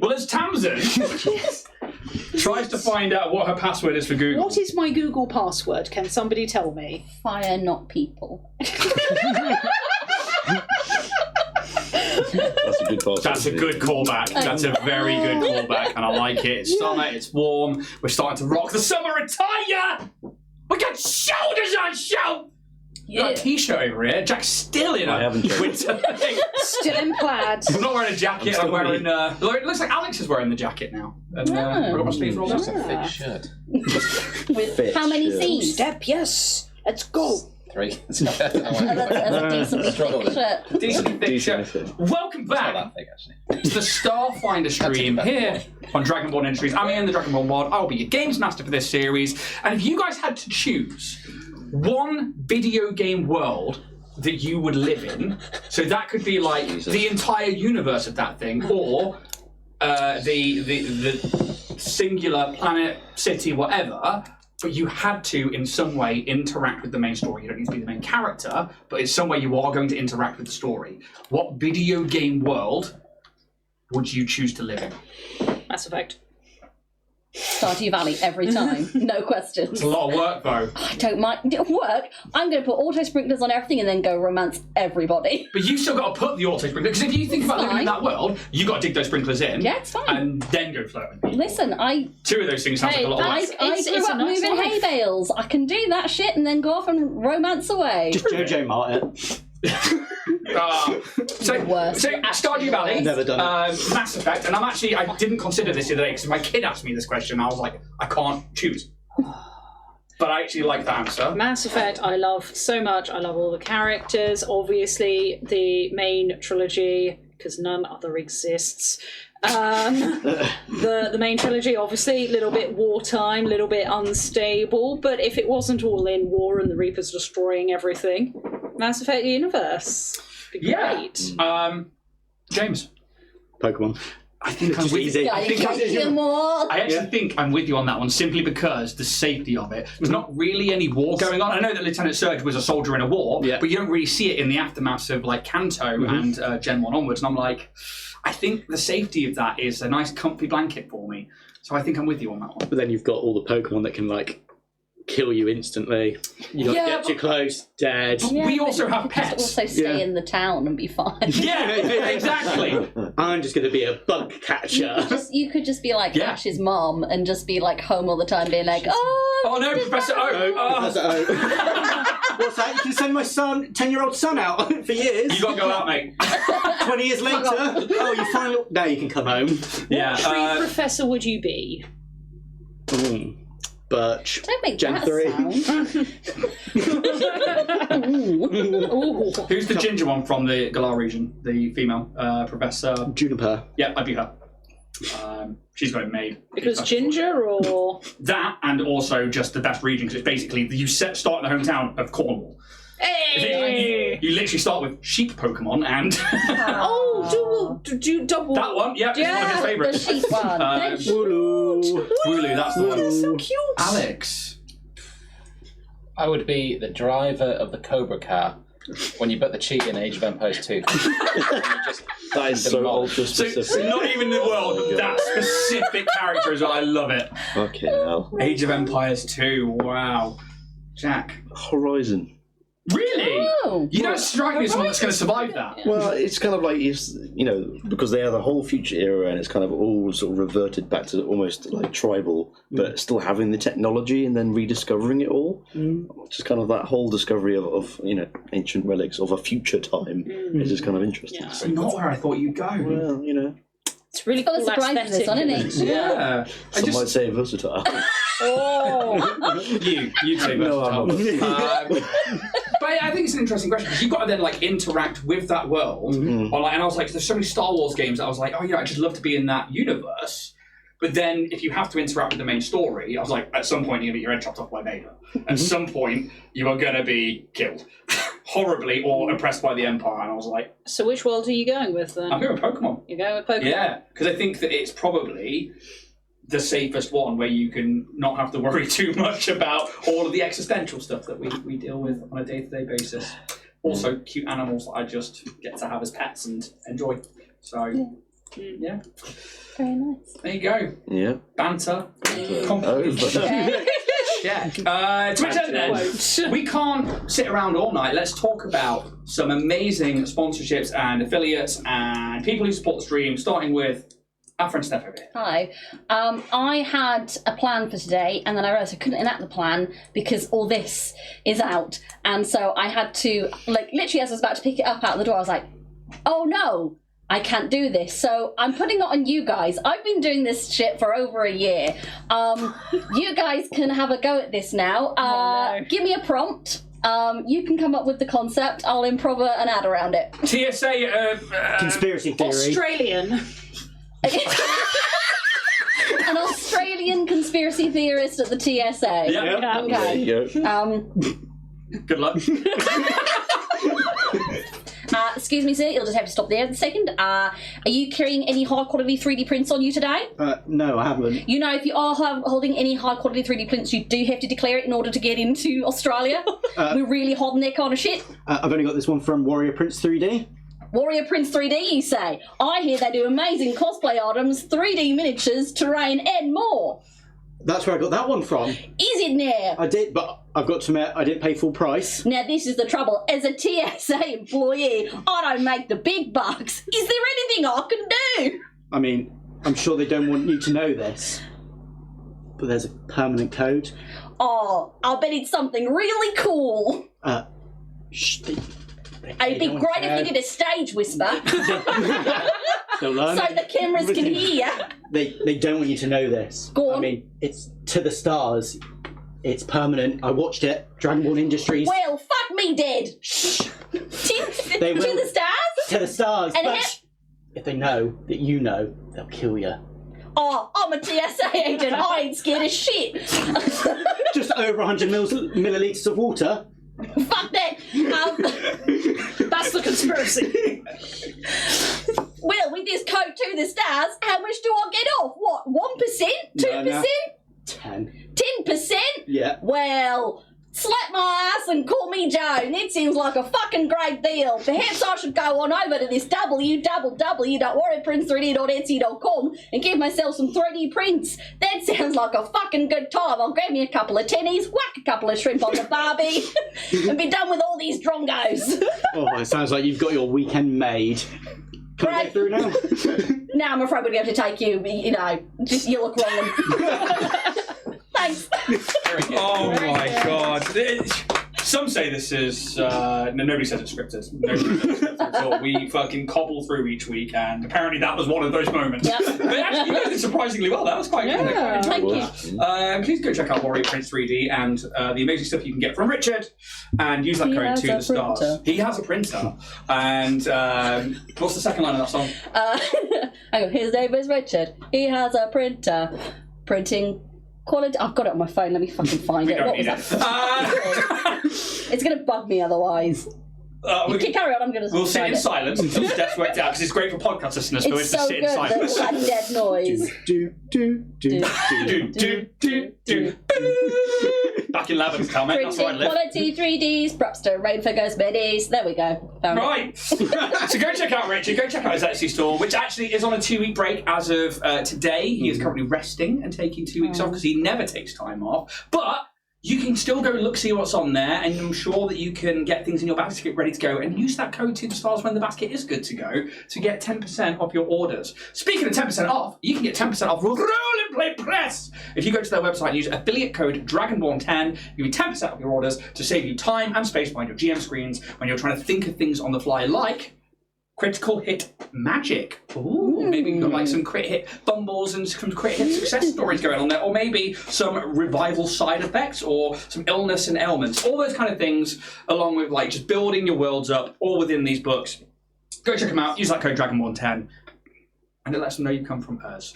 Well, as Tamsin tries to find out what her password is for Google. What is my Google password? Can somebody tell me? Fire, not people. That's a good password. That's a good callback. That's a very good callback, and I like it. It's summer, it's warm, we're starting to rock the summer attire! We got shoulders on show! You got a t-shirt over here. Jack's still in a winter thing. Still in plaid. I'm not wearing a jacket, I'm wearing it looks like Alex is wearing the jacket now. And I've got my sleeves rolled up. That's a thick shirt. With how many seams? Step, yes. Let's go. 3. That's a decently thick shirt. Decently thick shirt. Welcome back Not that thick, actually. to the Starfinder stream here on Dragonborn Industries. I'm Ian, the Dragonborn Mod. I'll be your games master for this series. And if you guys had to choose one video game world that you would live in, so that could be like the entire universe of that thing, or the singular planet, city, whatever, but you had to in some way interact with the main story. You don't need to be the main character, but in some way you are going to interact with the story. What video game world would you choose to live in? Mass Effect. Stardew Valley every time, no questions. It's a lot of work, though. I don't mind work. I'm going to put auto sprinklers on everything and then go romance everybody. But you still got to put the auto sprinkler, because if you think about living in that world, you got to dig those sprinklers in. Yeah, it's fine. And then go flirt with people. Listen, Two of those things sounds like a lot of work. I grew up moving hay bales. I can do that shit and then go off and romance away. Just Jojo Martin. So Stardew Valley, Never done it. Mass Effect, and I didn't consider this the other day because my kid asked me this question and I was like, I can't choose. But I actually like that answer. Mass Effect, I love so much. I love all the characters. Obviously, the main trilogy, because none other exists. The main trilogy, obviously, a little bit wartime, a little bit unstable, but if it wasn't all in war and the Reapers destroying everything, Mass Effect universe. Be great. Yeah. James. Pokemon. I think I'm with you. I actually think I'm with you on that one, simply because the safety of it. There's not really any war going on. I know that Lieutenant Surge was a soldier in a war, but you don't really see it in the aftermath of like Kanto and Gen 1 onwards. And I'm like, I think the safety of that is a nice comfy blanket for me. So I think I'm with you on that one. But then you've got all the Pokemon that can like kill you instantly. You got to get too close, dead. Yeah, we also have pets. Also stay in the town and be fine. Yeah, exactly. I'm just going to be a bug catcher. You could just be like Ash's mom and just be like home all the time, being like, oh no, Professor O. Professor O. What's that? You can send my 10-year-old son out for years. You got to go out, mate. 20 years later. Oh, you finally. Now you can come home. Yeah. What tree professor would you be? Birch. Don't make Gen that 3. Who's the ginger one from the Galar region? The female Professor Juniper. Yeah, I'd be her. She's got it made. Because ginger, or that, and also just the best region, because it's basically you start in the hometown of Cornwall. Hey! You literally start with sheep Pokemon and do double that one. Yeah, it's one of his favourites. The sheep one. Wooloo, that's the one. That's so cute. Alex. I would be the driver of the Cobra car when you put the cheat in Age of Empires 2. That is so ultra specific. So not even in the world, but that specific character as well. I love it. Okay, hell. Age of Empires 2. Wow. Jack. Horizon. Really? Oh, you don't strike me as someone that's going to survive that. Well, it's kind of like, because they are the whole future era and it's kind of all sort of reverted back to almost like tribal, but still having the technology and then rediscovering it all. Just kind of that whole discovery of ancient relics of a future time is just kind of interesting. Yeah. Not where I thought you'd go. Well, it's really cool aesthetic. Yeah. Some might say versatile. You say versatile. But I think it's an interesting question because you've got to then like interact with that world. And I was like, there's so many Star Wars games that I was like, oh yeah, I just love to be in that universe. But then if you have to interact with the main story, I was like, at some point you're going to get your head chopped off by Vader. At some point you are going to be killed horribly or oppressed by the Empire. And I was like... So which world are you going with then? I'm going with Pokemon. You're going with Pokemon? Yeah, because I think that it's probably the safest one where you can not have to worry too much about all of the existential stuff that we deal with on a day-to-day basis. Also, cute animals that I just get to have as pets and enjoy. So, Yeah. Very nice. There you go. Yeah. Banter. Over. Yeah. To which end then, we can't sit around all night. Let's talk about some amazing sponsorships and affiliates and people who support the stream, starting with our friend Steph over here. Hello. I had a plan for today, and then I realised I couldn't enact the plan because all this is out. And so I had to, like, literally as I was about to pick it up out the door, I was like, oh no, I can't do this. So I'm putting it on you guys. I've been doing this shit for over a year. You guys can have a go at this now. no. Give me a prompt. You can come up with the concept. I'll improv an ad around it. TSA. Conspiracy theory. Australian. An Australian conspiracy theorist at the TSA. Yeah. Okay. There you go. Good luck. Excuse me, sir. You'll just have to stop there a second. Are you carrying any high quality 3D prints on you today? No, I haven't. You know, if you are holding any high quality 3D prints, you do have to declare it in order to get into Australia. We're really holding that kind of shit. I've only got this one from Warrior Prince 3D. Warrior Prince 3D, you say? I hear they do amazing cosplay items, 3D miniatures, terrain, and more. That's where I got that one from. Is it now? I did, but I've got to admit, I didn't pay full price. Now, this is the trouble. As a TSA employee, I don't make the big bucks. Is there anything I can do? I mean, I'm sure they don't want you to know this, but there's a permanent code. Oh, I'll bet it's something really cool. Shh, It'd be great if you did a stage whisper They'll learn. so the cameras can hear you. They don't want you to know this. Go on. I mean, it's to the stars. It's permanent. I watched it. Dragonborn Industries. Well, fuck me dead. Shh. They To will. the stars? To the stars. And But if they know that you know, they'll kill you. Oh, I'm a TSA agent. I ain't scared of shit. Just over 100 millilitres of water. Fuck that. That's the conspiracy. Well, with this code to the stars, how much do I get off? What, 1%? 2%? No. 10. 10%? Yeah. Well, slap my ass and call me Joan. It seems like a fucking great deal. Perhaps I should go on over to this www.warriorprince3d.etsy.com and give myself some 3D prints. That sounds like a fucking good time. I'll grab me a couple of tennies, whack a couple of shrimp on the barbie, and be done with all these drongos. Oh, it sounds like you've got your weekend made. Can I Right. get through now? No, I'm afraid we're going to have to take you, you know, just you look wrong. Thanks. Oh my god. Some say this is. No, nobody says it's scripted. Nobody says it's scripted at all. We fucking cobble through each week, and apparently that was one of those moments. Yep. But actually, you guys did surprisingly well. That was quite good. Yeah. Thank you. Please go check out Warrior Prince 3D and the amazing stuff you can get from Richard, and use that He code has to a the stars. printer. He has a printer. And what's the second line of that song? Hang on, his name is Richard. He has a printer. Printing quality. I've got it on my phone. Let me fucking find We it. don't What was need that? it. It's going to bug me otherwise. You can carry on. I'm going to. We'll sit in silence until Steph's worked out, because it's great for podcast listeners for us It's to so sit good. in silence. That dead noise. Do. Back in Lavender, mate. That's where I Printing live. quality 3Ds. Props to Rain for Ghost Middies. There we go. Found it. Right. So go check out Richard. Go check out his Etsy store, which actually is on a 2-week break as of today. He is currently resting and taking 2 weeks off because he never takes time off. But you can still go look, see what's on there, and I'm sure that you can get things in your basket ready to go, and use that code to the stars when the basket is good to go to get 10% off your orders. Speaking of 10% off, you can get 10% off Roll and Play Press if you go to their website and use affiliate code Dragonborn10. You get 10% off your orders to save you time and space behind your GM screens when you're trying to think of things on the fly, like critical hit magic. Ooh, maybe you've got like some crit hit fumbles and some crit hit success stories going on there, or maybe some revival side effects, or some illness and ailments. All those kind of things, along with like just building your worlds up, all within these books. Go check them out. Use that code Dragonborn10, and it lets them know you come from us.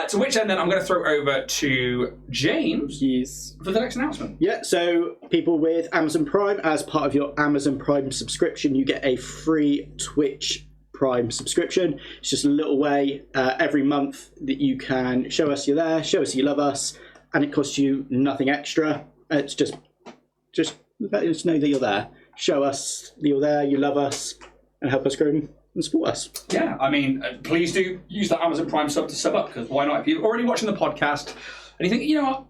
To which end, then I'm going to throw over to James Yes. for the next announcement. Yeah, so people with Amazon Prime, as part of your Amazon Prime subscription, you get a free Twitch Prime subscription. It's just a little way every month that you can show us you're there, show us you love us, and it costs you nothing extra. It's just let us know that you're there. Show us that you're there, you love us, and help us grow and support us. Yeah, I mean, please do use that Amazon Prime sub to sub up, because why not? If you're already watching the podcast and you think, you know what,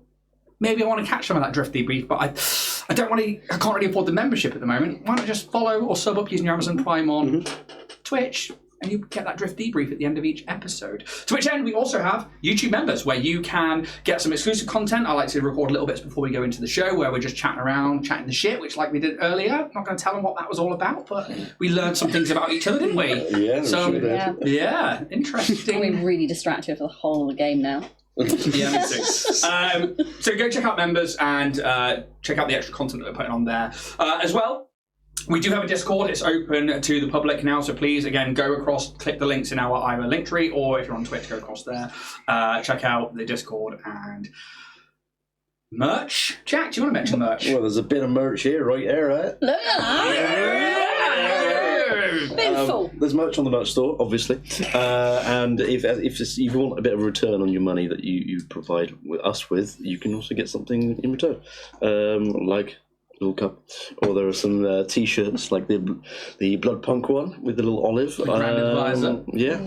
maybe I want to catch some of that Drift Debrief, but I can't really afford the membership at the moment. Why not just follow or sub up using your Amazon Prime on Twitch, and you get that Drift Debrief at the end of each episode. To which end, we also have YouTube members, where you can get some exclusive content. I like to record little bits before we go into the show, where we're just chatting around, chatting the shit, which like we did earlier. I'm not going to tell them what that was all about, but we learned some things about each other, didn't we? Yeah, So, sure did. yeah, interesting. We're really distracted for the whole of the game now. Yeah, me too. So go check out members and check out the extra content that we're putting on there. As well, we do have a Discord. It's open to the public now, so please, again, go across, click the links in our either link tree, or if you're on Twitch, go across there. Check out the Discord and merch. Jack, do you want to mention merch? Well, there's a bit of merch here, right there, right? Look at that! Beautiful. There's merch on the merch store, obviously, and if you want a bit of a return on your money that you provide us with, you can also get something in return, like a little cup, or there are some t-shirts like the Blood Punk one with the little olive. Grand Advisor. Yeah.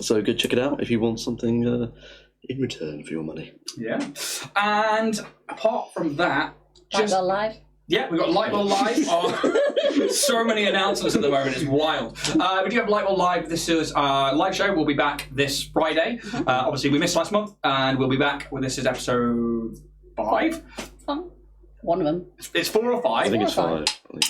So go check it out if you want something in return for your money. Yeah. And apart from that, Just live. yeah, we've got Lightwell Live. So many announcements at the moment, it's wild. We do have Lightwell Live. This is our live show. We'll be back this Friday. Obviously, we missed last month, and we'll be back when this is episode 5. One of them. It's 4 or 5. I think it's 5.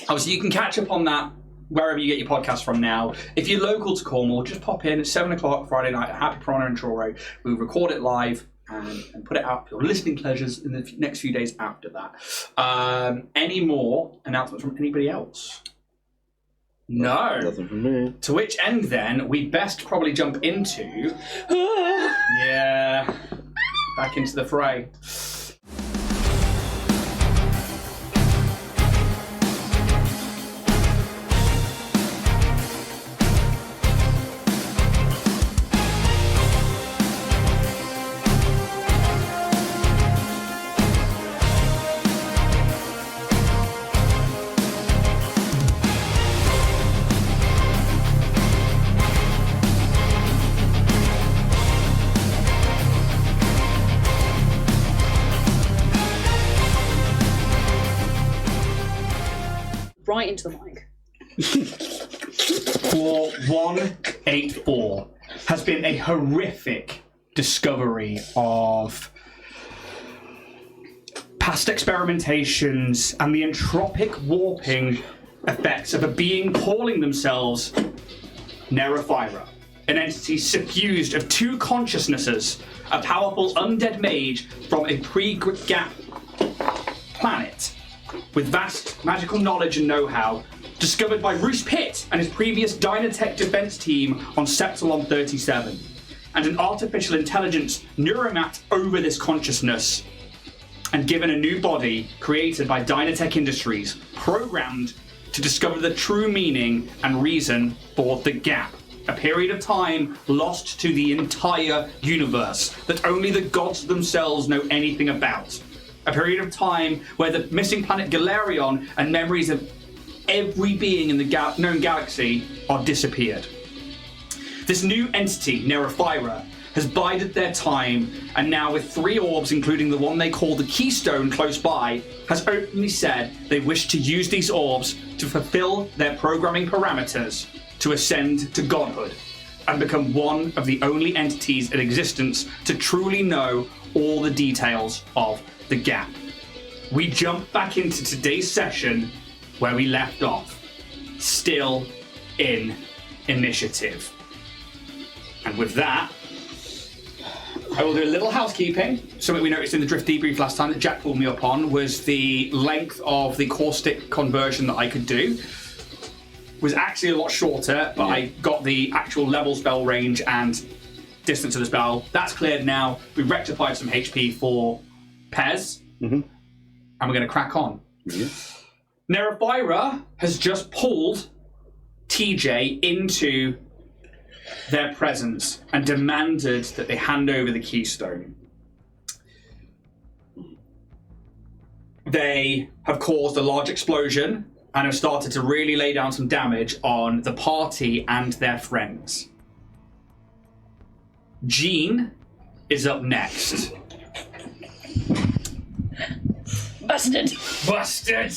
Obviously, you can catch up on that wherever you get your podcast from now. If you're local to Cornwall, just pop in at 7 o'clock Friday night at Happy Piranha in Truro. We'll record it live and put it out for your listening pleasures in the next few days after that. Any more announcements from anybody else? No. Nothing from me. To which end, then, we best probably jump into... yeah. Back into the fray. Right into the mic. 4184 has been a horrific discovery of past experimentations and the entropic warping effects of a being calling themselves Neraphyra, an entity suffused of 2 consciousnesses, a powerful undead mage from a pre-Gap planet with vast magical knowledge and know-how, discovered by Roose Pitt and his previous Dynatech defense team on Septilon 37, and an artificial intelligence neuromat over this consciousness, and given a new body created by Dynatech Industries, programmed to discover the true meaning and reason for the Gap, a period of time lost to the entire universe that only the gods themselves know anything about. A period of time where the missing planet Galarion and memories of every being in the known galaxy are disappeared. This new entity, Neraphyra, has bided their time, and now with 3 orbs, including the one they call the Keystone close by, has openly said they wish to use these orbs to fulfill their programming parameters to ascend to godhood and become one of the only entities in existence to truly know all the details of the Gap. We jump back into today's session where we left off, still in initiative. And with that, I will do a little housekeeping. Something we noticed in the Drift Debrief last time that Jack pulled me up on was the length of the caustic conversion that I could do. Was actually a lot shorter, but I got the actual level spell range and distance of the spell. That's cleared now. We've rectified some HP for Pez, and we're going to crack on. Neraphyra has just pulled TJ into their presence and demanded that they hand over the Keystone. They have caused a large explosion and have started to really lay down some damage on the party and their friends. Jean is up next. Busted. Busted!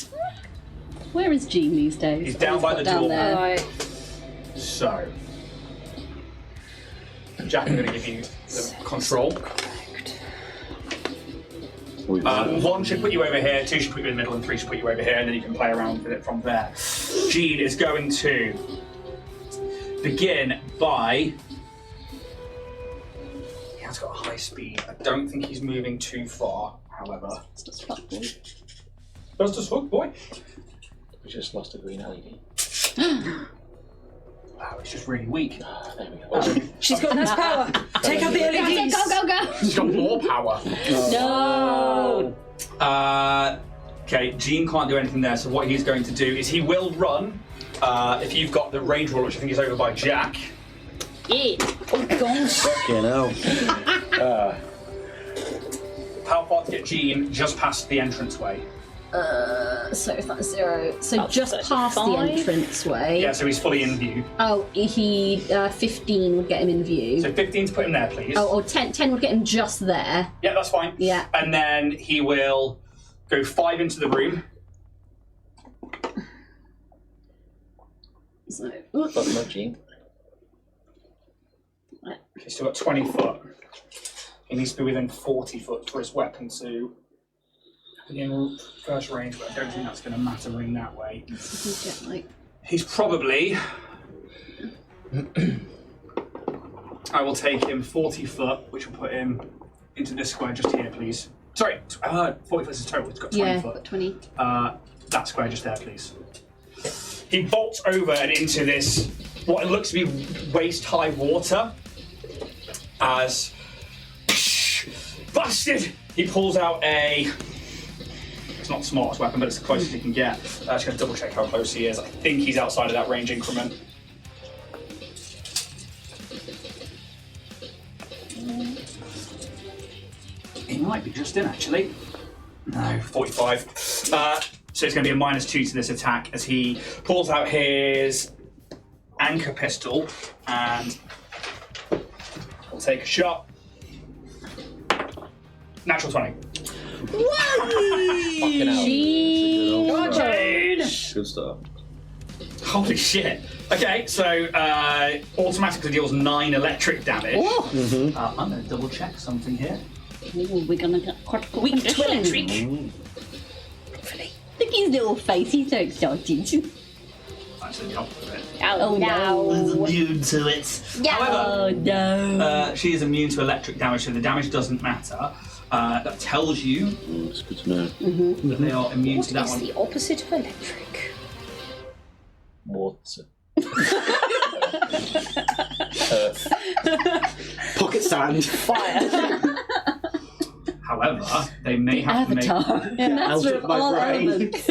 Where is Jean these days? He's down by the down door. there. Right. So, Jack, I'm going to give you the control. One should put you over here, 2 should put you in the middle, and 3 should put you over here, and then you can play around with it from there. Jean is going to begin by... He has got a high speed. I don't think he's moving too far, however. It's just fuck boy. Does the fuck, boy? We just lost a green LED. Wow, it's just really weak. There we go. She's got nice power. Take out the LEDs. Go. He's got more power. No. Okay, Jean can't do anything there, so what he's going to do is he will run. If you've got the range roll, which I think is over by Jack. Yeah. Oh gosh. Fucking hell. How far to get Jean just past the entranceway? So if that's 0, so About just past the 35? entranceway. Yeah, so he's fully in view. Oh, he 15 would get him in view. So 15 to put him there, please. Oh, or 10 would get him just there. Yeah, that's fine. Yeah. And then he will go 5 into the room. So, But no Jean. He's still got 20 foot. He needs to be within 40 foot for his weapon to be in first range, but I don't think that's going to matter in that way. get like He's probably... I will take him 40 foot, which will put him into this square just here, please. Sorry, 40 foot is total. It's got 20 foot. 20. That square just there, please. He bolts over and into this, what looks to be waist-high water, as... Busted! He pulls out a... It's not the smartest weapon, but it's the closest he can get. I'm just going to double check how close he is. I think he's outside of that range increment. He might be just in, actually. No, 45. So it's going to be a -2 to this attack as he pulls out his anchor pistol and will take a shot. Natural 20. Fucking hell. Good stuff. Holy shit. Okay, so automatically deals 9 electric damage. I'm going to double check something here. Ooh, we're gonna get quite Weak to electric. Look at his little face, he's so excited. Actually, the opposite of it. Oh no. Immune to it. Oh no. She is immune to electric damage, so the damage doesn't matter. That tells you It's good to know. that they are immune What to that is one. the opposite of electric? Water. Earth. Pocket sand. Fire. However, they may have Avatar. to Master out of of my all brain. elements.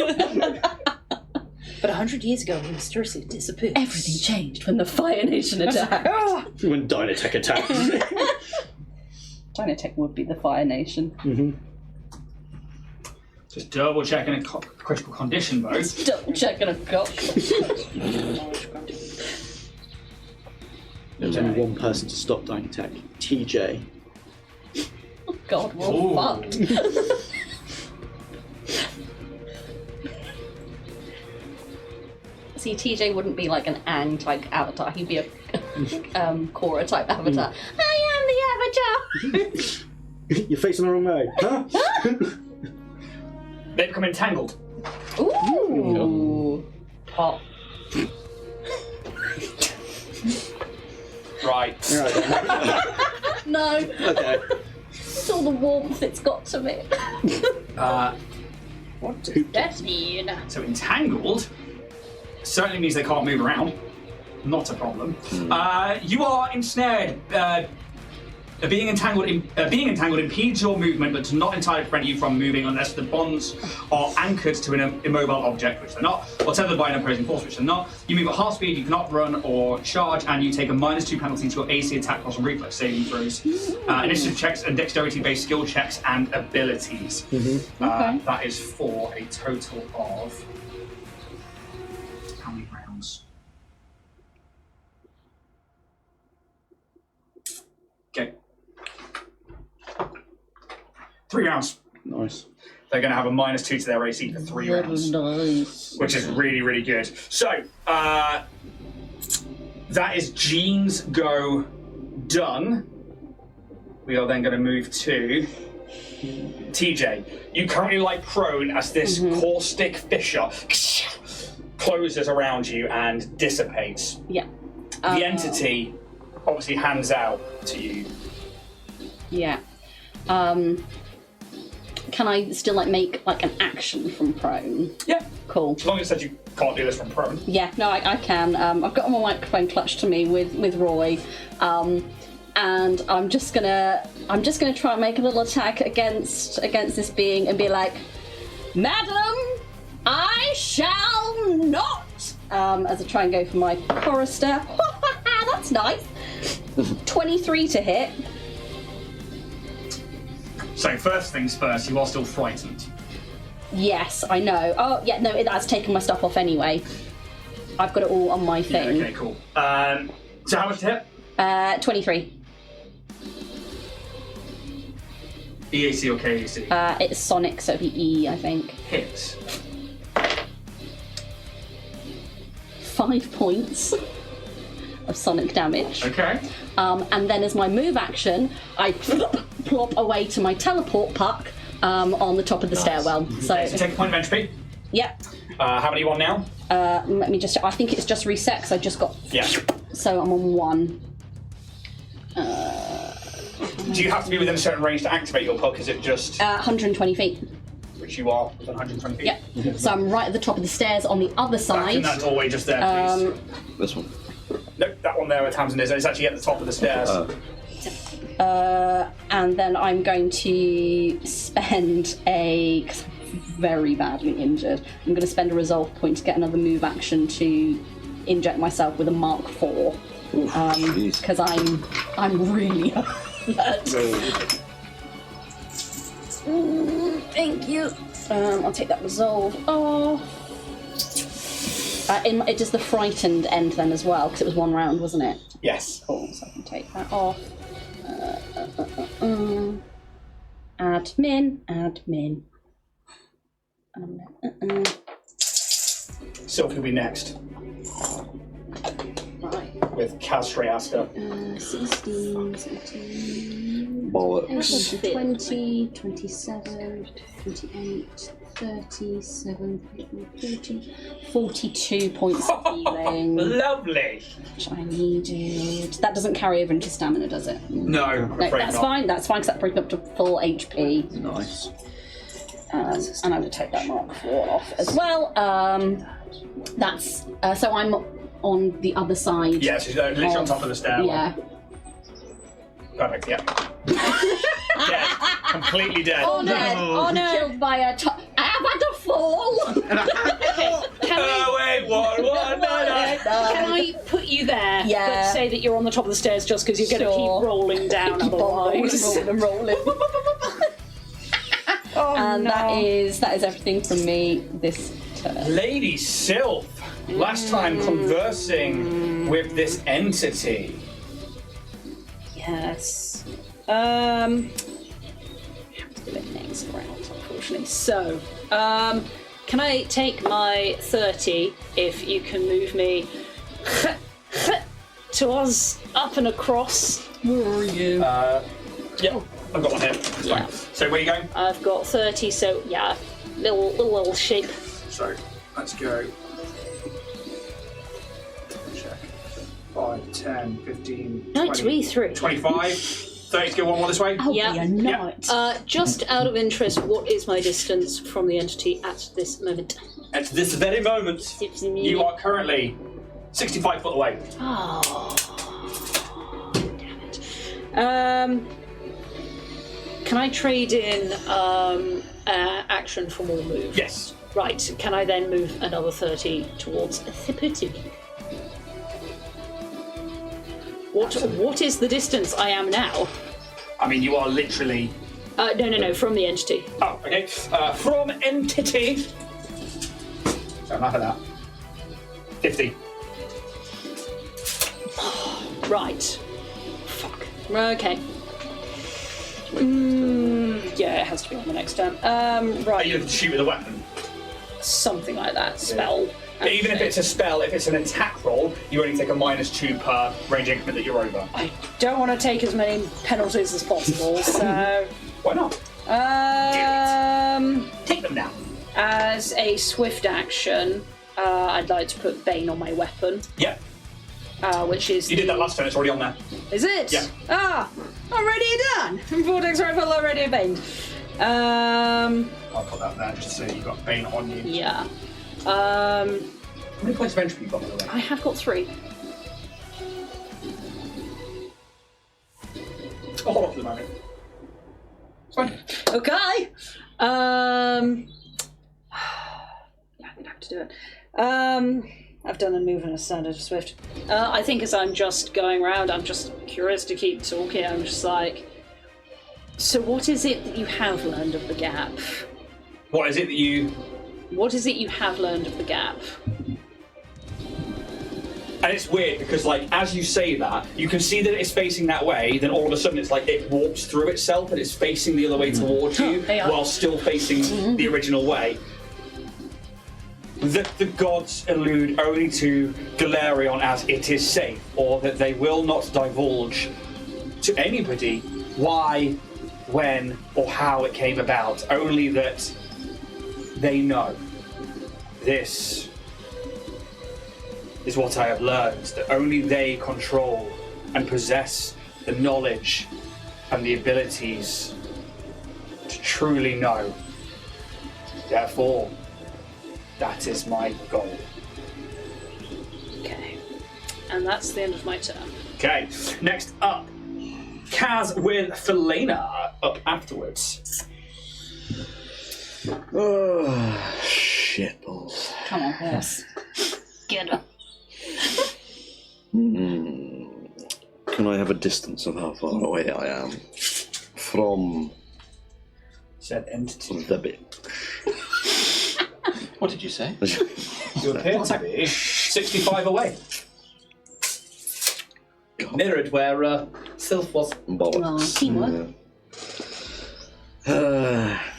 But 100 years ago, he mysteriously disappeared. Everything changed when the Fire Nation attacked. When Dynatech attacked. Dynatech would be the Fire Nation. just double checking a critical condition, though. Double checking a cop. There's only one person to stop Dynatech. TJ. God, we're Ooh. all fucked. See, TJ wouldn't be like an Aang type avatar. He'd be a Korra type avatar. I am the avatar. You're facing the wrong way. Huh? They become entangled. Ooh. Hot. Right. Right then. No. Okay. It's all the warmth it's got to me. What does that mean? So entangled certainly means they can't move around. Not a problem. You are ensnared. Being entangled impedes your movement, but does not entirely prevent you from moving unless the bonds are anchored to an immobile object, which they're not, or tethered by an opposing force, which they're not. You move at half speed, you cannot run or charge, and you take a -2 penalty to your AC attack rolls and reflex saving throws, initiative checks and dexterity-based skill checks and abilities. That is for a total of 3 rounds. Nice. They're going to have a -2 to their AC for 3 rounds, Nice. which is really, really good. So, that is Jean's go done. We are then going to move to TJ. You currently lie prone as this caustic fissure closes around you and dissipates. Yeah. The entity obviously hands out to you. Yeah. Can I still make an action from prone? Yeah. Cool. As long as it says you can't do this from prone. Yeah, no, I can. I've got my microphone clutched to me with Roy, and I'm just gonna try and make a little attack against this being and be like, "Madam, I shall not." As I try and go for my chorister. That's nice. 23 to hit. So first things first, you are still frightened. Yes, I know. Oh, yeah, no, that's taken my stuff off anyway. I've got it all on my thing. Yeah, okay, cool. So how much to hit? 23. EAC or KAC? It's Sonic, so it'd be E, I think. Hits. 5 points of Sonic damage. Okay. And then as my move action, I plop away to my teleport puck on the top of the stairwell. So, take a point of entropy. Yep. How many are you on now? Let me just. I think it's just reset because I just got. Yeah. So I'm on 1. Do you have to be within a certain range to activate your puck? Is it just 120 feet. which you are within 120 feet? Yep. So I'm right at the top of the stairs on the other Back side. in that doorway just there, please. This one. Nope, that one there where Tamsin is. It's actually at the top of the stairs. And then I'm going to spend cause I'm very badly injured. I'm going to spend a resolve point to get another move action to inject myself with a Mark IV. Because I'm really hurt. Thank you. I'll take that resolve off. It does the frightened end then as well, because it was 1 round, wasn't it? Yes. Cool, so I can take that off. Admin. Sylph will be next. Right. With Kaz Shreyasta. 16, 17, Bollocks. 20, 27, 28, 37, 40, 42 points of healing, Lovely. which I needed. That doesn't carry over into stamina, does it? No, I'm No, afraid that's not. fine, because that brings me up to full HP. Nice. And I will take that Mark IV off as well. That's so I'm on the other side. Yeah, she's literally on top of the stairwell. Yeah. Perfect, yeah. Dead. Completely dead. Oh no! Killed by a. I have had a fall. Wait, what? No. Can I put you there? Yeah. But say that you're on the top of the stairs just because you're going to Sure. keep rolling down Keep on otherwise. rolling. And no. that is everything from me this turn. Lady Sylph, last time conversing with this entity. Yes. Have to do it next round, unfortunately. So, can I take my 30 if you can move me to us up and across? Where are you? Yeah, I've got one here. It's fine. So where are you going? I've got 30, so yeah, little shape. So let's go. Check. 5, 10, 15, No, 20, 23. 25. 30 to go one more this way. Oh, Yeah. you're not. Just out of interest, what is my distance from the entity at this moment? At this very moment, you are currently 65 foot away. Oh, damn it. Can I trade in action for more move? Yes. Right, can I then move another 30 towards Thippity? What is the distance I am now? I mean, you are literally. No, from the entity. Oh, okay. From entity. So enough of that. 50. Right. Fuck. Okay. Yeah, it has to be on the next turn. Are Right, you looking to shoot with a weapon? something like that. Spell. Even if it's a spell, if it's an attack roll, you only take a -2 per range increment that you're over. I don't want to take as many penalties as possible, so... Why not? Take them now. As a swift action, I'd like to put Bane on my weapon, Yeah. which is... You did that last turn, it's already on there. Is it? Yeah. Already done! Vortex Rifle already baned. I'll put that there just so you've got Bane on you. Yeah. How many points of entropy you got, by the way? I have got 3. I'll hold off for the moment. It's fine. Okay. Yeah, I'm gonna have to do it. I've done a move and a standard swift. I think as I'm just going around, I'm just curious to keep talking. I'm just like, so what is it that you have learned of the gap? What is it that you... What is it you have learned of the gap? And it's weird because, like, as you say that, you can see that it's facing that way, then all of a sudden it's like it warps through itself and it's facing the other way towards you They are. while still facing the original way. That the gods allude only to Galerion as it is safe, or that they will not divulge to anybody why, when, or how it came about, only that they know. This is what I have learned, that only they control and possess the knowledge and the abilities to truly know. Therefore, that is my goal. Okay. And that's the end of my turn. Okay, next up, Kaz with Felina up afterwards. Oh, shit balls. Come on, horse. Get up. Can I have a distance of how far away I am from Said entity. the bit? What did you say? You appear to be 65 away. Mirrored where Sylph was. Bollocks. Teamwork.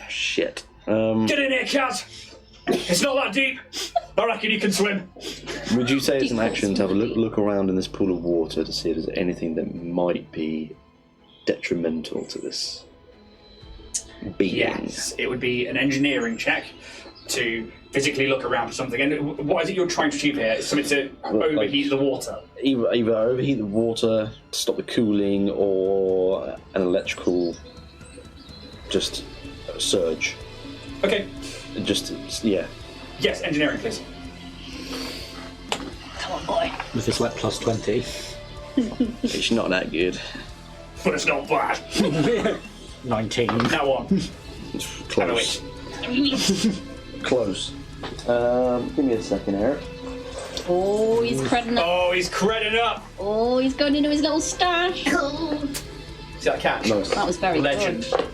Shit. Get in here, Kaz! It's not that deep. I reckon you can swim. Would you say it's an action to have a look around in this pool of water to see if there's anything that might be detrimental to this being? Yes, it would be an engineering check to physically look around for something. And what is it you're trying to achieve here? It's something to overheat the water. Either overheat the water to stop the cooling, or an electrical just surge. Okay. Just, yeah. Yes, engineering, please. Come on, boy. With this like plus 20. It's not that good. But it's not bad. 19. Now on. It's Have a close. wait. Close. Give me a second, Eric. Oh, he's credit up. Oh, he's credit up. Oh, he's going into his little stash. Oh. See that catch? Nice. That was very Legend. good.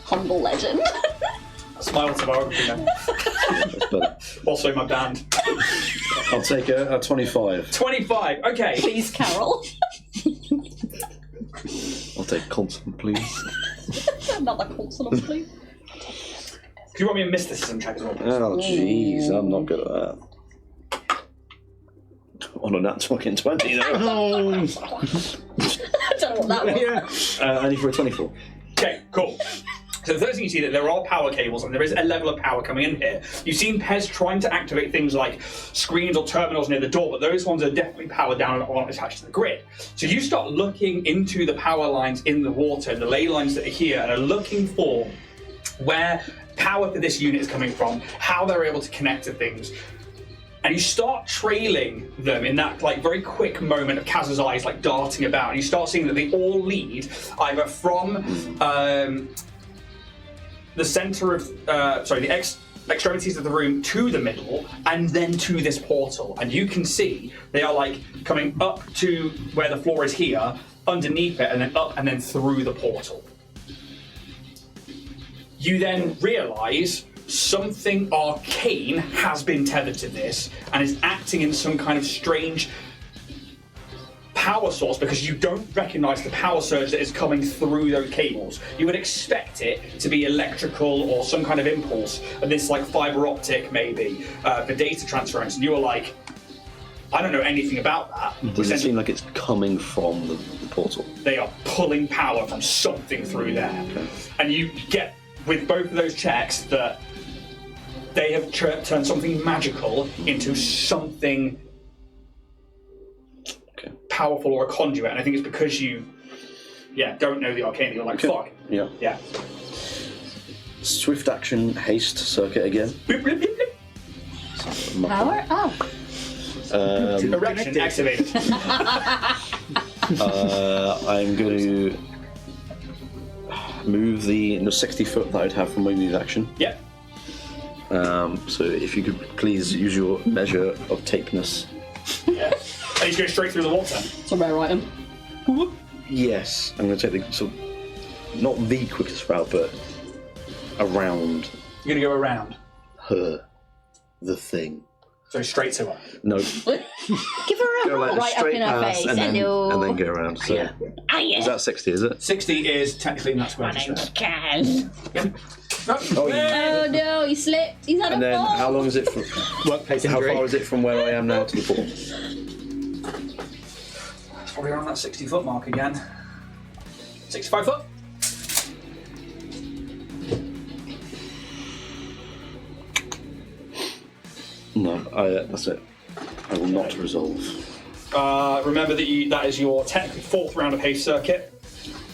Humble legend. Smile to biography now. But Also my band. I'll take a 25. 25, okay. Please, Carol. I'll take constant, please. Not that consonant, please. Could you want me a mysticism check as well, please? Oh, jeez, I'm not good at that. On a nat fucking 20, though. I don't know what that was. Only for a 24. Okay, cool. So the first thing you see that there are power cables and there is a level of power coming in here. You've seen Pez trying to activate things like screens or terminals near the door, but those ones are definitely powered down and aren't attached to the grid. So you start looking into the power lines in the water, the ley lines that are here, and are looking for where power for this unit is coming from, how they're able to connect to things. And you start trailing them in that like very quick moment of Kaz's eyes like darting about, and you start seeing that they all lead either from the center of, the extremities of the room to the middle, and then to this portal. And you can see they are like coming up to where the floor is here, underneath it, and then up and then through the portal. You then realise something arcane has been tethered to this and is acting in some kind of strange power source because you don't recognise the power surge that is coming through those cables. You would expect it to be electrical or some kind of impulse, and this like fibre optic maybe for data transference. And you were like, I don't know anything about that. Does it seem like it's coming from the portal? They are pulling power from something through there. Okay. And you get, with both of those checks, that they have turned something magical into something powerful or a conduit. And I think it's because you, don't know the arcane. You're like, fuck. Yeah. Swift action haste circuit again. Blip, blip, blip, blip. Power? Oh. Erection activated. I'm going to move the 60 foot that I'd have from my move action. Yep. So if you could please use your measure of tapeness. Yeah. And he's going straight through the water. It's a rare item. Yes, I'm going to take not the quickest route, but around. You're going to go around. Her. The thing. So straight to her. No. Give her a Go like right up in her face. and Hello. then go around. So. Yeah. Is that 60, is it? 60 is technically in that square. Can. Yep. Oh no, he slipped. He's had And a then fall. how long is it from Workplace how injury. far is it from where I am now to the pool? It's probably around that 60-foot mark again. 65 foot. No, that's it. I will not resolve. Remember that that is your technically 4th round of haste circuit.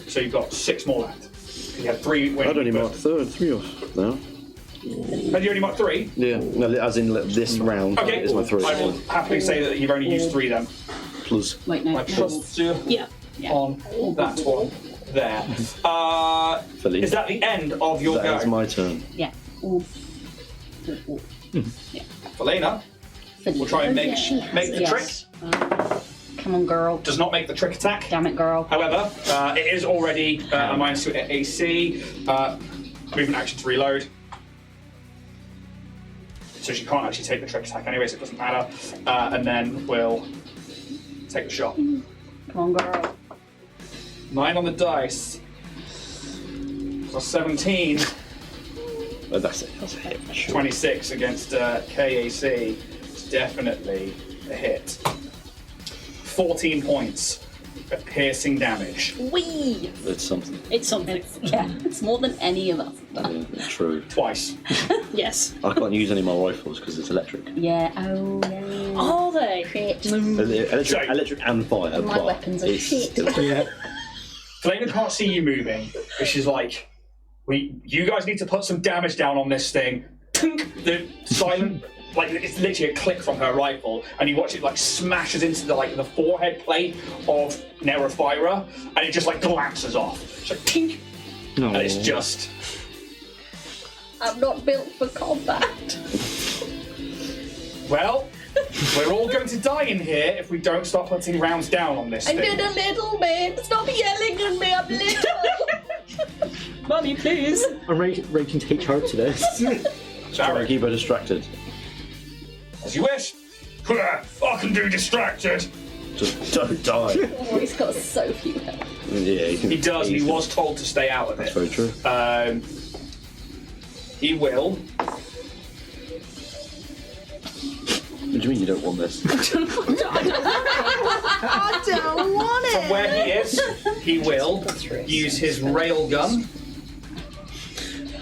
So you've got 6 more left. You had 3 when I'd only marked 3 off now. Had you only marked 3? Yeah, no, as in this round is my 3. I will happily say that you've only used 3 then. Plus. Wait, no. I trust you on that one there. Is that the end of your go? That's my turn. Yeah. Ooh. Yeah. Felina will try and make the trick. Come on, girl. Does not make the trick attack. Damn it, girl. However, it is already a -2 AC. Movement action to reload. So she can't actually take the trick attack anyway, so it doesn't matter. And then we'll take the shot. Come on, girl. 9 on the dice. So 17. Oh, that's it. That's a hit for sure. 26 against KAC. It's definitely a hit. 14 points of piercing damage. Wee! It's something. It's something. Yeah, it's more than any of us have done. Yeah, true. Twice. Yes. I can't use any of my rifles because it's electric. Yeah, oh, yeah. Are they? Shit. Electric and fire. My but weapons are it's shit. still- Yeah. Felina can't see you moving, but she's like, you guys need to put some damage down on this thing. The silent, like it's literally a click from her rifle, and you watch it like smashes into the forehead plate of Neraphyra, and it just like glances off. It's like tink, and it's just. I'm not built for combat. Well, we're all going to die in here if we don't start putting rounds down on this I thing. did a little bit. Stop yelling at me. I'm little. Money, please. I'm ready to take charge to this. Try to keep her distracted. As you wish. I can do distracted. Just don't die. Oh, he's got so few health. Yeah, He does, and he was told to stay out of it. That's very true. He will. What do you mean you don't want this? I don't want From where he is, he will use his railgun.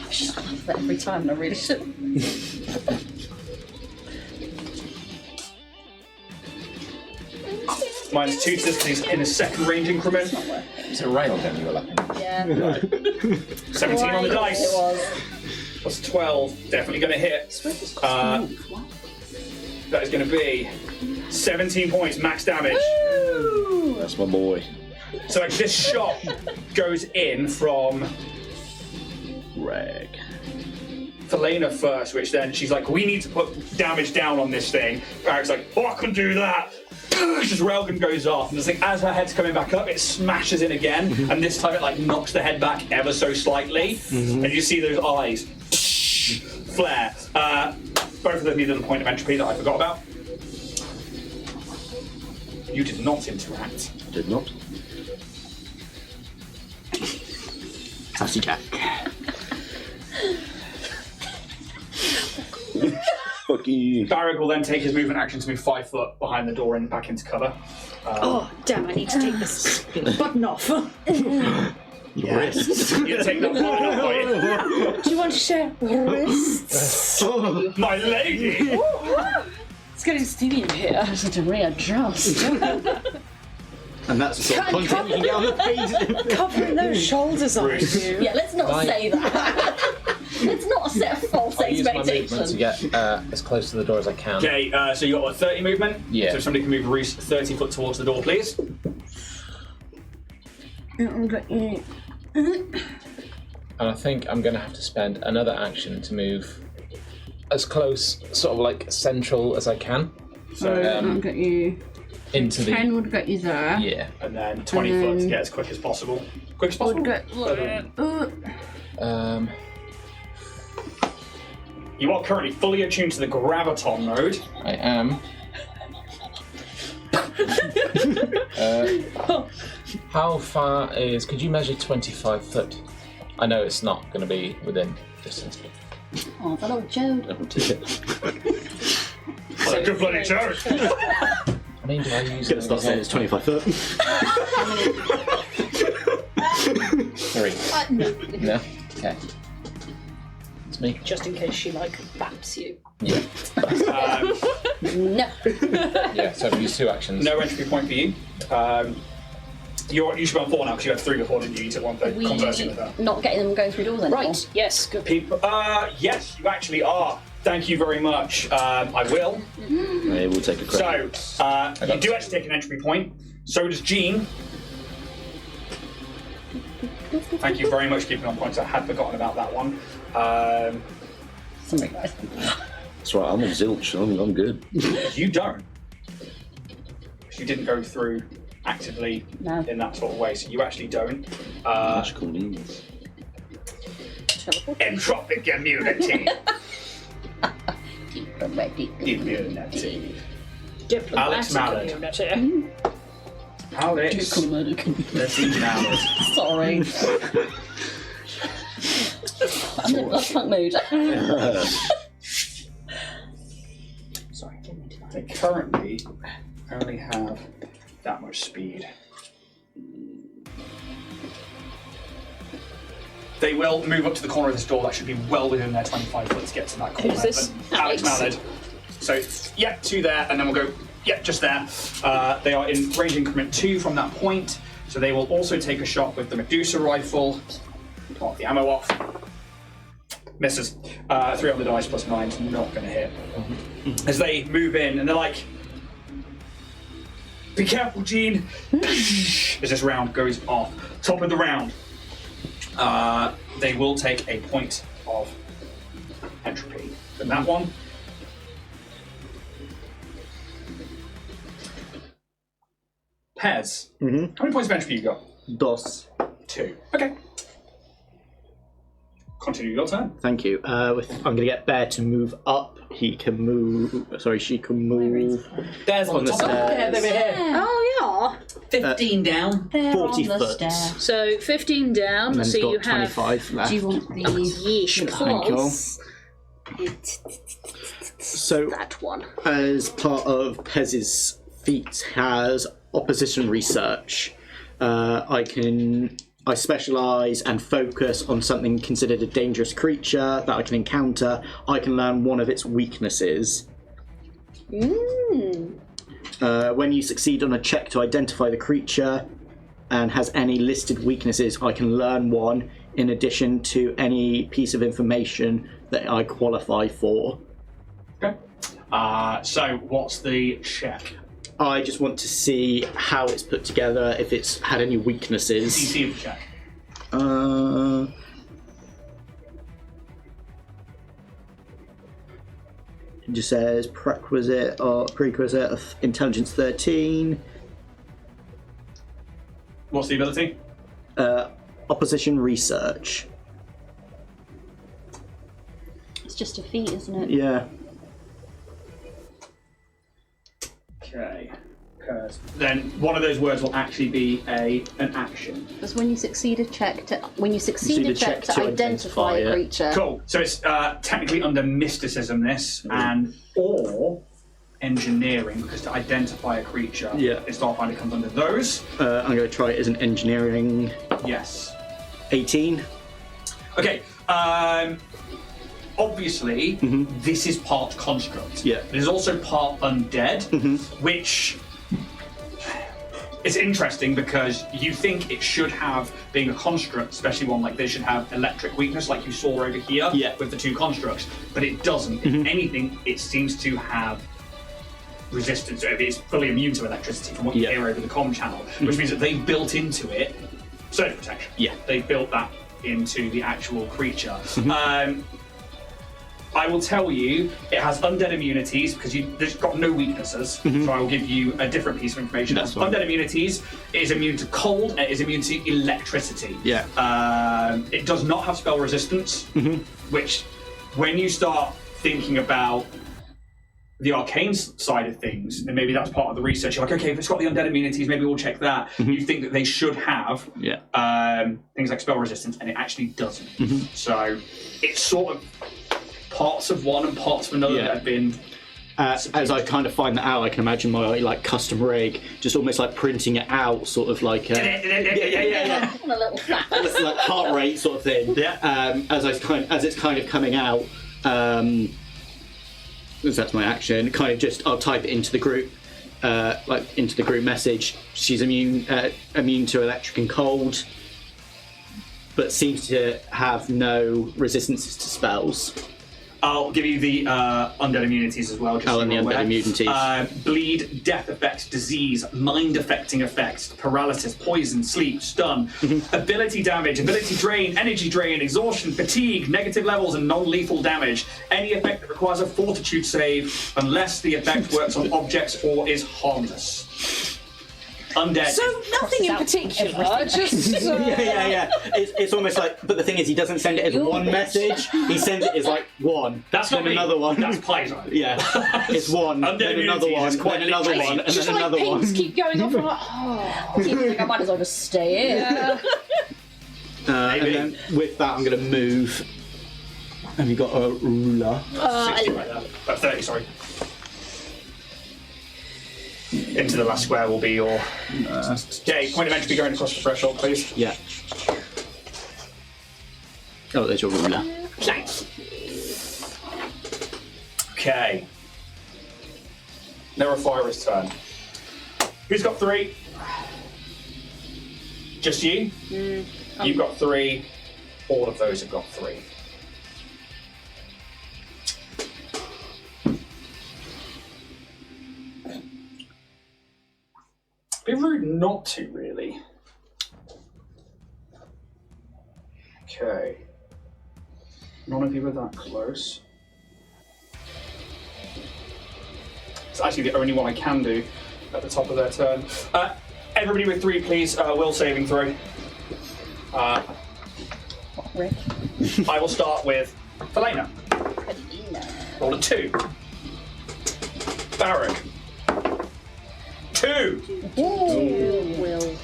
I love that every time, and I really should. -2 to this because he's in a second range increment. It's a railgun you were laughing at. Yeah. 17 on the It dice. was. Plus 12. Definitely going to hit. That is going to be 17 points max damage. That's my boy. So like this shot goes in from Rag. Felina first, which then she's like, we need to put damage down on this thing. Eric's like, oh, I can do that. Just railgun goes off, and it's like as her head's coming back up, it smashes in again, and this time it like knocks the head back ever so slightly, and you see those eyes flare. Both of them needed a point of entropy that I forgot about. You did not interact. I did not. Sassy cat. Fuck you. Barrick will then take his movement action to move 5 foot behind the door and back into cover. Oh, damn, I need to take this button off. Yes. You take that button off, boy. Do you want to share wrists? My lady! It's getting steamy in here. I just had to readjust. And that's the sort of content you can get on the page. Covering those shoulders on you. Yeah, let's not say that. Let's not set false I use my movement to expectations. get as close to the door as I can. Okay, so you got a 30 movement? Yeah. So if somebody can move Reese 30 foot towards the door, please. And I think I'm going to have to spend another action to move as close, sort of like central as I can. So I'll get you. Into the... 10 would get you there. Yeah. And then 20 foot to get as quick as possible. Quick as possible? You are currently fully attuned to the graviton mode. I am. How far is... Could you measure 25 foot? I know it's not going to be within distance. Oh, that old Joe. Such a bloody joke! I mean, do I use... Gonna start saying it's 25 foot. 3. No? Okay. It's me. Just in case she, bats you. Yeah. No. Yeah, so I've used 2 actions. No entry point for you. You should be on 4 now because you had 3 before, didn't you? You took 1 for conversing with her. Not getting them going through doors anymore. Right, yes, good. People, yes, you actually are. Thank you very much. I will. Yeah, we'll take a credit. So, you do actually take an entry point. So does Jean. Thank you very much for keeping on points. I had forgotten about that one. Sorry, guys. That's right, I'm on zilch. I'm good. You don't. Because you didn't go through actively in that sort of way, so you actually don't. Magical means. Entropic immunity. Diplomatic Immunity. Diplomatic Alex Mallard. immunity. Alex. Let's see Mallard. Sorry. I'm in a punk mood. Sorry, they currently only have that much speed. They will move up to the corner of this door. That should be well within their 25 foot to get to that corner. Who's this? But Alex Mallard. So, yeah, 2 there, and then we'll go, yeah, just there. They are in range increment 2 from that point, so they will also take a shot with the Medusa rifle. Pop the ammo off. Misses. 3 on the dice plus 9's not going to hit. As they move in, and they're like, be careful, Jean. As this round goes off. Top of the round. They will take a point of entropy for that one. Pez. How many points of entropy you got? DOS. 2. Okay. Continue your turn. Thank you. I'm going to get Bear to move up. He can move. Sorry, she can move. There's on the stairs. over here. Oh, 15 down. They're 40 on the foot. stair. yeah. So 15 down, And then so he's you got have 25 left. Do you want the yeesh Thank you. plus So, that one. as part of Pez's feat, has opposition research. I specialise and focus on something considered a dangerous creature that I can encounter. I can learn one of its weaknesses. When you succeed on a check to identify the creature and has any listed weaknesses, I can learn one in addition to any piece of information that I qualify for. Okay. So what's the check? I just want to see how it's put together, if it's had any weaknesses. DC of the check. It just says prerequisite of intelligence 13. What's the ability? Opposition research. It's just a feat, isn't it? Yeah. Okay. occurs, then one of those words will actually be an action. Because when you succeed a check to identify identify a it. creature. Cool. So it's technically under mysticism, this, and or engineering, because to identify a creature, Yeah. Starfinder comes under those. I'm going to try it as an engineering Yes. 18. Okay. Obviously, this is part construct. Yeah. It is also part undead, which is interesting because you think it should have, being a construct, especially one like this, should have electric weakness like you saw over here with the two constructs, but it doesn't. If anything, it seems to have resistance. It's fully immune to electricity from what you hear over the comm channel, which means that they built into it surge protection. Yeah. They built that into the actual creature. I will tell you, it has undead immunities because it's got no weaknesses. So I will give you a different piece of information. That's fine. Undead immunities, it is immune to cold, and it is immune to electricity. Yeah. It does not have spell resistance, which, when you start thinking about the arcane side of things, and maybe that's part of the research, you're like, okay, if it's got the undead immunities, maybe we'll check that. You think that they should have things like spell resistance, and it actually doesn't. So it's sort of parts of one and parts of another that have been... as I kind of find that out, I can imagine my like custom rig just almost like printing it out, sort of like On a little flat. it's like heart rate sort of thing. As it's kind of coming out, because that's my action. Kind of just I'll type it into the group, like into the group message. She's immune to electric and cold, but seems to have no resistances to spells. I'll give you the undead immunities as well. Just so and the you're undead aware. immunities. Bleed, death effects, disease, mind-affecting effects, paralysis, poison, sleep, stun, ability damage, ability drain, energy drain, exhaustion, fatigue, negative levels, and non-lethal damage. Any effect that requires a fortitude save, unless the effect works on objects or is harmless. Undead. So nothing in particular, just... It's almost like, but the thing is, he doesn't send it as one message. He sends it as like one. That's not then me. another one. That's Paizo. Yeah, it's one. Undead Then another immunities one. is quite Then another literally one. And just then like another pings one. keep going off, and I'm like, oh. I think I might as well just stay here. And then with that, I'm going to move. Have you got a ruler? 60 right there. 30, sorry. Into the last square will be your... Okay, point of entry going across the threshold, please. Yeah. Oh, there's your ruler. Thanks. Okay. Neraphyra's turn. Who's got 3? Just you? You've got 3. All of those have got 3. Be rude not to, really. Okay. None of you are that close. It's actually the only one I can do at the top of their turn. Everybody with 3, please. Will saving throw. Rick. I will start with Felena. Roll a 2. Baron. 2. Will.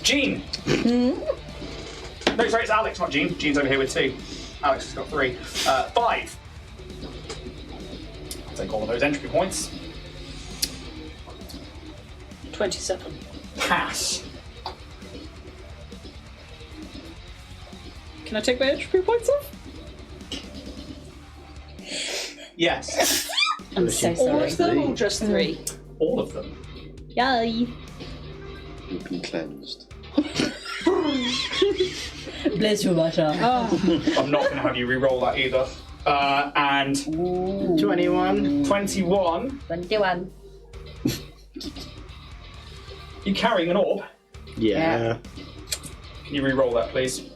Jean. No, sorry, it's Alex, not Jean. Jean's over here with 2. Alex has got 3. 5. I'll take all of those entry points. 27. Pass. Can I take my entry points off? Yes. I'm so All sorry. of them, or just 3? All of them. Yay. You've been cleansed. Bless your butter. I'm not going to have you re-roll that either. And 21. 21. 21. You carrying an orb? Yeah. Can you re-roll that, please?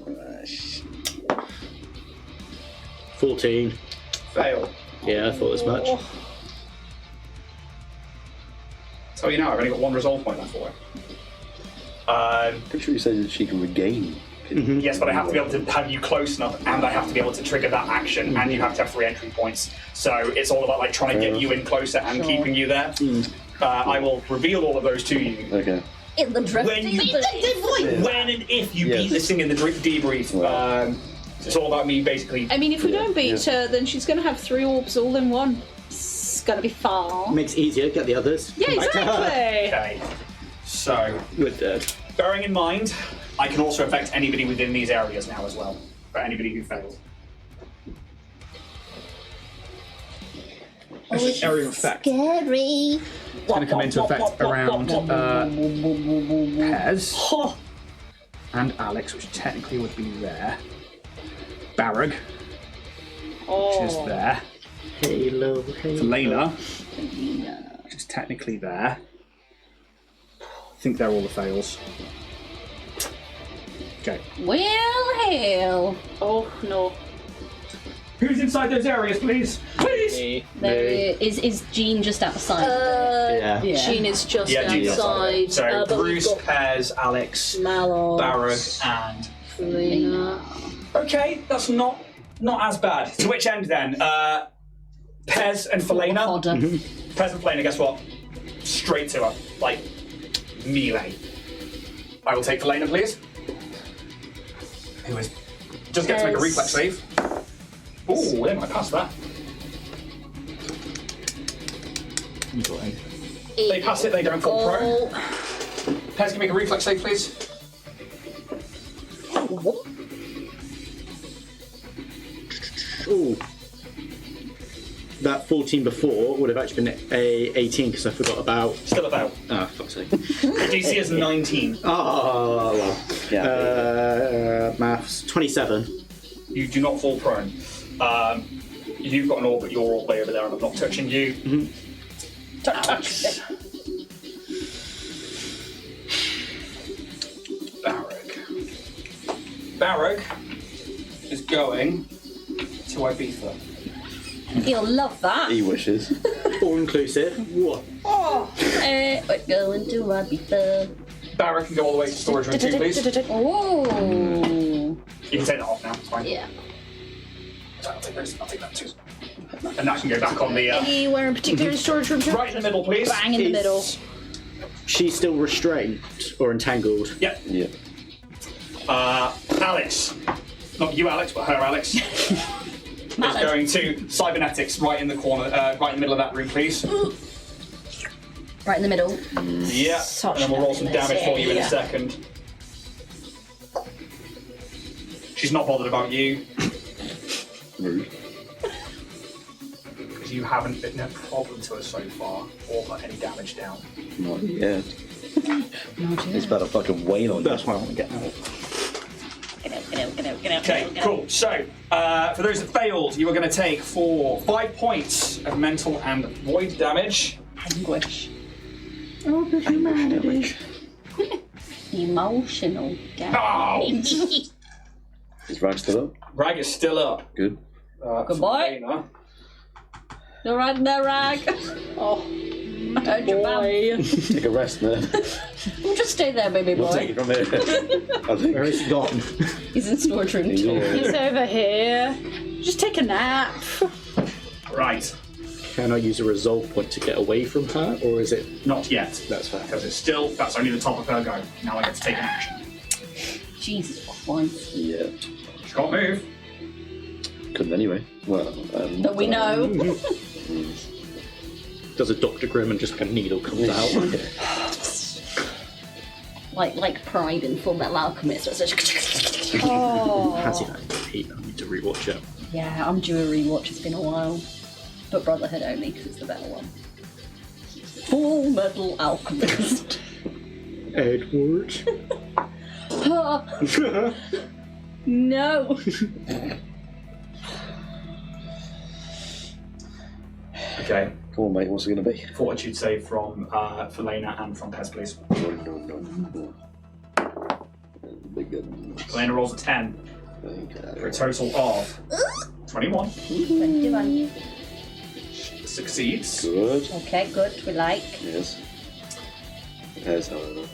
14. Fail. Yeah, I thought as much. Tell you now, I've only got 1 resolve point left for it. Pretty sure you said that she can regain. Yes, but I have to be able to have you close enough, and I have to be able to trigger that action, and you have to have 3 entry points. So it's all about like trying to get you in closer and keeping you there. I will reveal all of those to you. Okay. In the drift. When and if you beat this thing in the debrief. It's all about me, basically. I mean, if we don't beat her, then she's going to have 3 orbs all in one. It's going to be far. Makes it easier, get the others. Yeah, exactly. Okay. So, bearing in mind, I can also affect anybody within these areas now as well. For anybody who failed. Area of effect. Scary. It's going to come into effect around Pez and Alex, which technically would be there. Barrag, which is there. Halo. Felena, which is technically there. I think they're all the fails. Okay. Well, hell. Oh, no. Who's inside those areas, please? Please! There is Jean just outside. Yeah. Jean is just Jean's outside. So but we've Bruce, got Pez, Alex, Malos, Barrag, and... Felina. Okay, that's not as bad. To which end then? Pez and Felina. Pez and Felina, guess what? Straight to her. Like, melee. I will take Felina, please. Who is... Just get to make a reflex save. Ooh, they might pass that. They pass it, they don't fall prone. Pez, can make a reflex save, please. Ooh. That 14 before would have actually been a 18 because I forgot about. Still about. Ah, fuck's sake. DC is 19. Oh, well. Yeah. Maths. 27. You do not fall prone. You've got an orb, but you're all the way over there and I'm not touching you. Touch. Barrag is going to Ibiza. He'll love that. He wishes. All inclusive. What? We're going to Ibiza. Barrag can go all the way to storage room 2, please. You Oh. can take that off now, it's fine. Yeah. So I'll take that too. And that can go back on the... Anywhere in particular in storage room? right in the middle, please. Bang in the middle. She's still restrained or entangled. Yep. Yeah. Alex. Not you, Alex, but her, Alex. is going to cybernetics right in the corner, right in the middle of that room, please. Right in the middle. Yeah. And then we'll roll some damage for you in a second. She's not bothered about you. Rude. Because you haven't been a problem to her so far, or put any damage down. Not yet. It's about to fucking wane on That's why I want to get out. Get out. Okay, cool. So, for those that failed, you are going to take 5 points of mental and void damage. Anguish. Oh, the humanity. Emotional Oh! damage. Is Rag still up? Rag is still up. Good. Goodbye. Felina. You're right in there, Rag. Oh, Don't you boy. Take a rest, man. We'll just stay there, baby boy. We'll take it from here. I think. Where is he gone? He's in storage room He's 2. all He's over here. Just take a nap. Right. Can I use a resolve point to get away from her, or is it? Not yet. That's fair. Because that's only the top of her go. Now I get to take an action. Jesus Christ. Yeah. She can't move. Couldn't anyway. Well, That we know. Does a Dr. Grimm and just like a needle comes out? like Pride in Full Metal Alchemist. So it's like... Oh. Has he that repeat? I need to rewatch it. Yeah, I'm due a rewatch. It's been a while. But Brotherhood only, because it's the better one. Full Metal Alchemist. Edward. No. Okay. come on, mate. What's it going to be? Fortitude save from Felina and from Pez, please. No. Big gun. Felina rolls a 10 for a total of 21. 21. Succeeds. Good. Okay, good. We like. Yes. Pairs, however.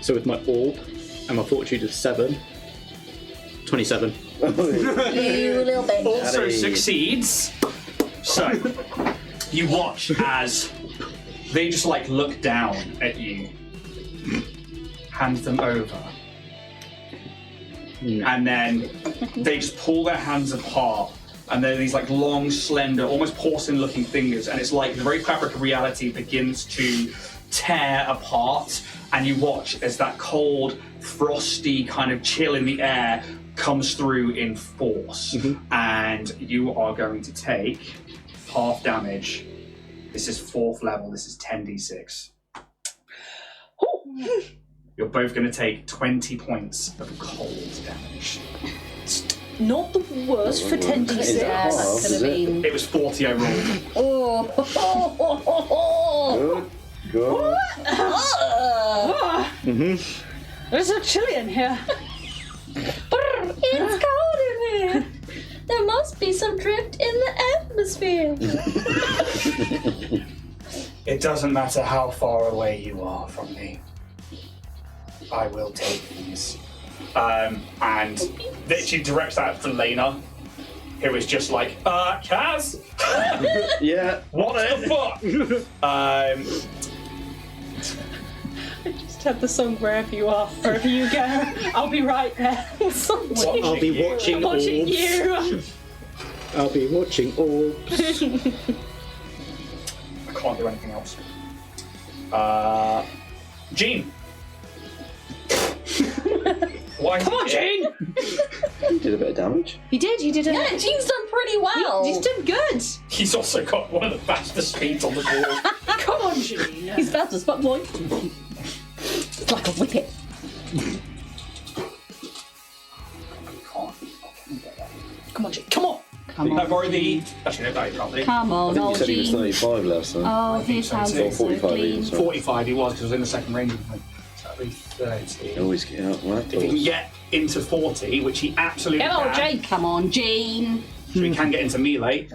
So with my orb and my fortitude of 7, 27. You little baby. Also Daddy. succeeds. So, you watch as They just like look down at you, hand them over, and then they just pull their hands apart, and they're these like long, slender, almost porcelain-looking fingers, and it's like the very fabric of reality begins to tear apart, and you watch as that cold, frosty kind of chill in the air comes through in force, and you are going to take half damage. This is 4th level, this is 10d6. You're both going to take 20 points of cold damage. Not the worst for 10d6. Yeah, that could have been. It was 40 I rolled. Oh. Good. It's so chilly in here. It's cold in here. There must be some drift in the atmosphere. It doesn't matter how far away you are from me. I will take these. And she directs that for Lena, who is just like, Kaz? Yeah. What the fuck? I just had the song Wherever You Are, Wherever You Go. I'll be right there. I'll be watching orbs. you. I'll be watching orbs. I can't do anything else. Gene. Why? Come on, Gene! He did a bit of damage. He did. Yeah, Gene's done pretty well. He's done good. He's also got one of the fastest speeds on the board. Come on, Gene. He's fast as fuck, boy. It's like a wicket. Come on, Gene. Come on. Come I've on. already. Actually, no, you can't do. Come I on, think you old said he was Gene. 35 last time. Oh, his hands so. are so 45 clean. even, sorry. 45 he was because I was in the second range. So that'd be 30. Always get out right. If he can get into 40, which he absolutely Come on, can, Gene. Come on, Gene. so he can get into melee.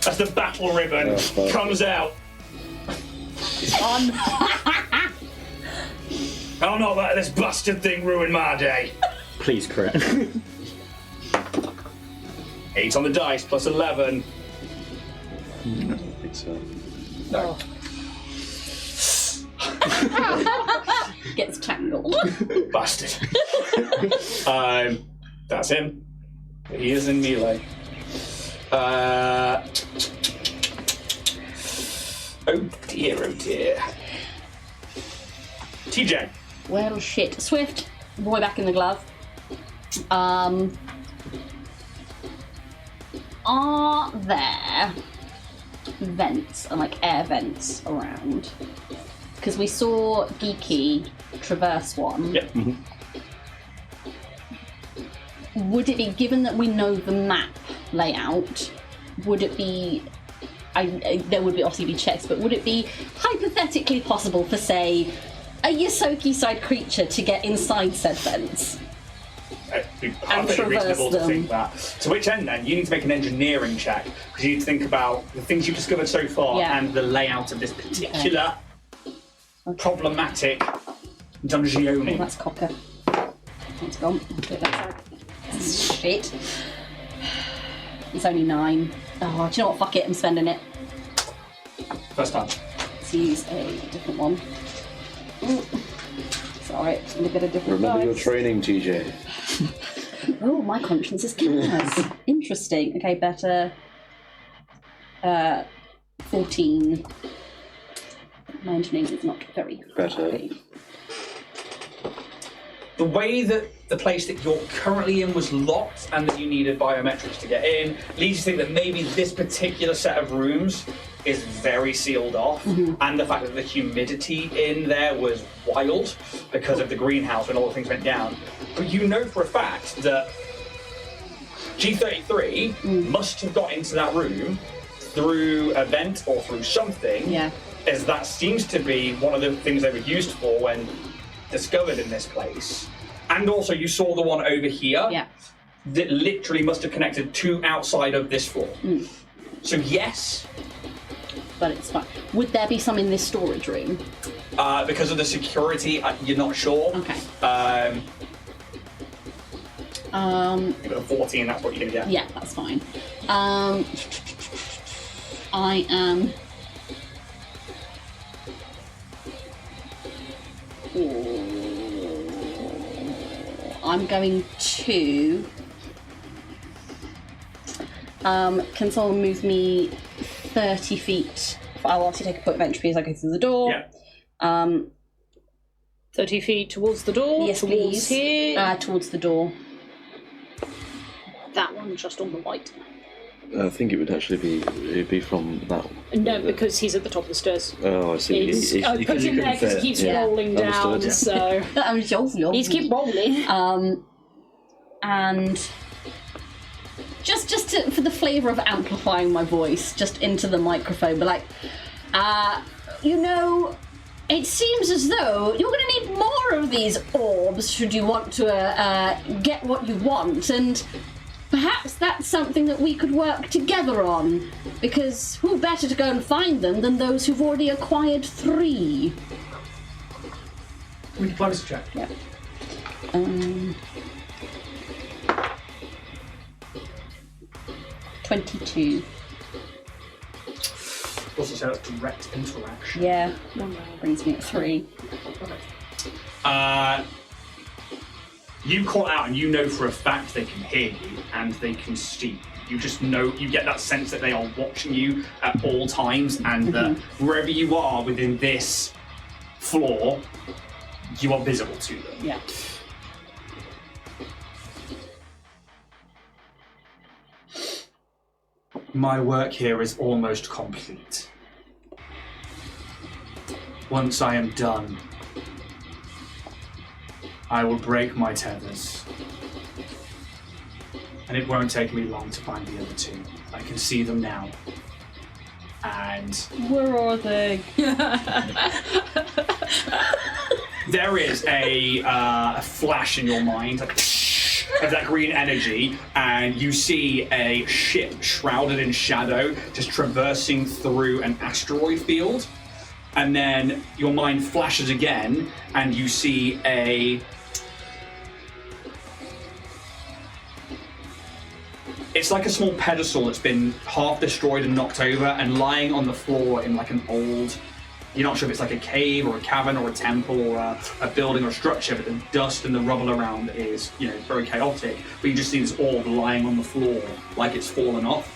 As the battle ribbon comes out. On. I'll not let this bastard thing ruin my day. Please crit. 8 on the dice plus 11. I don't think so. No. Gets tangled. Bastard. That's him. He is in melee. Oh dear, oh dear. TJ. Well, shit. Swift. Boy back in the glove. Are there vents, like air vents around? Because we saw Geeky traverse one. Yep. Would it be, given that we know the map layout, would it be, there would be obviously be checks, but would it be hypothetically possible for, say, a Yosoki-side creature to get inside said vents? It'd be perfectly reasonable to think that. To which end then, you need to make an engineering check, because you need to think about the things you've discovered so far and the layout of this particular problematic dungeoning. Oh, that's cocker. It's gone. Shit. It's only 9. Oh, do you know what? Fuck it, I'm spending it. First time. Let's use a different one. Sorry, I'm gonna get a different Remember your dice. training, TJ. Oh, my conscience is killing us. Interesting. Okay, better. 14. My engineering is not very Better. high. The way that the place that you're currently in was locked and that you needed biometrics to get in leads you to think that maybe this particular set of rooms is very sealed off, and the fact that the humidity in there was wild because of the greenhouse when all the things went down. But you know for a fact that G33 must have got into that room through a vent or through something, as that seems to be one of the things they were used for when discovered in this place. And also you saw the one over here that literally must have connected to outside of this floor. So yes, But it's fine. Would there be some in this storage room? because of the security, you're not sure. Okay. You've got a 14, that's what you're gonna get. Yeah, that's fine. I am. I'm going to. Can someone move me 30 feet? I'll obviously take a point of entry as I go through the door. Yeah. 30 feet towards the door? Yes, towards please. Here? Towards the door. That one just on the right. I think it would actually be from that one. No, because he's at the top of the stairs. Oh, I see. I put him there because he keeps rolling down, Understood. so... He's keep rolling. And just for the flavour of amplifying my voice, just into the microphone, but like, you know, it seems as though you're going to need more of these orbs should you want to get what you want, and perhaps that's something that we could work together on, because who better to go and find them than those who've already acquired 3? We diplomacy check. Yeah. 22. Also say that's direct interaction. Yeah. Brings me at 3. You call out and you know for a fact they can hear you and they can see. You just know, you get that sense that they are watching you at all times, and that wherever you are within this floor, you are visible to them. Yeah. My work here is almost complete. Once I am done, I will break my tethers. And it won't take me long to find the other 2. I can see them now. And Where are they? there is a flash in your mind, like of that green energy, and you see a ship shrouded in shadow just traversing through an asteroid field. And then your mind flashes again, and you see it's like a small pedestal that's been half destroyed and knocked over, and lying on the floor in like an old, you're not sure if it's like a cave or a cavern or a temple or a building or a structure, but the dust and the rubble around is, you know, very chaotic. But you just see this orb lying on the floor like it's fallen off.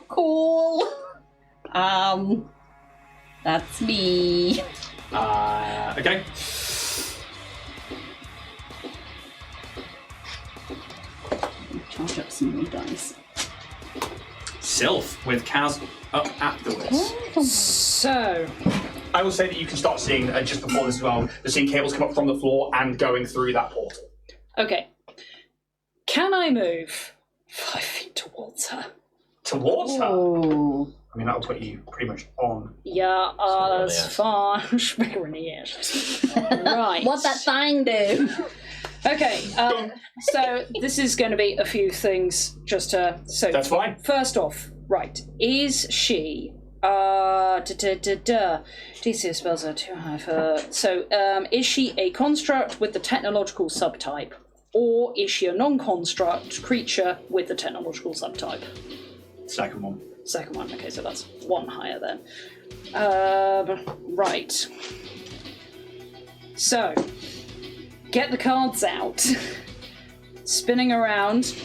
Cool. That's me. Okay. Charge up some more dice. Sylph with Kaz up afterwards. So, I will say that you can start seeing, just before this as well, you're seeing cables come up from the floor and going through that portal. okay. Can I move 5 feet towards her? Towards her? Oh. I mean, that'll put you pretty much on. Yeah, that's yes. fine. Bigger in the ass. Right. What's that thing do? Okay, so this is going to be a few things just to... So That's fine. First off, right, is she... DC spells are too high for her. So, is she a construct with the technological subtype? Or is she a non-construct creature with the technological subtype? Second one. Second one, okay, so that's 1 higher then. Right. So, get the cards out. Spinning around,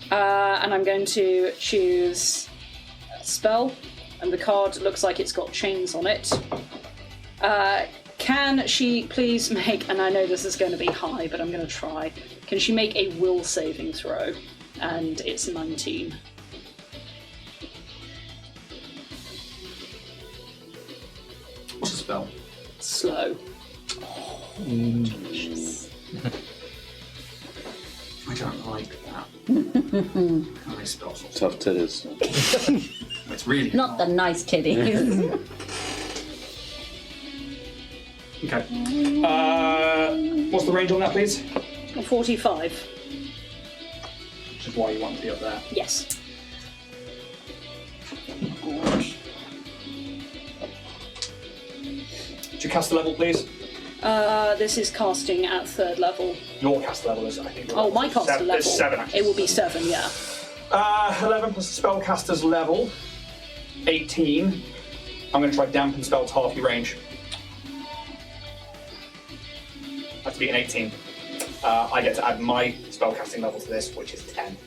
and I'm going to choose a spell, and the card looks like it's got chains on it. Can she please make, and I know this is going to be high, but I'm going to try, can she make a will saving throw? And it's 19. What's the spell? Slow. Delicious. I don't like that. How many spells? Tough tithers. It's really Not the nice titties. Okay. What's the range on that, please? 45. Which is why you want to be up there. Yes. Would you cast the level, please? This is casting at 3rd level. Your cast level is, I think. Oh, my caster level. There's 7 actually. It will be 7, yeah. 11 plus the spellcaster's level, 18. I'm going to try dampen spell to half your range. Have to be an 18. I get to add my spellcasting level to this, which is 10.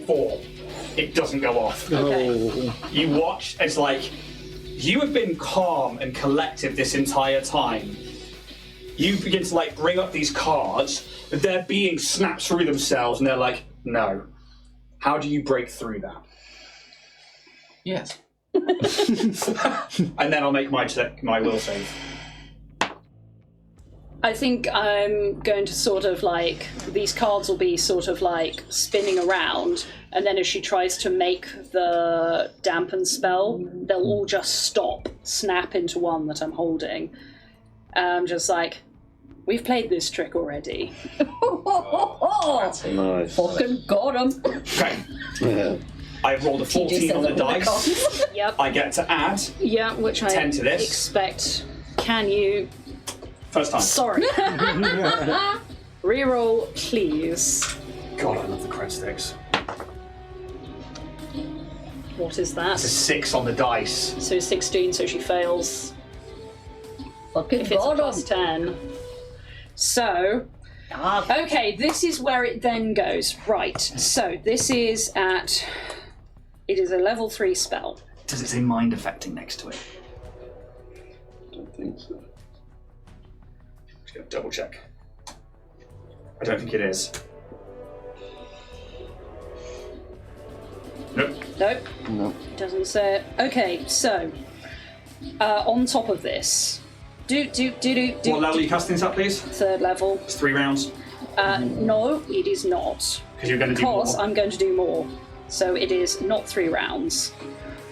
4. It doesn't go off. Okay. You watch, it's like, you have been calm and collected this entire time. You begin to like bring up these cards, but their being snaps through themselves, and they're like, no. How do you break through that? Yes. And then I'll make my will save. I think I'm going to sort of like, these cards will be sort of like spinning around, and then as she tries to make the dampen spell, they'll all just stop, snap into one that I'm holding. Just like, we've played this trick already. Nice. Fucking got him. Okay. Yeah. I've rolled a 14 on the dice. Yep. I get to add Yeah, which I 10 to this. expect. Can you... First time. Sorry. Reroll, please. God, I love the cred sticks. What is that? It's a 6 on the dice. So 16, so she fails. Fucking If it's a got plus him. 10. So, okay, this is where it then goes. Right, so this is at... It is a level 3 spell. Does it say mind affecting next to it? I don't think so. Just gonna double check. I don't think it is. Nope. Nope, No. it doesn't say it. Okay, so, on top of this, What level are you casting this at, please? 3rd level. It's 3 rounds. No, it is not. Because you're going to do more. Because I'm going to do more. So it is not 3 rounds.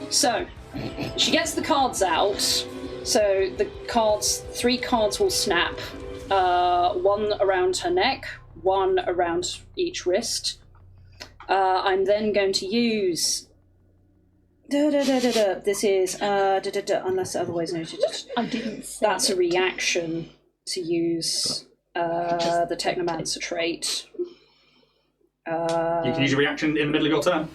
So, she gets the cards out. So the cards, 3 cards will snap. 1 around her neck, 1 around each wrist. I'm then going to use... This is... unless otherwise noted. I didn't say That's a reaction to use the Technomancer trait. You can use your reaction in the middle of your turn.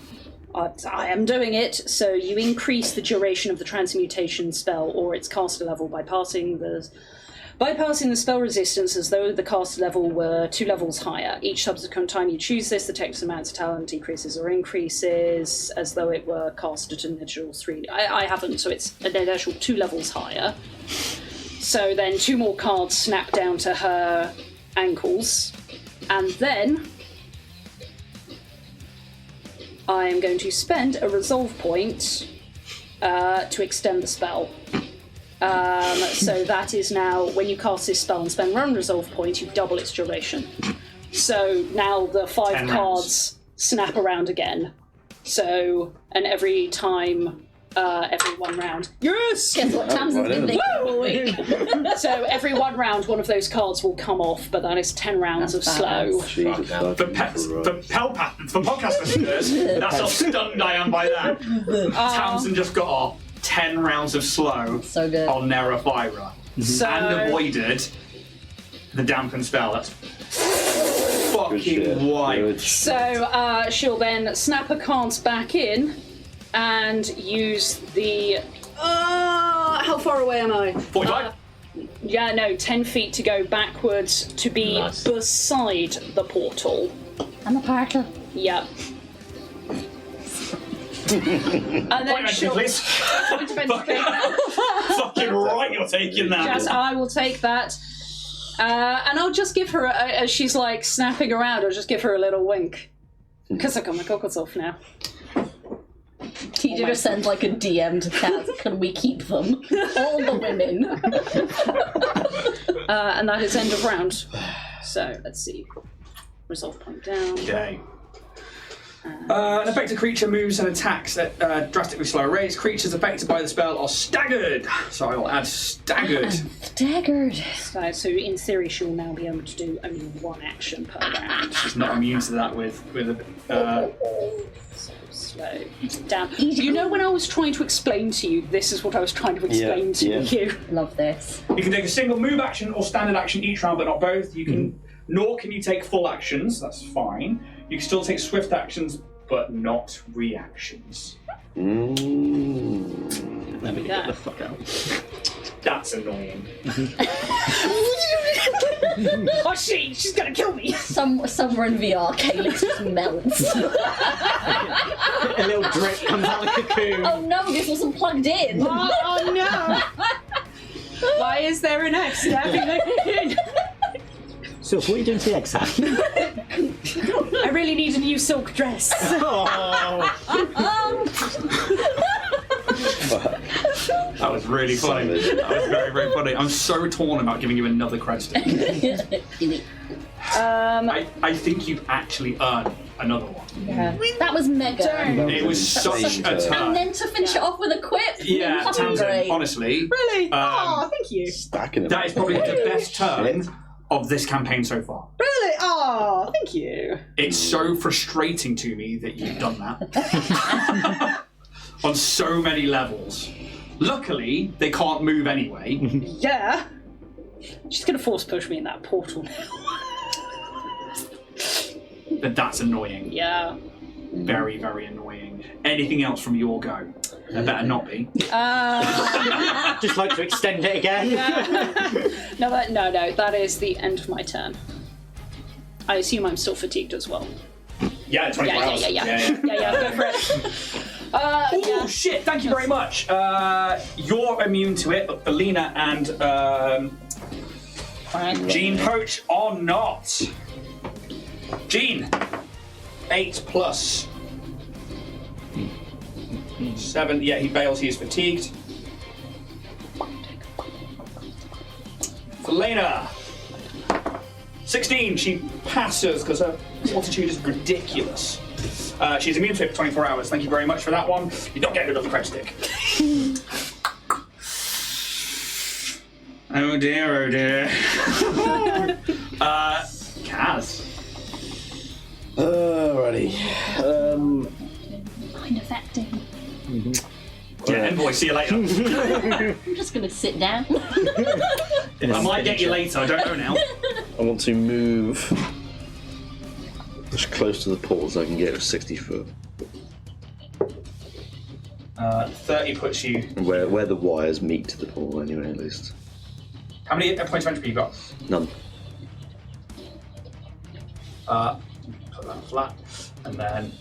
I am doing it, so you increase the duration of the transmutation spell or its caster level by bypassing the spell resistance as though the caster level were 2 levels higher. Each subsequent time you choose this, the Technomancer talent decreases or increases as though it were cast at an additional 3. I haven't, so it's an additional 2 levels higher. So then 2 more cards snap down to her ankles, and then I am going to spend a resolve point to extend the spell. So that is now, when you cast this spell and spend 1 resolve point, you double its duration. So now the 5 10 cards snap around again. So, and every time, every 1 round. Yes! Guess what Tamsin's been thinking all week. So every 1 round, one of those cards will come off, but that is 10 rounds That's of slow. badass. Jesus, hell. For podcast listeners, that's how stunned I am by that. Tamsin just got off 10 rounds of slow So good. on Neraphyra. So, And avoided the dampen spell. That's Good fucking shit. white. Good. So she'll then snap her cards back in and use the... how far away am I? 45? Yeah, no, 10 feet to go backwards to be Nice. beside the portal. I'm a partner. Yep. And then Point she'll... please. Point Bentley. Fucking right, you're taking that. Yes, I will take that. And I'll just give her, as she's like snapping around, I'll just give her a little wink. Because I've got my goggles off now. He did just send like a DM to Kat. Can we keep them? All the women. And that is end of round. So, let's see. Resolve point down. Okay. An affected creature moves and attacks at drastically slower rates. Creatures affected by the spell are staggered. So I will add staggered. Staggered. So in theory, she'll now be able to do only 1 action per round. She's not immune to that with So slow down. You know, when I was trying to explain to you, this is what I was trying to explain to you. Love this. You can take a single move action or standard action each round, but not both. You can nor can you take full actions. That's fine. You can still take swift actions, but not reactions. Let me get the fuck out. That's annoying. Oh shit, she's gonna kill me! Somewhere in VR, Calyx just melts. A little drip comes out of the cocoon. Oh no, this wasn't plugged in. Oh no! Why is there an X stabbing the cocoon? So, what are you doing to the egg sack? I really need a new silk dress. That was really funny. That was very, very funny. I'm so torn about giving you another cred stick. I think you've actually earned another one. Yeah. That was mega. It was such a turn. And then to finish it off with a quip. Yeah, fucking Tamsin, great. honestly. Really? Oh, thank you. Stacking it. That is probably the best turn of this campaign so far. Really? Oh, thank you. It's so frustrating to me that you've done that. On so many levels. Luckily, they can't move anyway. Yeah. She's gonna force push me in that portal now. But that's annoying. Yeah. Very, very annoying. Anything else from your go? There better not be. Just like to extend it again. No, that is the end of my turn. I assume I'm still fatigued as well. Yeah, 24 hours. Yeah, go for it. Oh shit, thank you very much. You're immune to it, but Felina and Jean Poach are not. Jean, 8 plus 7. Yeah, he fails, he is fatigued. Felina, 16. She passes because her fortitude is ridiculous. She's immune to it for 24 hours. Thank you very much for that one. You don't get another cred stick. Oh dear, oh dear. Kaz. Alrighty. Mind affecting. Yeah, envoy, see you later. I'm just gonna sit down. I might get you later, I don't know now. I want to move as close to the portal as I can get with 60 foot. 30 puts you... Where the wires meet to the portal anyway, at least. How many points of entropy you got? None. Put that flat, and then...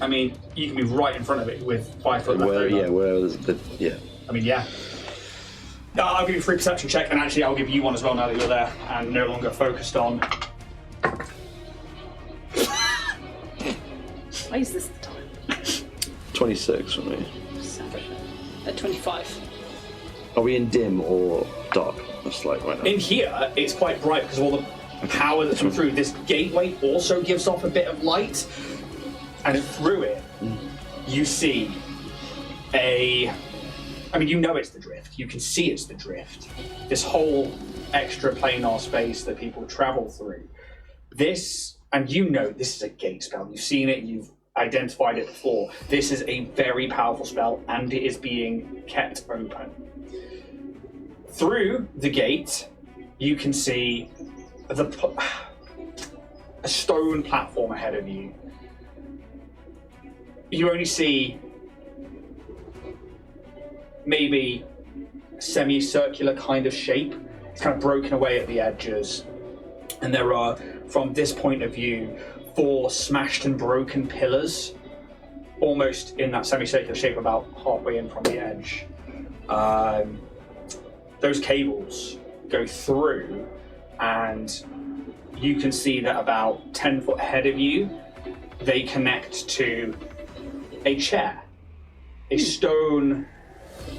I mean, you can be right in front of it with 5 foot left over. Yeah, where there's the... Yeah. I mean, yeah. I'll give you a free perception check, and actually I'll give you one as well now that you're there and no longer focused on... Why is this the time? 26 for me. 25. Oh, Are we in dim or dark? That's like right now. In here, it's quite bright because of all the power that's come through. This gateway also gives off a bit of light, and through it, you see I mean, you know it's the drift. You can see it's the drift. This whole extra planar space that people travel through. This, and you know this is a gate spell. You've seen it, you've identified it before. This is a very powerful spell, and it is being kept open. Through the gate, you can see a stone platform ahead of you. You only see maybe a semicircular kind of shape. It's kind of broken away at the edges. And there are, from this point of view, 4 smashed and broken pillars, almost in that semicircular shape about halfway in from the edge. Those cables go through, and you can see that about 10 foot ahead of you, they connect to a chair, a stone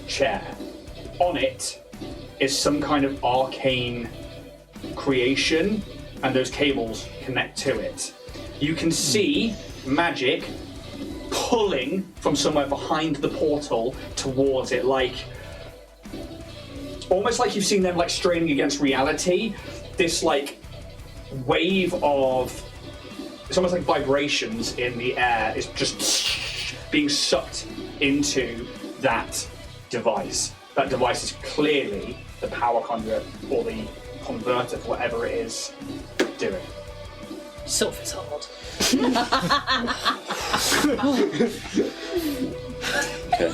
chair. On it is some kind of arcane creation, and those cables connect to it. You can see magic pulling from somewhere behind the portal towards it, like almost like you've seen them like straining against reality. This like wave of, it's almost like vibrations in the air is just being sucked into that device. That device is clearly the power conduit for the converter for whatever it is doing. Self is hard. Okay.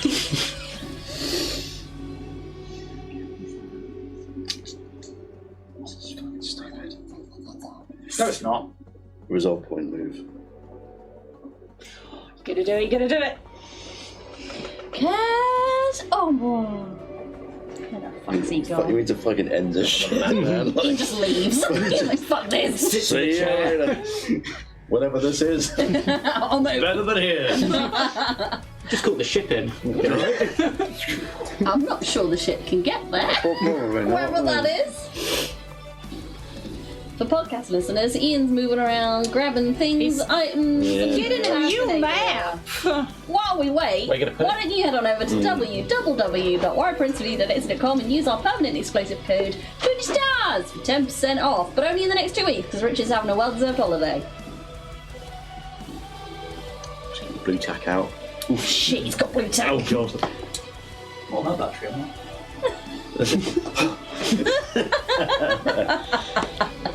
No, it's not. Resolve point move. Gonna do it, you're gonna do it. Cause where the fuck's he You gone? need to fucking end this shit, man. He just leaves. He's like, fuck this. See you later. Whatever this is. On the Better than here. Just call the ship in. I'm not sure the ship can get there. Wherever that is. For podcast listeners, Ian's moving around, grabbing things, items, and getting a new happening. map. While we wait, Where you gonna put why don't you head on over to www.warriorprincely.net.com and use our permanent exclusive code 20 stars for 10% off, but only in the next 2 weeks because Rich is having a well-deserved holiday. Blue tack out. Oh shit, he's got blue tack. Oh god. Well, no battery on that.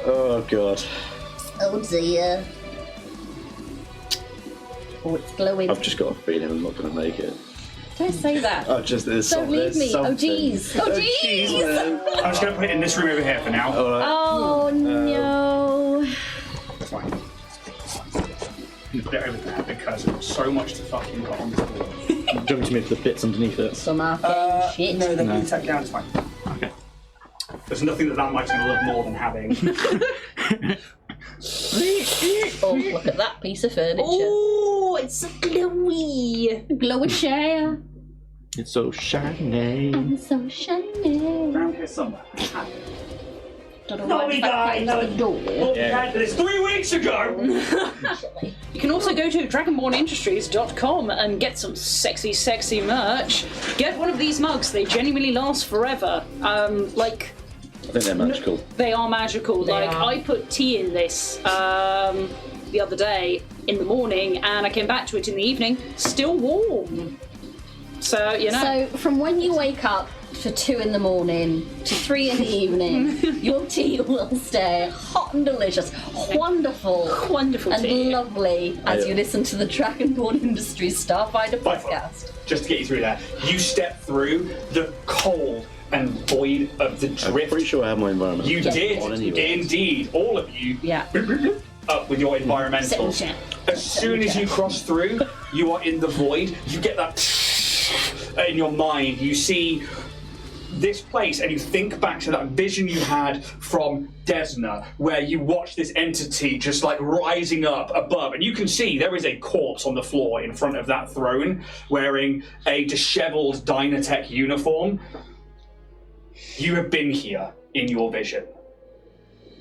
Oh god. Oh dear. Oh, it's glowing. I've just got a feeling I'm not going to make it. Don't say that. Oh, just there's Don't leave there's me. Oh something. jeez. Oh jeez. man. I'm just going to put it in this room over here for now. All right. Oh no. That's fine. Put it over there because there's so much to fucking put on the board. Do you want me to move the bits underneath it? Some shit. No, then you take down, it's fine. Okay. There's nothing that mic's going to love more than having. Oh, look at that piece of furniture. Oh, it's so glowy. Glow a chair. It's so shiny. I'm so shiny. Around here somewhere. Don't know No, why we the fact died, that no. it's the door. Well, we had this 3 weeks ago! You can also go to dragonbornindustries.com and get some sexy, sexy merch. Get one of these mugs. They genuinely last forever. I think they're magical. They are magical. They like, are. I put tea in this the other day in the morning, and I came back to it in the evening, still warm. So, you know. So, from when you wake up for 2 in the morning to 3 in the evening, your tea will stay hot and delicious, wonderful, Wonderful and tea. lovely as you listen to the Dragonborn Industries Starfinder By far. podcast. Just to get you through there, you step through the cold and void of the I'm drift. pretty sure I have my environment. You did, indeed, all of you, Yeah. up with your environmentals. Sit and As soon as you cross through, you are in the void. You get that in your mind. You see this place, and you think back to that vision you had from Desna, where you watch this entity just like rising up above, and you can see there is a corpse on the floor in front of that throne, wearing a disheveled Dynatech uniform. You have been here in your vision.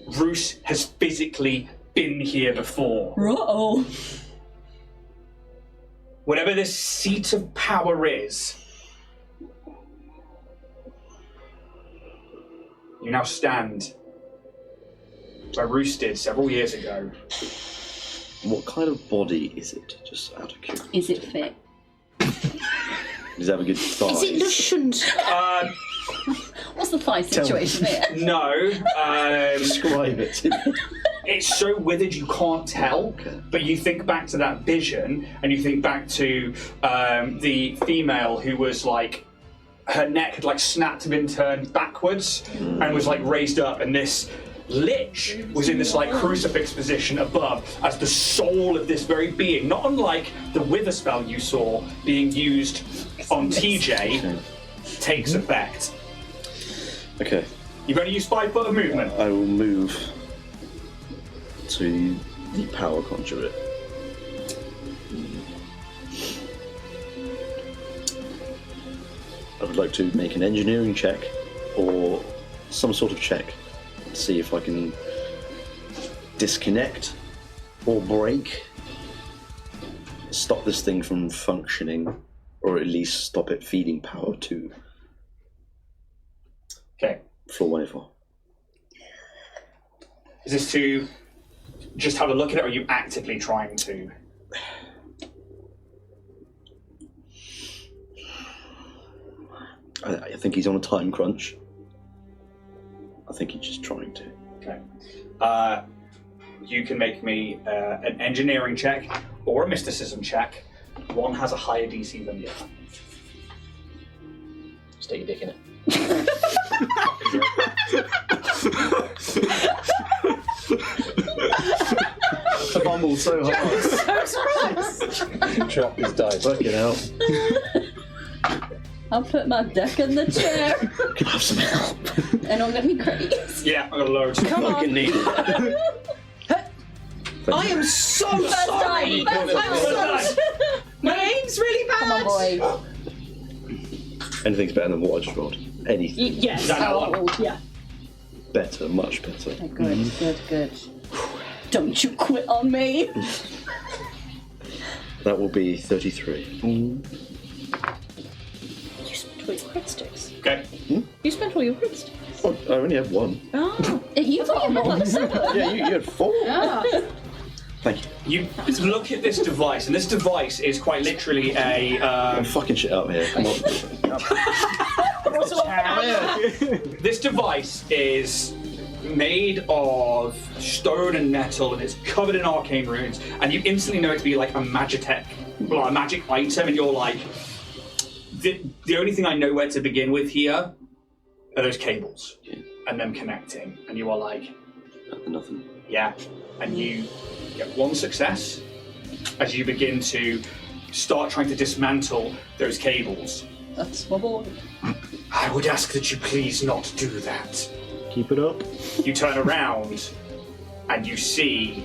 Roos has physically been here before. Uh-oh. Whatever this seat of power is, you now stand where Roos did several years ago. What kind of body is it? Just out of curiosity. Is it fit? Does it have a good thigh? Is it lushioned? What's the thigh situation here? No. Describe it. It's so withered you can't tell, Okay. but you think back to that vision, and you think back to the female who was like, her neck had like snapped and been turned backwards and was like raised up, and this lich was in this like crucifix position above as the soul of this very being, not unlike the wither spell you saw being used on TJ, takes effect. Okay. You've only used 5 foot of movement. I will move to the power conduit. I would like to make an engineering check or some sort of check to see if I can disconnect or break, stop this thing from functioning, or at least stop it feeding power to Okay. floor 184. Is this to just have a look at it, or are you actively trying to? I think he's on a time crunch. I think he's just trying to. Okay. You can make me an engineering check or a mysticism check. One has a higher DC than the other. Stick your dick in it. I fumbled so hard. Drop his dice. Fucking hell. I'll put my deck in the chair. Can I have some help? And I'm gonna be crazy. Yeah, I got a load. Come on. Fucking need it. I am so sorry. My aim's really bad. Come on, boy. Anything's better than what I just rolled. Anything. Yes. Yeah. Better, much better. Okay, good, good. Don't you quit on me. That will be 33. You spent all your crit sticks. Okay. You spent all your crit sticks. Oh, I only have one. Oh. You thought you had like 7. Yeah, you had 4. Yeah. You look at this device, and this device is quite literally I'm fucking shit up here. Come on. This device is made of stone and metal, and it's covered in arcane runes, and you instantly know it to be like a magitech, well, a magic item, and you're like, the only thing I know where to begin with here are those cables and them connecting, and you are like, Nothing. yeah, and you get one success as you begin to start trying to dismantle those cables. That's my boy. I would ask that you please not do that. Keep it up. You turn around and you see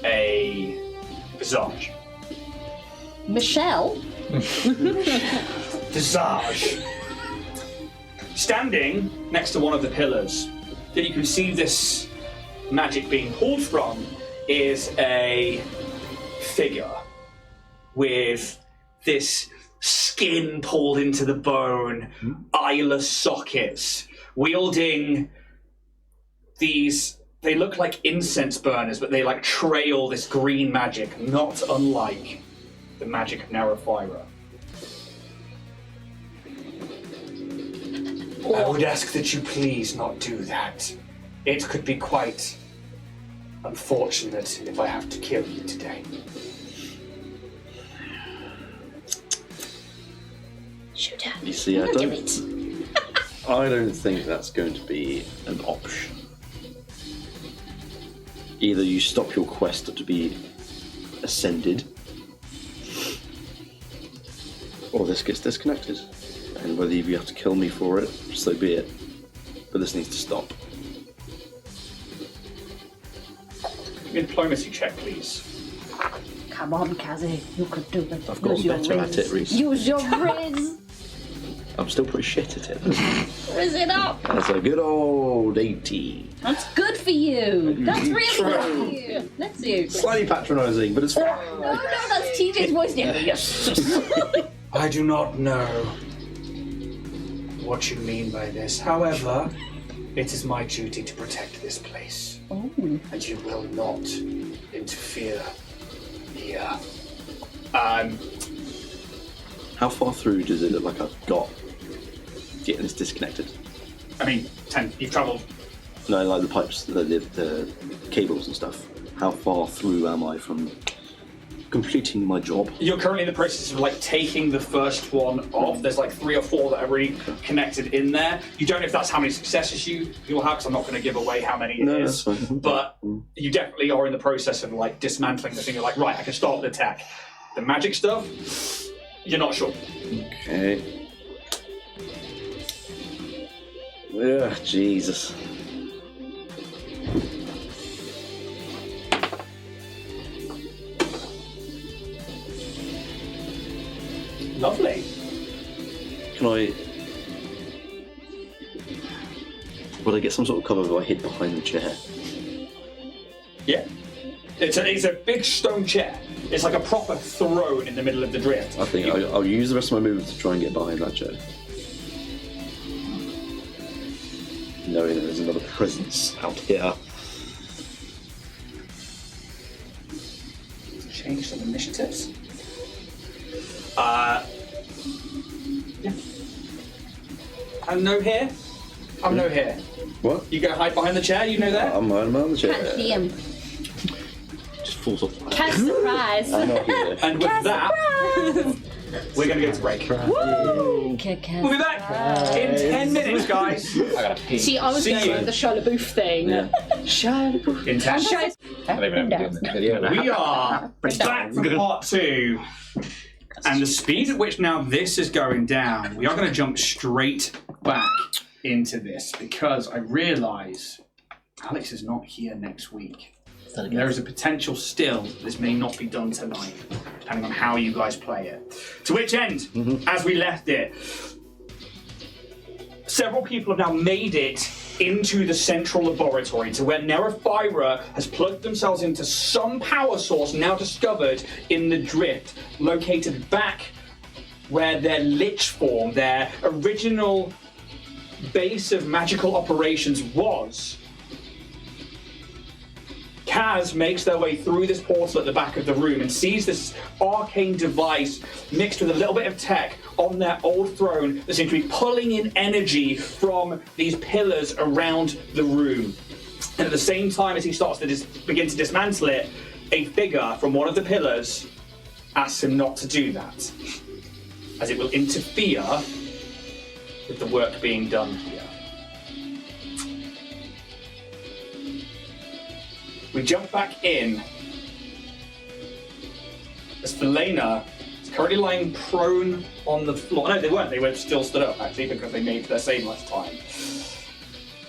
a visage. Michelle? Visage. Standing next to one of the pillars that you can see this magic being pulled from is a figure with this skin pulled into the bone, eyeless sockets, wielding these, they look like incense burners, but they like trail this green magic, not unlike the magic of Neraphyra. I would ask that you please not do that. It could be quite unfortunate if I have to kill you today. Shoot her. You see, I Do don't it. think that's going to be an option. Either you stop your quest to be ascended, or this gets disconnected. And whether you have to kill me for it, so be it. But this needs to stop. Give me a diplomacy check, please. Come on, Kazzy. You could do it. I've gotten better at it, Reese. Use your riz. I'm still pretty shit at it. Riz it up. That's a good old 80. That's good for you. That's really good for you. Let's see. Slightly patronising, but it's fine. No, that's TJ's voice. Yes. I do not know what you mean by this. However, it is my duty to protect this place. Oh. And you will not interfere here. How far through does it look like I've got getting this disconnected? I mean, 10, you've travelled. No, like the pipes, the cables and stuff. How far through am I from completing my job? You're currently in the process of like taking the first one off. There's like 3 or 4 that are really connected in there. You don't know if that's how many successes you'll have, because I'm not going to give away how many it is. That's fine. But you definitely are in the process of like dismantling the thing. You're like, right, I can start the attack. The magic stuff, you're not sure. Okay. Ugh, Jesus. Lovely. Can I... Would I get some sort of cover if I hid behind the chair? Yeah. It's a big stone chair. It's like a proper throne in the middle of the drift. I think I'll use the rest of my movement to try and get behind that chair. Knowing that there's another presence out here. Change some initiatives. Yeah. I'm no here. I'm no here. What? You go hide behind the chair, you know that? I'm on the chair. Can't see him. Just falls off. Cat surprise. I'm not here. And with that, we're going to go to break. Woo! We'll be back in 10 minutes, guys. I gotta pee. See, I was See going you. with the Shia LaBeouf thing. Yeah. Shia LaBeouf. In 10. I don't even know if I'm doing the video now. We are back for part 2. And the speed at which now this is going down, we are going to jump straight back into this because I realise Alex is not here next week. There is a potential still that this may not be done tonight, depending on how you guys play it. To which end, as we left it, several people have now made it into the central laboratory to where Neraphyra has plugged themselves into some power source now discovered in the drift, located back where their lich form, their original base of magical operations was. Kaz makes their way through this portal at the back of the room and sees this arcane device mixed with a little bit of tech on their old throne that seems to be pulling in energy from these pillars around the room. And at the same time as he starts to begin to dismantle it, a figure from one of the pillars asks him not to do that, as it will interfere with the work being done here. We jump back in as Felena is currently lying prone on the floor. No, they weren't. They were still stood up, actually, because they made their save last time.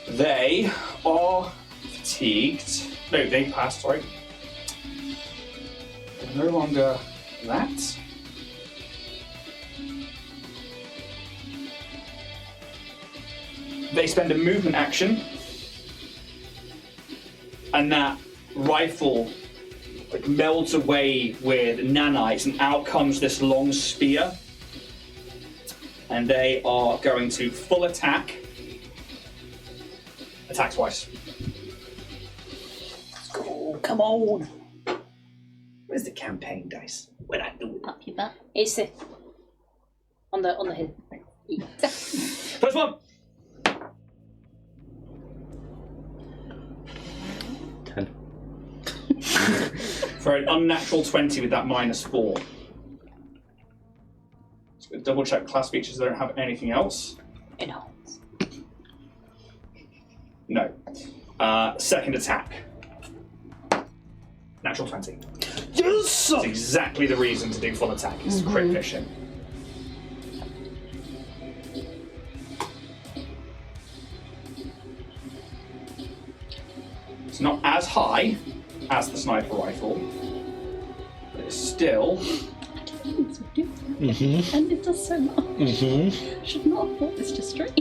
They are fatigued. No, they passed, sorry. They're no longer that. They spend a movement action, and that rifle melds away with nanites, and out comes this long spear. And they are going to full attack. Attack twice. Let's go. Come on. Where's the campaign dice? When I do it. Up your butt. It's it. On the hill. First one. 10. For an unnatural 20 with that -4. Just gonna double check class features. They don't have anything else. Enhance. No. Second attack. Natural 20. Yes! That's exactly the reason to do full attack. It's crit mission. It's not as high as the sniper rifle, but it's still. And it does so much. Should not have brought this to stream.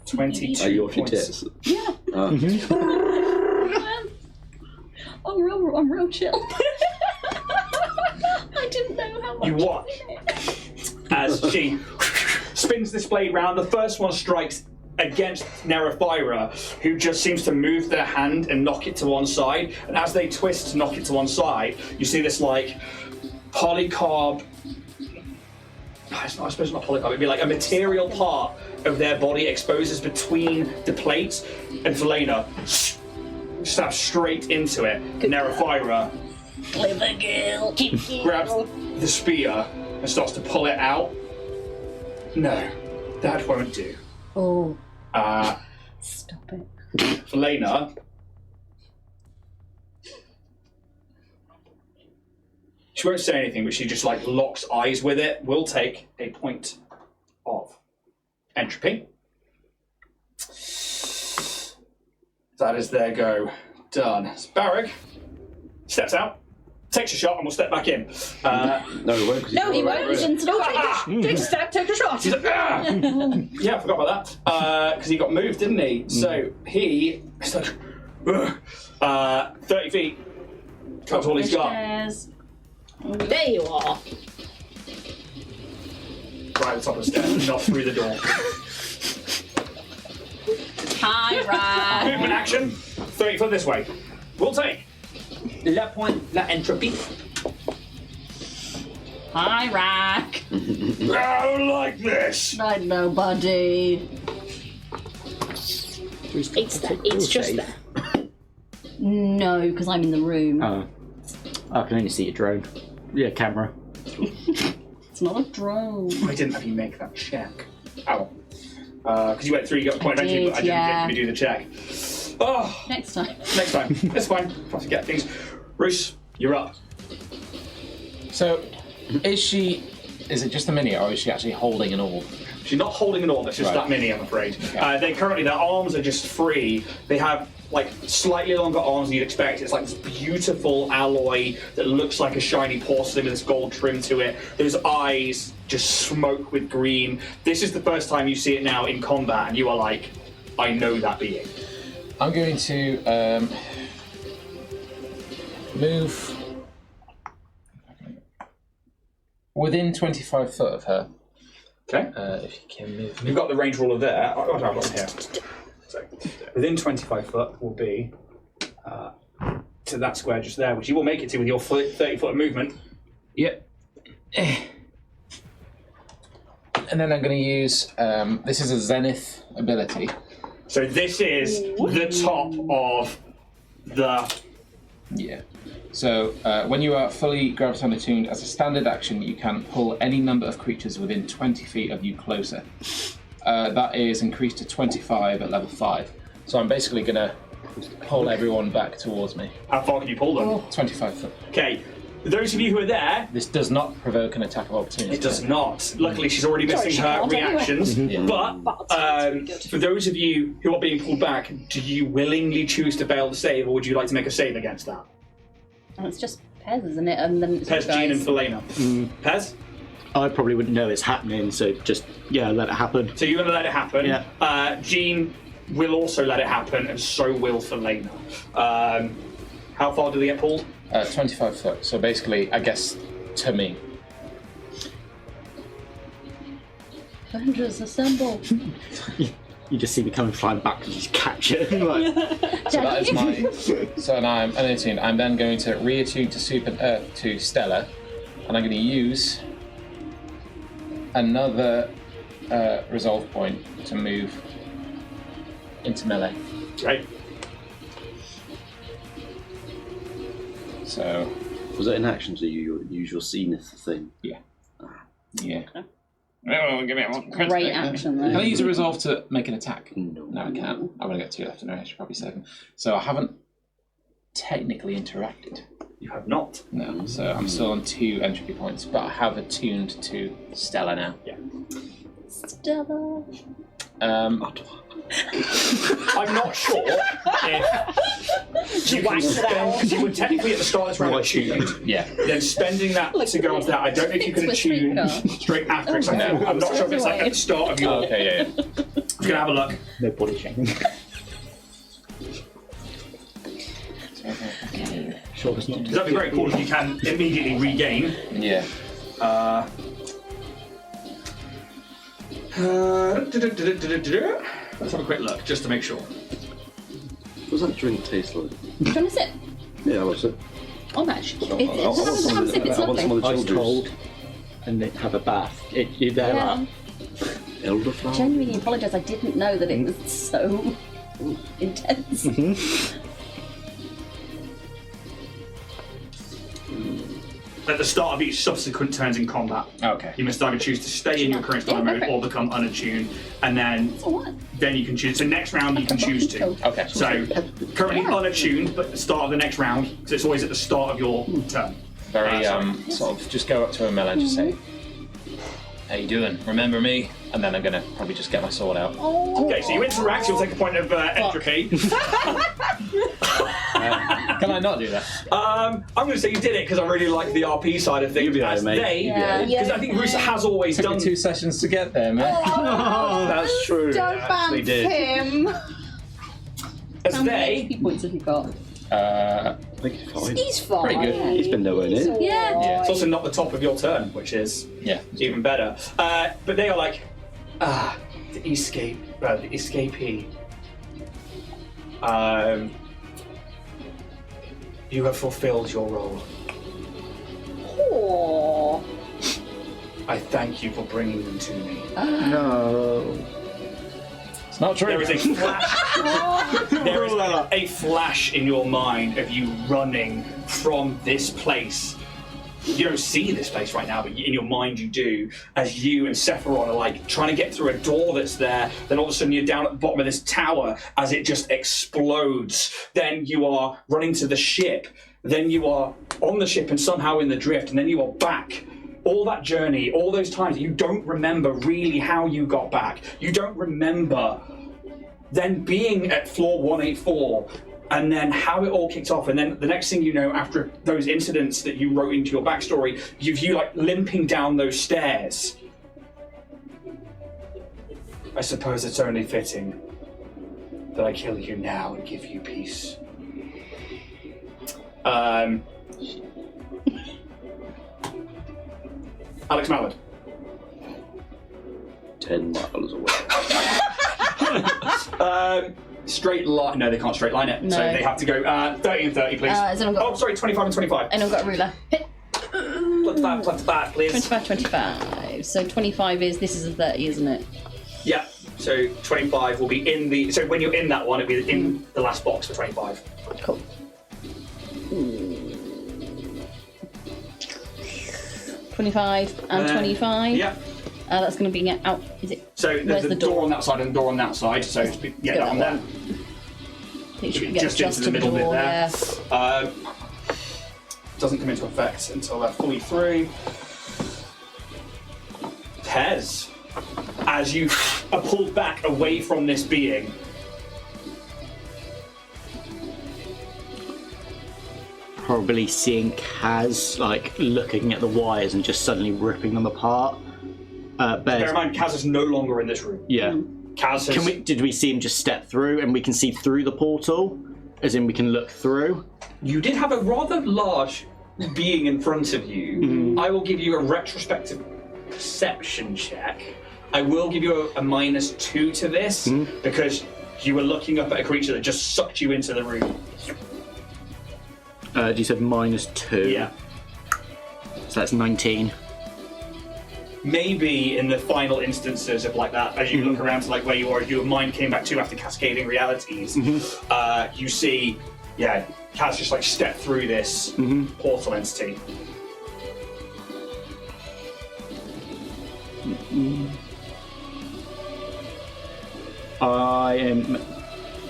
22 Are you off your points. tits? Yeah. I'm real chill. I didn't know how much. You watch as she spins this blade round. The first one strikes against Neraphyra, who just seems to move their hand and knock it to one side. And as they twist to knock it to one side, you see this like polycarb. I suppose it's not polycarb. It'd be like a material part of their body exposes between the plates, and Felena stabs straight into it. Neraphyra Clever girl. grabs the spear and starts to pull it out. No, that won't do. Oh. Stop it. Felena. She won't say anything, but she just like locks eyes with it. We'll take a point of entropy. That is their go. Done. Sparrow steps out, takes a shot, and we'll step back in. No, he won't. No, he won't. Take a step, take a shot. He's like, ah! Yeah, I forgot about that. Because he got moved, didn't he? So he's like, 30 feet. That's all he's got. There you are. Right at the top of the stairs, not through the door. Hi, Ryan. Movement action, 30 foot this way. We'll take la point, la entropy. Hi, Rack. I don't like this. I know, buddy. It's just there. No, because I'm in the room. Oh. I can only see your drone. Yeah, camera. It's not a drone. I didn't have you make that check. Ow. Because you went through, you got the point eventually, but I didn't yeah. get you to do the check. Oh, Next time. next time. It's fine. Try to get things. Bruce, you're up. So, is it just a mini, or is she actually holding an orb? She's not holding an orb, it's just Right. that mini, I'm afraid. Their arms are just free. They have like slightly longer arms than you'd expect. It's like this beautiful alloy that looks like a shiny porcelain with this gold trim to it. Those eyes just smoke with green. This is the first time you see it now in combat, and you are like, I know that being. I'm going to move within 25 foot of her. Okay. If you can move. You've got the range ruler there. I've got it here. So, within 25 foot will be to that square just there, which you will make it to with your 30 foot of movement. Yep. And then I'm going to use, this is a Zenith ability. So this is the top of the... Yeah. So when you are fully graviton attuned, as a standard action, you can pull any number of creatures within 20 feet of you closer. That is increased to 25 at level 5. So I'm basically going to pull everyone back towards me. How far can you pull them? 25 foot. Okay. Those of you who are there, This does not provoke an attack of opportunity. it does not. Luckily, she's already missing she her can't anyway. reactions. But for those of you who are being pulled back, do you willingly choose to fail the save, or would you like to make a save against that? And it's just Pez, isn't it? And then it's Pez, you Jean, and guys. Felena. Pez? I probably wouldn't know it's happening, so just, let it happen. So you're going to let it happen. Yeah. Jean will also let it happen, and so will Felena. How far do they get pulled? 25 foot. So basically, I guess, to me. Avengers assemble. You just see me coming flying back and just catch it. Like, So that is my. So now I'm unattuned. I'm then going to reattune to Stella, and I'm going to use another resolve point to move into melee. Right. So Was it an action to you use your Zenith thing? yeah. Give me one. Great action Can I there. use a resolve to make an attack? No. No, I can't. I've only got 2 left, and I should probably save them. So I haven't technically interacted. You have not. No, so I'm still on 2 entropy points, but I have attuned to Stella now. Stella. I'm not sure if you can spend, because you were technically at the start of this round attuned. Yeah. Then spending that to go onto that, I don't know if you can It's with attune Rika. straight after it. No. I'm not sure if it's like at the start of your. Oh, okay, yeah. I'm gonna have a look. no body shaming. Sure, it's not. Because that'd be very cool if you can immediately regain. Yeah. Let's have a quick look just to make sure. What does that drink taste like? Do you want to sit? Yeah, I want it. Oh, match. Have I a want some sip, of it's the- I want some lovely. of the Ice chill cold, juice. and then have a bath. You're there. Yeah. Elderflower. Genuinely apologise, I didn't know that it was so intense. At the start of each subsequent turns in combat, Okay. you must either choose to stay in your current style mode or become unattuned, and then you can choose. So next round you can choose to. Okay. So currently unattuned, but at the start of the next round, so it's always at the start of your turn. Very sort of just go up to a melee and just say, "How you doing? Remember me?" And then I'm gonna probably just get my sword out. Okay, so you interact. You'll take a point of entropy. Can I not do that? I'm going to say you did it because I really like the RP side of things. You'll be As alright, mate. Yeah. because I think Rusa has always Took done. me 2 sessions to get there, man. That's true. Don't Actually ban did. him. As How many they, HP points have you got? I think it's fine. He's fine. Pretty good. He's been nowhere near. Yeah. it's also not the top of your turn, which is Yeah. even better. But they are like, the escapee. You have fulfilled your role. Aww. I thank you for bringing them to me. No. It's not true. There is a flash. There is a flash in your mind of you running from this place. You don't see this place right now, but in your mind you do, as you and Sephiroth are like trying to get through a door that's there. Then all of a sudden you're down at the bottom of this tower as it just explodes. Then you are running to the ship. Then you are on the ship and somehow in the drift. And then you are back. All that journey, all those times, you don't remember really how you got back. You don't remember then being at floor 184 and then how it all kicked off. And then the next thing you know, after those incidents that you wrote into your backstory, you like limping down those stairs. I suppose it's only fitting that I kill you now and give you peace. Alex Mallard. 10 miles away. Straight line. No, they can't straight line it. No. So they have to go 30 and 30, please. Has anyone got- Oh, sorry, 25 and 25. Anyone got a ruler? Hit. Plus that, please. 25, 25. So 25 is, this is a 30, isn't it? Yeah, so 25 will be in the... So when you're in that one, it'll be in the last box for 25. Cool. 25 and 25. Yeah. That's going to be out. Is it? So Where's there's the a door on that side and a door on that side. So yeah, that one there. It should Just get into to the middle door, bit there. yeah. Doesn't come into effect until they're fully through. Pez, as you are pulled back away from this being, Probably seeing Kaz like looking at the wires and just suddenly ripping them apart. bear in mind, Kaz is no longer in this room. Yeah. Kaz has... Did we see him just step through and we can see through the portal? As in we can look through? You did have a rather large being in front of you. Mm-hmm. I will give you a retrospective perception check. I will give you a -2 to this because you were looking up at a creature that just sucked you into the room. You said -2. Yeah. So that's 19. Maybe in the final instances of like that, as you look around to like where you are, your mind came back to after cascading realities. You see, yeah, Kaz just like stepped through this portal entity. I am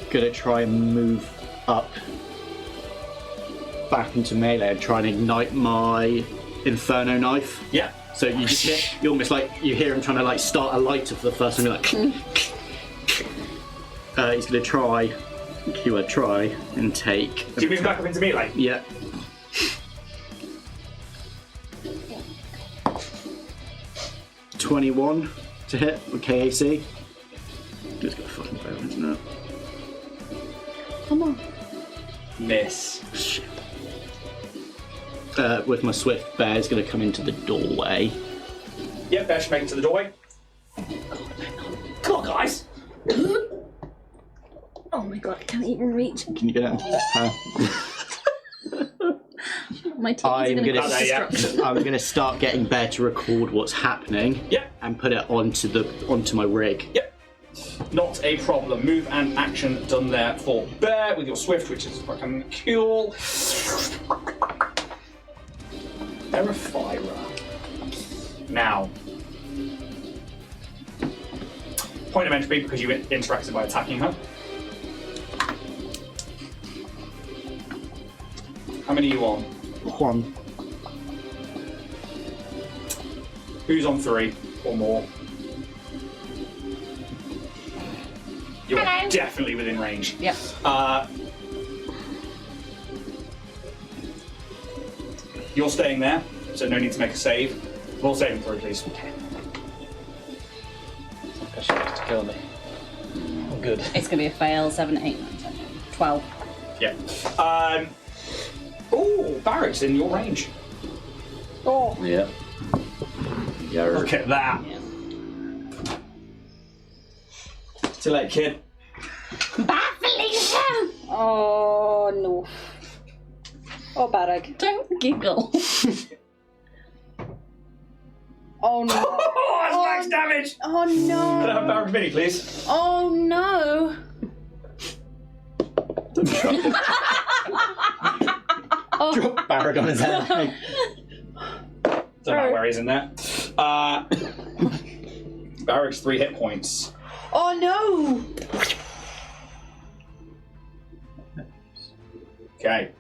gonna try and move up back into melee and try and ignite my Inferno knife. Yeah. So you just hear, you almost like you hear him trying to like start a lighter for the first time. You're like, he's gonna try, keyword try, and take. Do you move back up into melee? Yeah. $21 to hit with KAC. Just got a fucking fail, isn't it? Come on. Miss. Shit. With my swift, Bear's gonna come into the doorway. Yep, Bear should make it to the doorway. Come on, guys! Oh my god, I can't even reach. Can you get it? My teeth are going to cause destruction. I'm gonna start getting Bear to record what's happening. Yep. And put it onto my rig. Yep. Not a problem. Move and action done there for Bear with your swift, which is fucking cool. Neraphyra. Now, point of entry because you interacted by attacking her. How many are you on? 1. Who's on 3 or more? You're definitely within range. Yep. You're staying there, so no need to make a save. Roll saving throw, please. I should have to kill me. I'm good. It's going to be a fail. 7, 8, 9, 10, 12. Yeah. Oh, Barrett's in your range. Oh. Yeah. Yeah. Look at that. Yeah. Too late, kid. Bye, Felicia! Oh no. Oh, Barrag. Don't giggle. Oh no. Oh, that's max damage! Oh Can I have no. Barrack Mini, please? Oh no. Drop Barrack on his head. Don't know where he's in there. Barrack's 3 hit points. Oh no. Okay.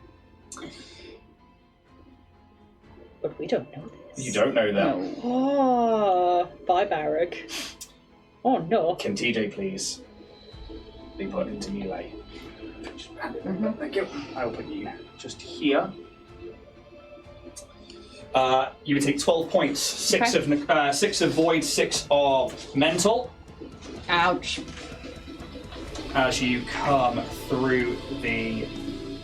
But we don't know this. You don't know that. No. Oh, bye, Barrack. Oh no. Can TJ please be put into melee? Thank you. I will put you just here. You would take 12 points. 6 of void, 6 of mental. Ouch. As you come through the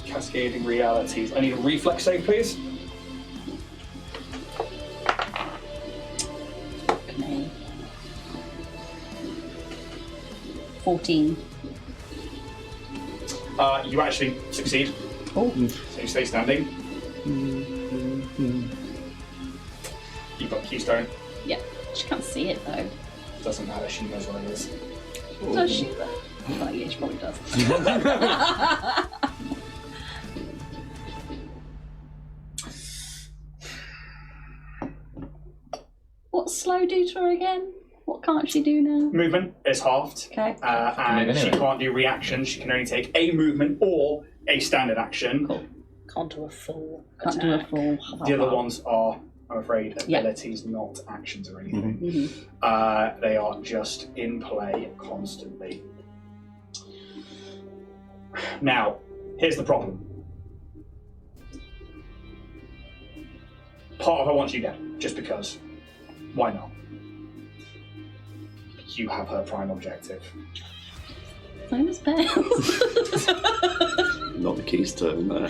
cascading realities. I need a reflex save, please. Okay. 14. You actually succeed. Oh. So you stay standing. You've got Keystone. Yeah. She can't see it though. Doesn't matter, she knows what it is. Does she though? Oh, yeah, she probably does. What's slow do to her again? What can't she do now? Movement is halved. Okay. And move she anyway. can't do reactions. She can only take a movement or a standard action. Cool. Can't do a full Can't do a attack. full. The other ones are, I'm afraid, Yeah. abilities, not actions or anything. Mhm. They are just in play constantly. Now, here's the problem. Part of her wants you dead, just because. Why not? You have her prime objective. Same as Paizo. Not the keystone there.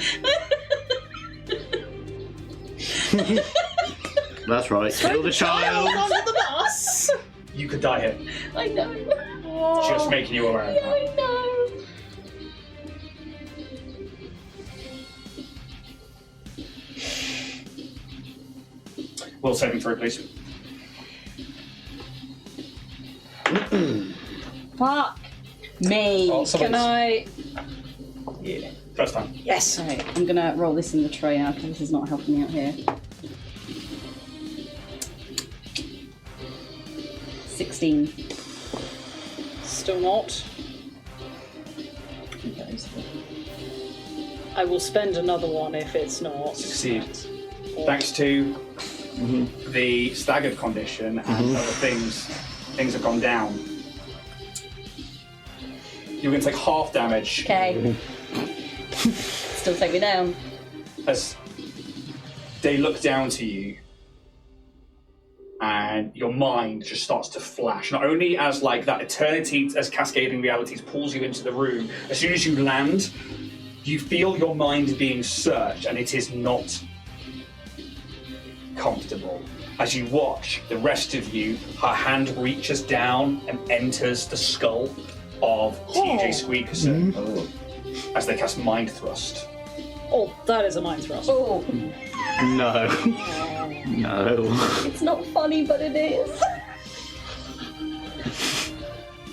That's right. Kill the child. Onto the bus. You could die here. I know. Just making you aware of Yeah, that. I know. Will saving throw, please. Fuck me. Oh, Can somebody's- I? Yeah. First time. Yes. Right, I'm gonna roll this in the tray now because this is not helping me out here. 16. Still not. I will spend another one if it's not. Succeed. Thanks to the staggered condition and other things have gone down. You're going to take half damage Okay. Still take me down. as they look down to you, and your mind just starts to flash. Not only as like that eternity as cascading realities pulls you into the room, as soon as you land, you feel your mind being searched, and it is not comfortable. As you watch the rest of you, her hand reaches down and enters the skull of TJ Squeakerson as they cast Mind Thrust. Oh, that is a mind thrust. Oh, No. No. it's not funny, but it is.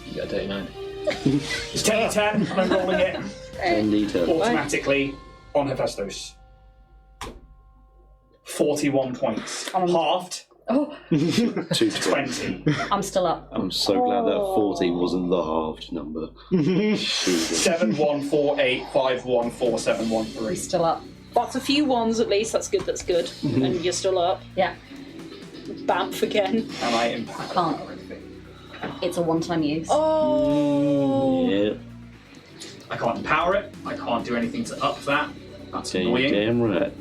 You got a dirty 9. It's 10-10, and I'm rolling it Indeed. automatically on Hephaestus. 41 points. Halved, Oh, 20. I'm still up. I'm so glad that 40 wasn't the halved number. Jesus. 7, 1, 4, 8, 5, 1, 4, 7, 1, 3. Still up. That's a few ones at least. That's good. That's good. And you're still up. Yeah. Bamf again. Am I empowered Can't. or anything? It's a one-time use. Oh. Yeah. I can't empower it. I can't do anything to up that. That's annoying. Damn right.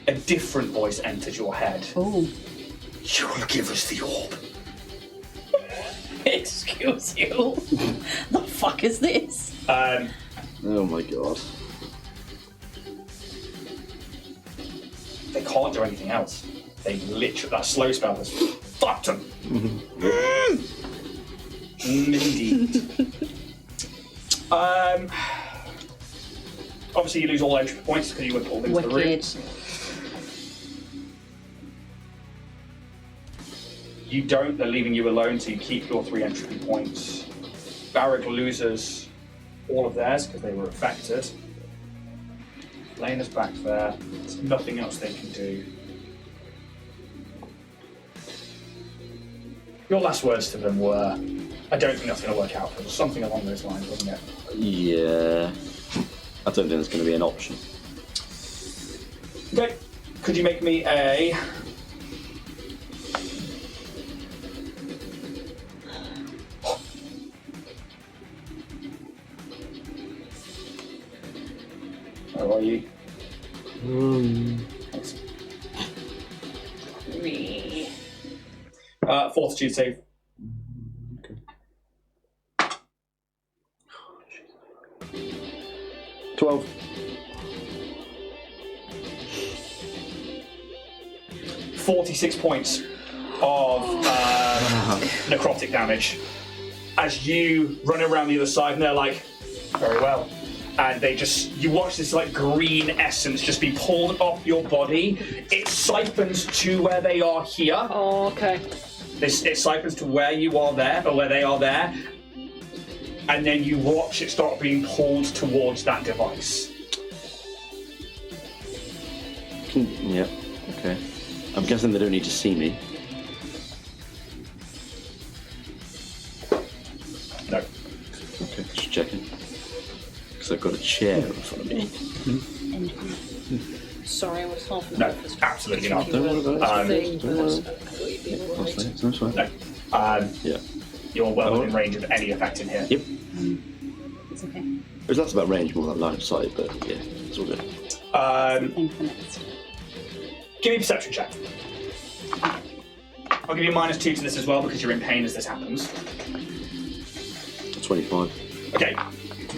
A different voice enters your head. Oh. You will give us the orb. Excuse you. The fuck is this? Oh my god. They can't do anything else. They literally, that slow spell has fucked them. Indeed. Obviously, you lose all entry points because you were pulled into the room. Wicked. You don't, they're leaving you alone, so you keep your 3 entropy points. Barrick loses all of theirs because they were affected. Lena's back there. There's nothing else they can do. Your last words to them were, I don't think that's going to work out. It was something along those lines, wasn't it? Yeah. I don't think there's going to be an option. Okay. Could you make me a... Where are you? Fortitude save. Okay. 12. 46 points of necrotic damage as you run around the other side, and they're like, very well. And they just, you watch this like green essence just be pulled off your body. It siphons to where they are here. Oh, okay. It siphons to where you are there, or where they are there. And then you watch it start being pulled towards that device. Yeah, okay. I'm guessing they don't need to see me. No. Okay, just checking. Because I've got a chair in front of me. Sorry, I was half No, absolutely not. Don't worry about it. Thing, Don't worry. but I thought you'd be all That's right. fine. That's fine. No. Yeah. You're well within range of any effect in here. Yep. It's okay. It was less about range, more than line of sight, but yeah, it's all good. Thing for next. Give me a perception check. I'll give you -2 to this as well because you're in pain as this happens. 25. Okay.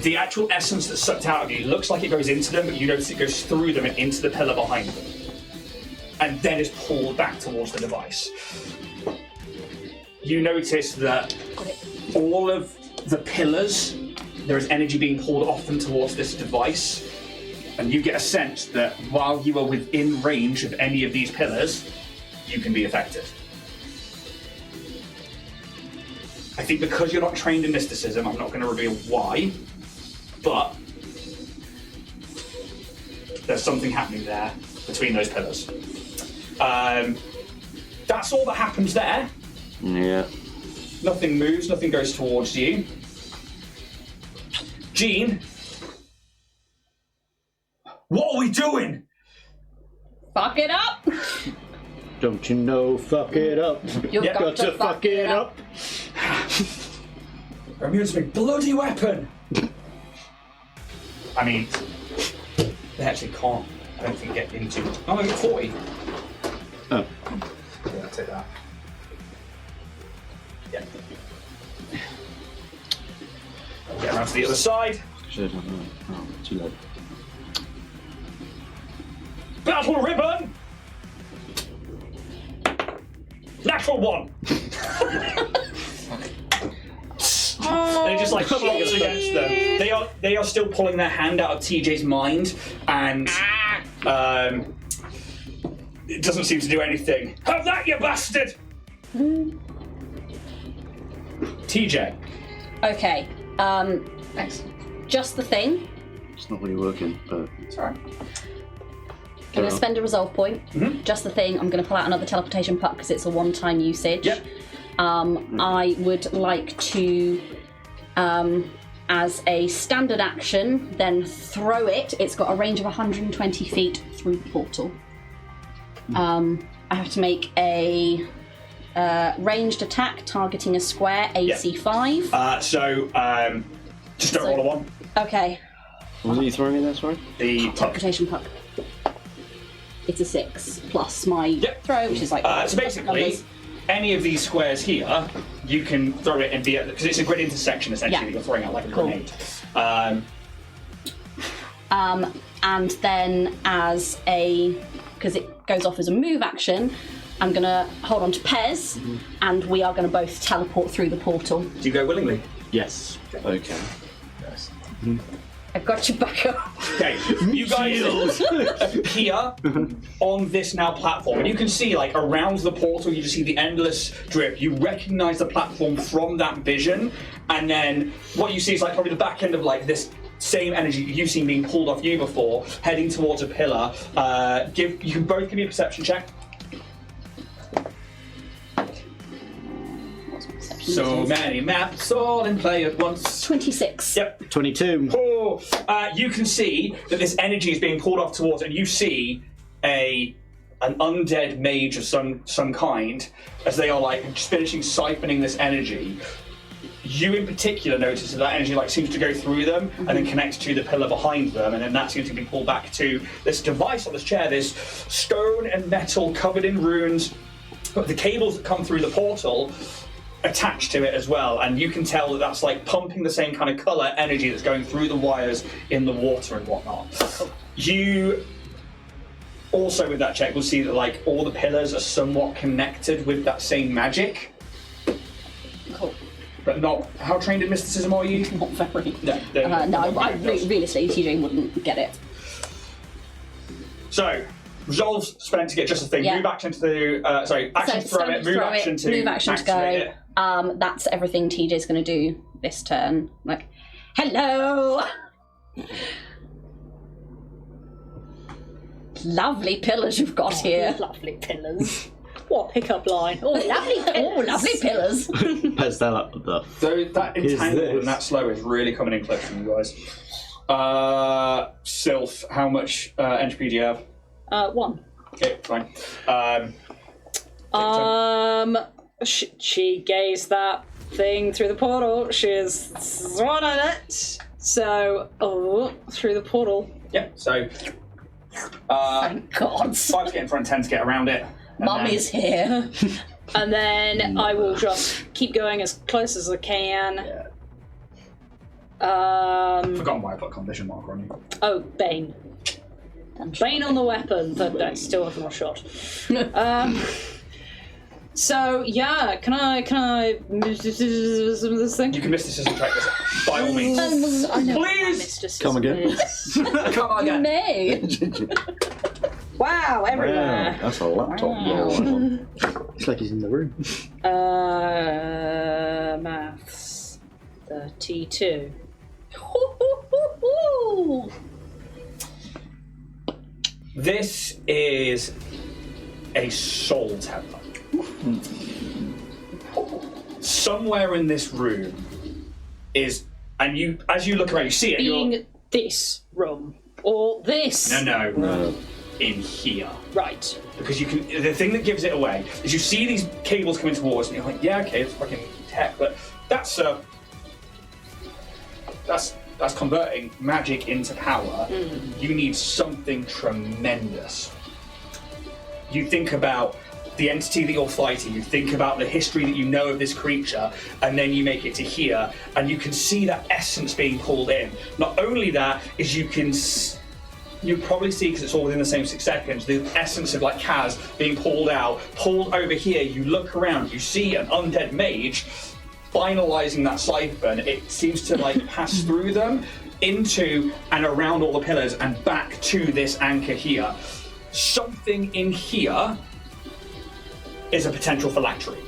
The actual essence that's sucked out of you looks like it goes into them, but you notice it goes through them and into the pillar behind them. And then is pulled back towards the device. You notice that all of the pillars, there is energy being pulled off them towards this device. And you get a sense that while you are within range of any of these pillars, you can be affected. I think because you're not trained in mysticism, I'm not going to reveal why, but there's something happening there between those pillars. That's all that happens there. Yeah. Nothing moves, nothing goes towards you. Jean, what are we doing? Fuck it up! Don't you know, fuck it up. You've Yeah, got to fuck it up. I'm using a bloody weapon! I mean, they actually can't, I don't think, get into... Oh, I got 40. Oh. Yeah, I'll take that. Yeah. Get around to the other side. Shit, oh, too late. Battle ribbon! Natural 1! They just like shakes against them. They are still pulling their hand out of TJ's mind, and it doesn't seem to do anything. Have that, you bastard! TJ. Okay, just the thing. It's not really working, but... It's alright. I'm going to spend a resolve point. Mhm. Just the thing. I'm going to pull out another teleportation puck because it's a one-time usage. Yep. I would like to, as a standard action, then throw it. It's got a range of 120 feet through the portal. I have to make a ranged attack targeting a square, AC 5. Just don't roll a 1. Okay. What are you throwing in there, sorry? The puck. Teleportation puck. It's a 6 plus my throw, which is like. So basically, numbers. any of these squares here, you can throw it and be because it's a grid intersection essentially that you're throwing out like a grenade. And then as a, because it goes off as a move action, I'm gonna hold on to Pez, and we are gonna both teleport through the portal. Do you go willingly? Yes. Okay. Yes. I got you back up. Okay, you guys appear on this now platform, and you can see like around the portal, you just see the endless drip. You recognise the platform from that vision, and then what you see is like probably the back end of like this same energy you've seen being pulled off you before, heading towards a pillar. You can both give me a perception check. So many maps all in play at once. 26. Yep. 22. Oh, you can see that this energy is being pulled off towards, and you see an undead mage of some kind as they are like just finishing siphoning this energy. You in particular notice that energy like seems to go through them and then connects to the pillar behind them, and then that seems to be pulled back to this device on this chair, this stone and metal covered in runes. But the cables that come through the portal attached to it as well, and you can tell that that's like pumping the same kind of colour energy that's going through the wires in the water and whatnot. You also with that check will see that like all the pillars are somewhat connected with that same magic. Cool. But not, how trained in mysticism are you? Not very. No, Realistically, TJ wouldn't get it. So, resolves spent to get just a thing. Yeah. Move action to action So, throw it. Move action to go. activate it. That's everything TJ's going to do this turn. Like, hello! Lovely pillars you've got here. Lovely pillars. What a pickup line. Oh, lovely pillars. Pez that up the So that entangled and that slow is really coming in close from you guys. Sylph, how much entropy do you have? 1. Okay, fine. She gazed that thing through the portal. She's one on it. So, through the portal. Yeah, so Thank God. 5 to get in front, 10 to get around it. Mummy's here. And then I will just keep going as close as I can. Forgotten why I put a condition marker on you. Oh, Bane. Bane on the weapon, but I still have not shot. So yeah, can I move this thing? You can mysticism check this by all means. I know. Please! Come again. Come on You again. may. Wow, everywhere. Wow, that's a laptop roll. It's like he's in the room. Maths 32. This is a soul temple. Somewhere in this room is, and you, as you look around, you see it. Being this room or this. No. In here. Right. Because you can. The thing that gives it away is you see these cables coming towards, and you're like, yeah, okay, it's fucking tech, but that's converting magic into power. You need something tremendous. You think about the entity that you're fighting, you think about the history that you know of this creature, and then you make it to here, and you can see that essence being pulled in. Not only that, is you probably see, because it's all within the same 6 seconds, the essence of like Kaz being pulled over here. You look around, you see an undead mage finalizing that siphon. It seems to like pass through them into and around all the pillars and back to this anchor here. Something in here is a potential phylactery.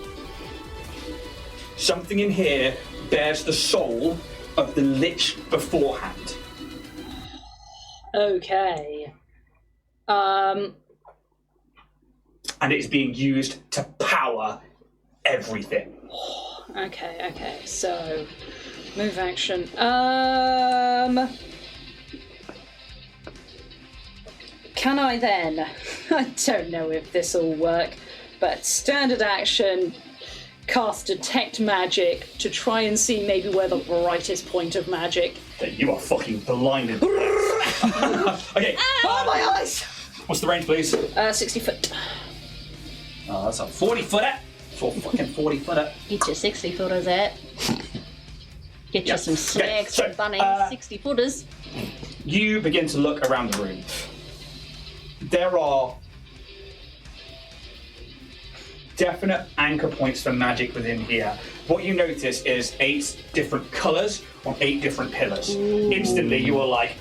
Something in here bears the soul of the Lich beforehand. Okay. And it's being used to power everything. Okay. So, move action. Can I then? I don't know if this will work, but standard action, cast Detect Magic to try and see maybe where the brightest point of magic. You are fucking blinded. Okay. Oh, my eyes! What's the range, please? 60 foot. Oh, that's a 40-footer. For fucking 40-footer. Get your 60 footers out. Get you some snakes so, and bunnies, 60 footers. You begin to look around the room. There are definite anchor points for magic within here. What you notice is 8 different colours on 8 different pillars. Instantly, you are like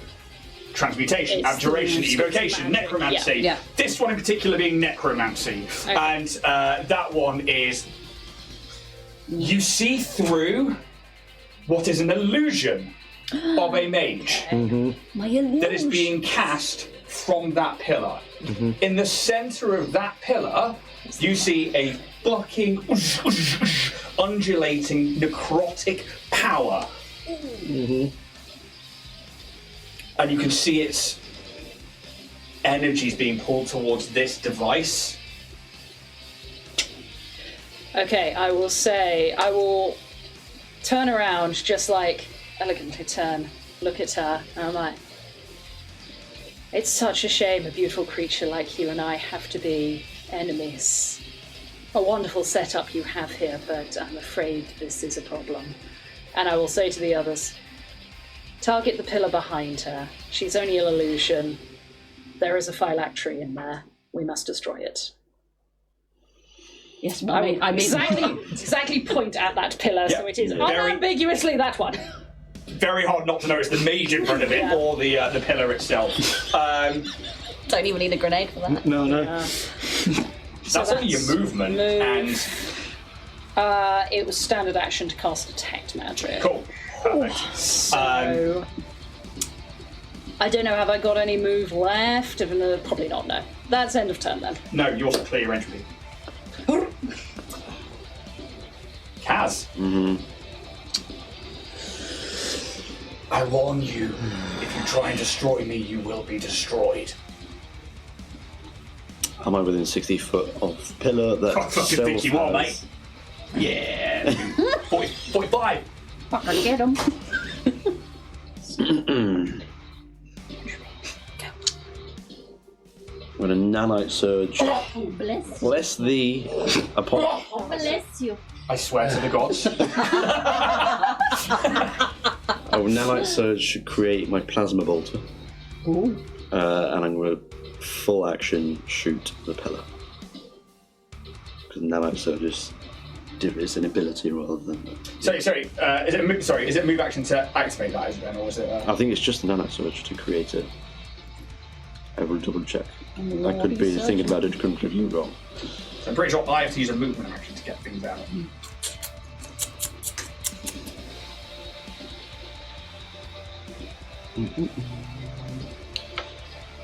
transmutation, abjuration, evocation, necromancy. Yeah. This one in particular being necromancy, and that one is you see through what is an illusion of a mage that is being cast from that pillar. In the center of that pillar, you see a fucking undulating necrotic power. And you can see its energies being pulled towards this device. Okay, I will turn around, just like elegantly turn, look at her, and I'm like, it's such a shame a beautiful creature like you and I have to be enemies. A wonderful setup you have here, but I'm afraid this is a problem. And I will say to the others, target the pillar behind her. She's only an illusion. There is a phylactery in there. We must destroy it. Yes, I mean, exactly point at that pillar, so it is very- unambiguously that one. Very hard not to notice the mage in front of it or the pillar itself. Don't even need a grenade for that. No. That's only your movement, and it was standard action to cast Detect Magic. cool. Perfect. So I don't know, have I got any move left? Probably not, no. That's end of turn then. No, you also clear your entropy. Kaz. I warn you, if you try and destroy me, you will be destroyed. Am I within 60 foot of pillar that I fucking think you are, mate. Yeah. 40, 45. Fucking get him. I'm going to nanite surge. Oh, bless. Bless thee upon. Bless you. I swear to the gods. I will nanite surge to create my plasma bolter. Ooh. And I'm going to full action shoot the pillar. Because nanite surge is an ability rather than. Sorry. Is it move action to activate that? Is it then, or is it? I think it's just a nanite surge to create it. I will double check. I could be thinking about it completely wrong. So I'm pretty sure I have to use a movement action to get things out.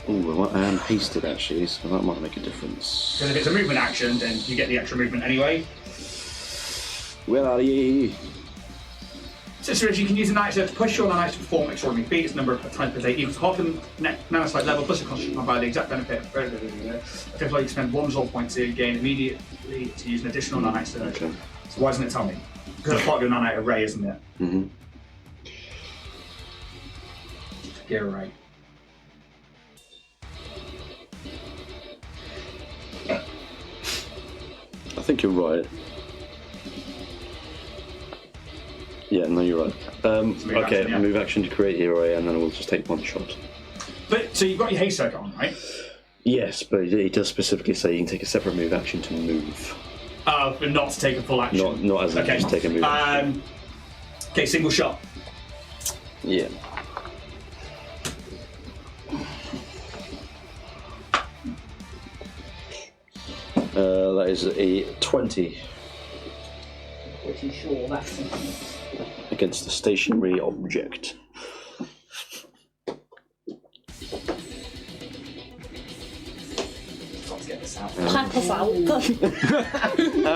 Ooh, I am hasted actually, so that might make a difference. Because if it's a movement action, then you get the extra movement anyway. Where are ye? So you can use a nanites to push your nanites to perform extraordinary feats. Number of times per day equals half the nanosite level plus a concentration by the exact benefit. Okay, so you spend 1 resolve point to gain immediately to use an additional nanite surge. Okay. So why doesn't it tell me? Because it's part of your nanite array, isn't it? Mm-hmm. Gear array. I think you're right. Yeah, no, you're right. Okay, action, yeah. move action to create the array, and then we'll just take one shot. But so you've got your haste circuit on, right? Yes, but it does specifically say you can take a separate move action to move. But not to take a full action. Not as in just take a move action. Okay, single shot. Yeah. That is a 20 Pretty sure that's against a stationary object. Let's get this out. Clap us out. I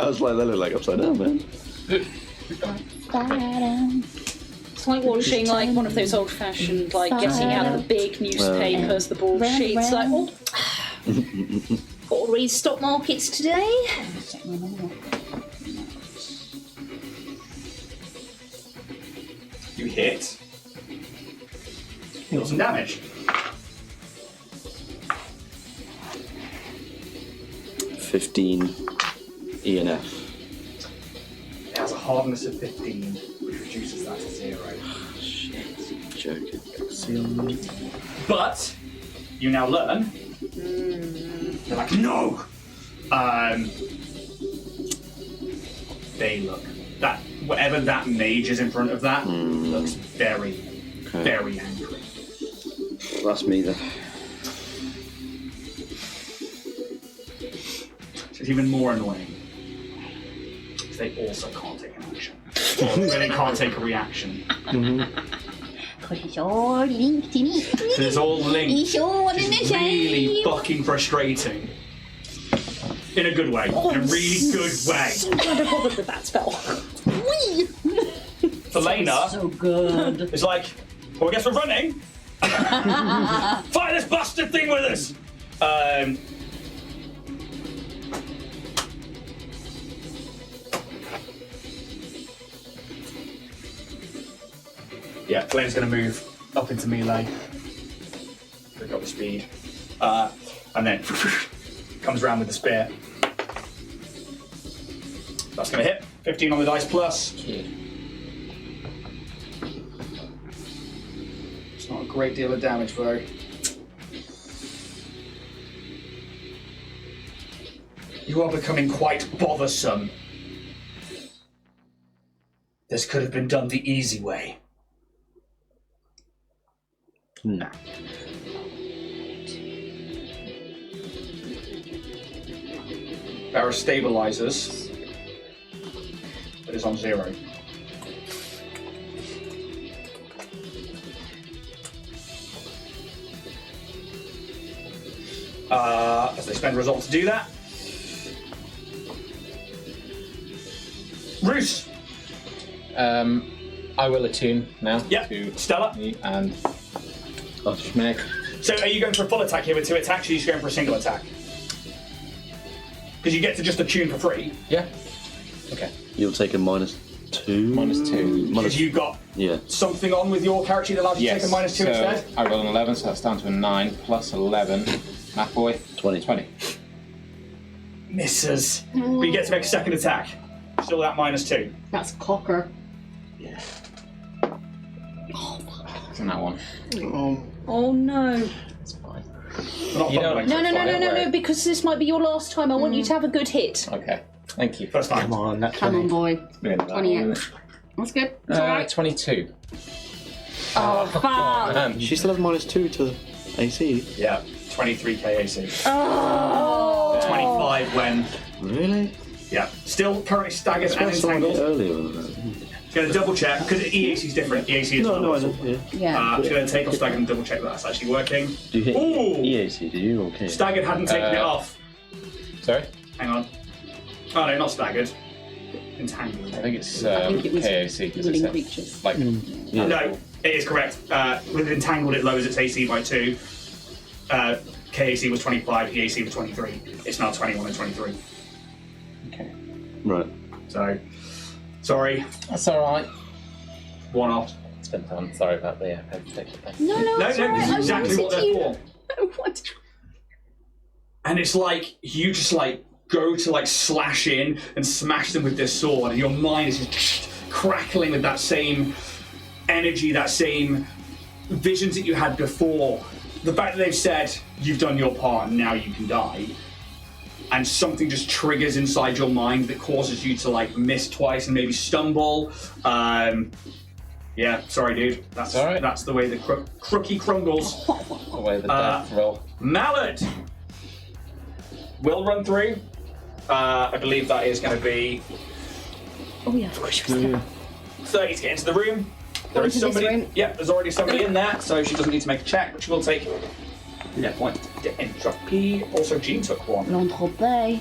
was like, that looked like upside down, man. It's like watching like one of those old-fashioned, like getting out the big newspapers, the broadsheets, like, oh. Got to read stock markets today. You hit. Deal some damage. 15 ENF. It has a hardness of 15, which reduces that to 0. Shit, joking. See on me. But you now learn. They're like, no. they look. That whatever that mage is in front of that looks very, very angry. That's me then. So it's even more annoying. They also can't take an action. They can't take a reaction. Because it's all linked in it. It's all linked. It's all in the It's really fucking frustrating. In a good way. In a really good way. I'm glad I bothered with that spell. Felena So good. is like, well, I guess we're running. Fight this bastard thing with us. Yeah, Flame's going to move up into melee. Pick up the speed. And then comes around with the spear. That's going to hit. 15 on the dice plus. It's not a great deal of damage, though. You are becoming quite bothersome. This could have been done the easy way. Nah. Barra stabilizes, but is on 0. As they spend result to do that. Roos! I will attune now Yep, to Stella. me and Schmeck. So are you going for a full attack here with 2 attacks, or are you just going for a single attack? Because you get to just attune for free. Yeah. Okay. You'll take a -2. -2. Because you've got something on with your character that allows you to take a -2 so instead. I roll an 11, so that's down to a 9 plus 11. Math boy. 20. Misses. But you get to make a second attack. Still that -2. That's cocker. Isn't that one? Oh no. It's fine. Not You don't- fumbling. No, because this might be your last time. I want you to have a good hit. Okay. Thank you. First time. Come on, that's Come on, boy. Doing that 28. one. That's good. That's alright. 22. Oh, fuck. She still has -2 to AC. Yeah, 23k AC. Oh. 25 when... Really? Yeah. Still currently staggered and That's someone entangled. earlier than that. Going to double check, because EAC is different. EAC is No, not I also. know. Yeah. Yeah. I'm just going to take off staggered and double check that that's actually working. Do you hit Ooh! EAC? Did you? Okay. Staggered hadn't taken it off. Sorry? Hang on. Oh no, not staggered. Entangled. I think it's I think it was KAC because living it's creatures. like Yeah. No, it is correct. With entangled, it lowers its AC by 2. KAC was 25, EAC was 23. It's now 21 and 23. okay. Right. So, sorry, That's all right. one off. It's been fun. Sorry about the particular thing. No, No, it's no, alright. this is I exactly what wanted they're you. for. What? And it's like you just like go to like slash in and smash them with this sword, and your mind is just crackling with that same energy, that same visions that you had before. The fact that they've said you've done your part and now you can die, and something just triggers inside your mind that causes you to like miss twice and maybe stumble. Yeah, sorry, dude. That's all right. That's the way the crookie crumbles. The way the death roll. Mallard will run through. I believe that is going to be Oh yeah, of course you was. 30 to get into the room. There is Into this somebody. room. Yep, there's already somebody in there, so she doesn't need to make a check, but she will take a point to entropy. Also, Jean took one. L'entropie.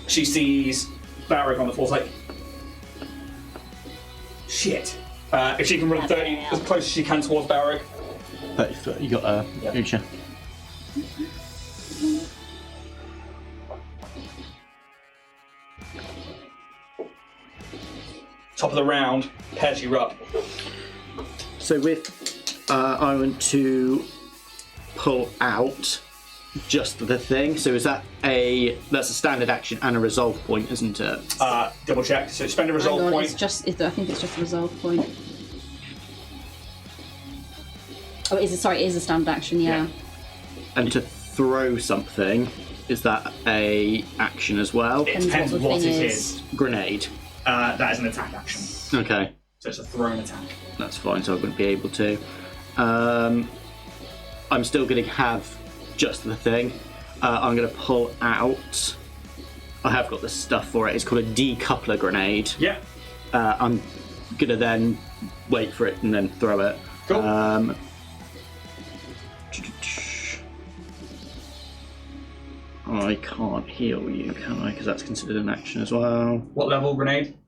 She sees Barrick on the floor, like, shit. If she can run 30 as close as she can towards Barrick. 30 foot. You got a future. Top of the round, Paizo, you're up. So with, I want to pull out just the thing. So is that that's a standard action and a resolve point, isn't it? Double check. So spend a Hang resolve on, point. it's just, I think it's just a resolve point. Oh, it is a standard action, yeah. And to throw something, Is that a action as well? It depends what what the it thing is. Grenade. That is an attack action. Okay, So it's a thrown attack. that's fine. So I wouldn't be able to. I'm still going to have just the thing. I'm going to pull out. I have got the stuff for it. It's called a decoupler grenade. Yeah. I'm going to then wait for it and then throw it. Cool. I can't heal you, can I? Because that's considered an action as well. What level grenade?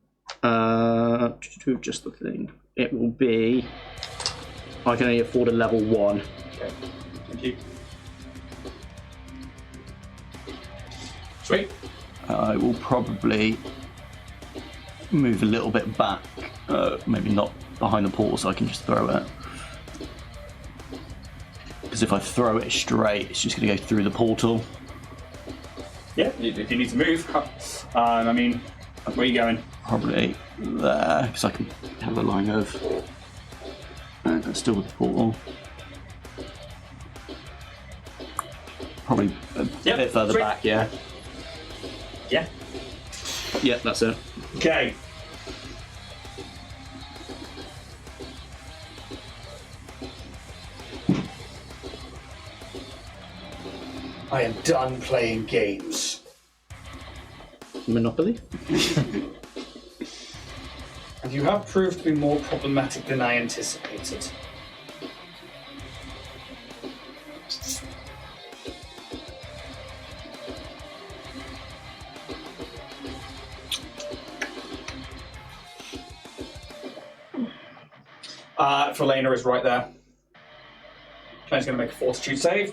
Just the thing. It will be. I can only afford a level 1. Okay. Thank you. Sweet. I will probably move a little bit back. Maybe not behind the portal, so I can just throw it. Because if I throw it straight, it's just going to go through the portal. Yeah, if you need to move. I mean, where are you going? Probably there, because I can have a line of. Still with the portal. Probably a bit further sweet. back, yeah. Yeah. Yeah, that's it. Okay. I am done playing games. Monopoly? And you have proved to be more problematic than I anticipated. Felena is right there. Felena's going to make a fortitude save.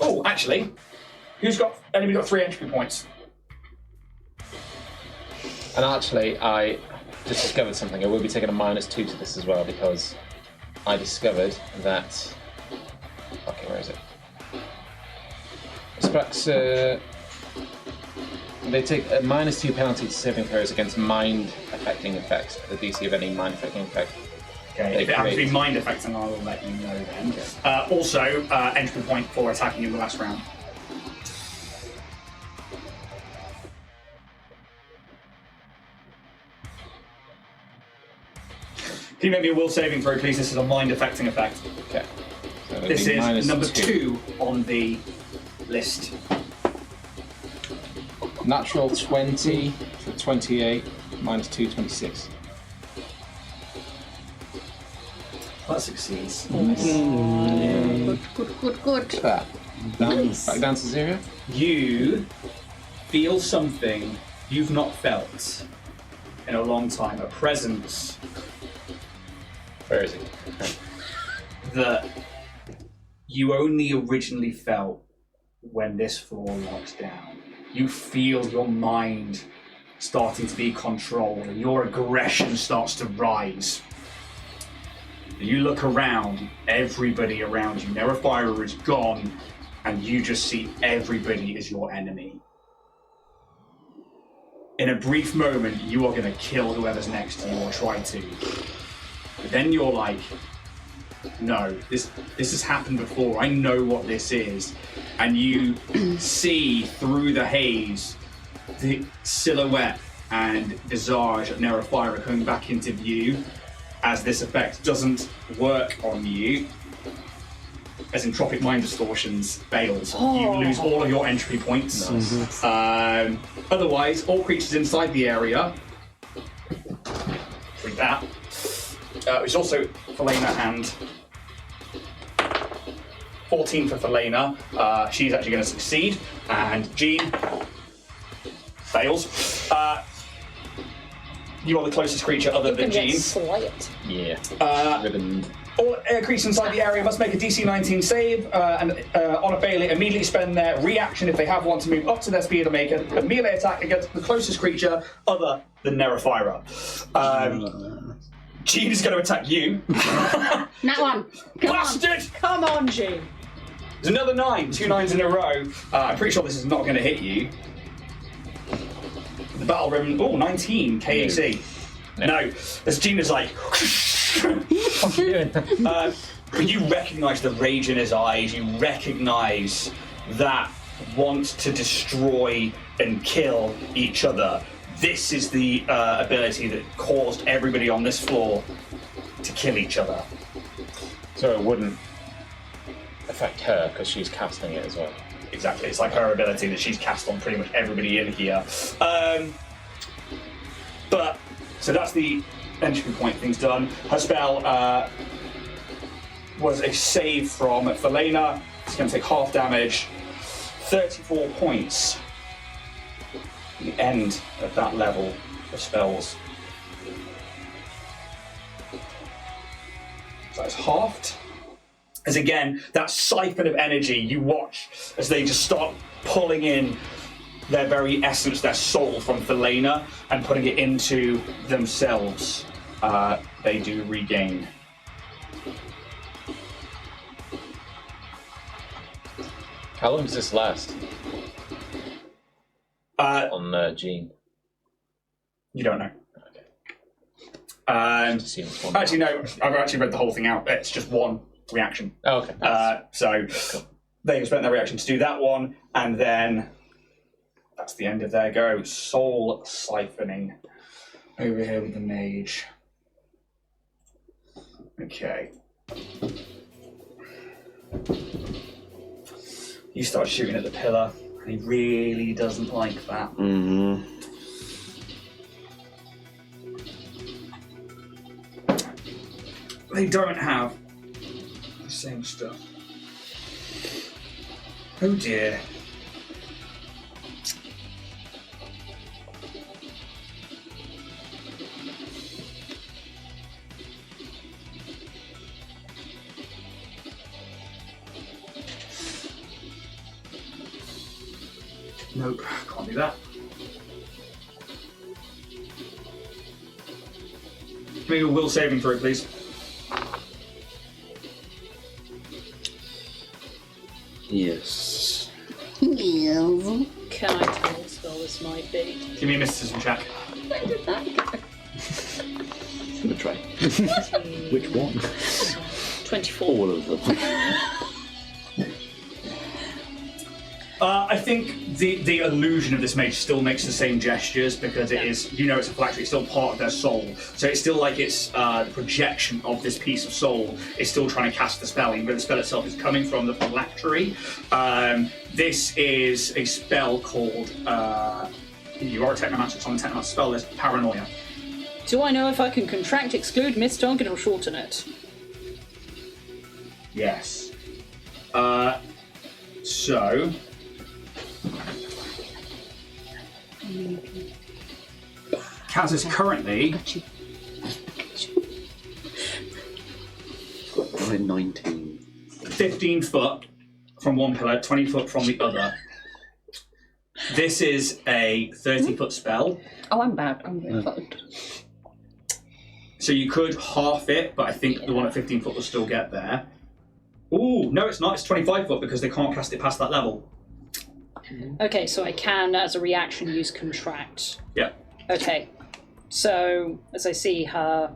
Oh, actually, anybody got 3 entry points? And actually, I just discovered something. I will be taking a -2 to this as well because I discovered that. Okay, where is it? Specs. They take a -2 penalty to saving throws against mind-affecting effects. The DC of any mind-affecting effect. Okay, if it happens to be mind affecting, I will let you know then. Okay. Also, entry point for attacking in the last round. Can you make me a will saving throw, please? This is a mind affecting effect. Okay. So This is number -2. 2 on the list. Natural 20 for 28, -2, 26. That succeeds. Good. That. Back down to 0. You feel something you've not felt in a long time. A presence Where is it? that you only originally felt when this floor locks down. You feel your mind starting to be controlled and your aggression starts to rise. You look around, everybody around you, Neraphyra is gone, and you just see everybody as your enemy. In a brief moment, you are going to kill whoever's next to you or try to. But then you're like, no, this has happened before. I know what this is. And you see through the haze the silhouette and visage of Neraphyra coming back into view as this effect doesn't work on you. As entropic mind distortions fails. You lose all of your entry points. Nice. Otherwise, all creatures inside the area. Read that. It's also Felena and 14 for Felena. She's actually going to succeed. And Jean fails. You are the closest creature other than Jean. Slight. Yeah. Ribboned. All creatures inside the area must make a DC 19 save, and on a failure, immediately spend their reaction if they have one to move up to their speed or make a melee attack against the closest creature other than Neraphyra. Jean is going to attack you. That one. Bastard! Come on, Jean. There's another 9, 2 9s in a row. I'm pretty sure this is not going to hit you. The battle ribbon, 19 KAC. No, as Jean is like, What are you doing? But you recognise the rage in his eyes. You recognise that want to destroy and kill each other. This is the ability that caused everybody on this floor to kill each other. So it wouldn't affect her because she's casting it as well. Exactly, it's like her ability that she's cast on pretty much everybody in here. But so that's the entry point. Things done. Her spell was a save from Felena. It's going to take half damage. 34 points. The end of that level of spells. So it's halved. As again, that siphon of energy, you watch as they just start pulling in their very essence, their soul from Felena and putting it into themselves. They do regain. How long does this last? On Jean? You don't know. Okay. Actually, no, I've actually read the whole thing out. It's just one reaction. Oh, okay. So cool. They spent their reaction to do that one, and then that's the end of their go. Soul siphoning over here with the mage. Okay. You start shooting at the pillar, and he really doesn't like that. Mm-hmm. They don't have the same stuff. Oh dear. Nope, can't do that. Give me a will saving throw, please. Yes. Can I tell what spell this might be? Give me a mysticism check. When did that go? I'm gonna try. Which one? 24. All of them. I think the illusion of this mage still makes the same gestures because it is, you know, it's a phylactery, it's still part of their soul. So it's still like it's the projection of this piece of soul is still trying to cast the spell, even though the spell itself is coming from the phylactery. This is a spell called, you are a technomancer, it's on the technomancer spell list, Paranoia. Do I know if I can contract, exclude, miss target, or shorten it? Yes. So... Kaz is currently... I'm 19. 15 foot from one pillar, 20 foot from the other. This is a 30-foot spell. Oh, I'm bad. I'm very fucked. So you could half it, but I think the one at 15 foot will still get there. Ooh, no, it's not. It's 25 foot because they can't cast it past that level. Okay, so I can, as a reaction, use contract. Yeah. Okay, so as I see her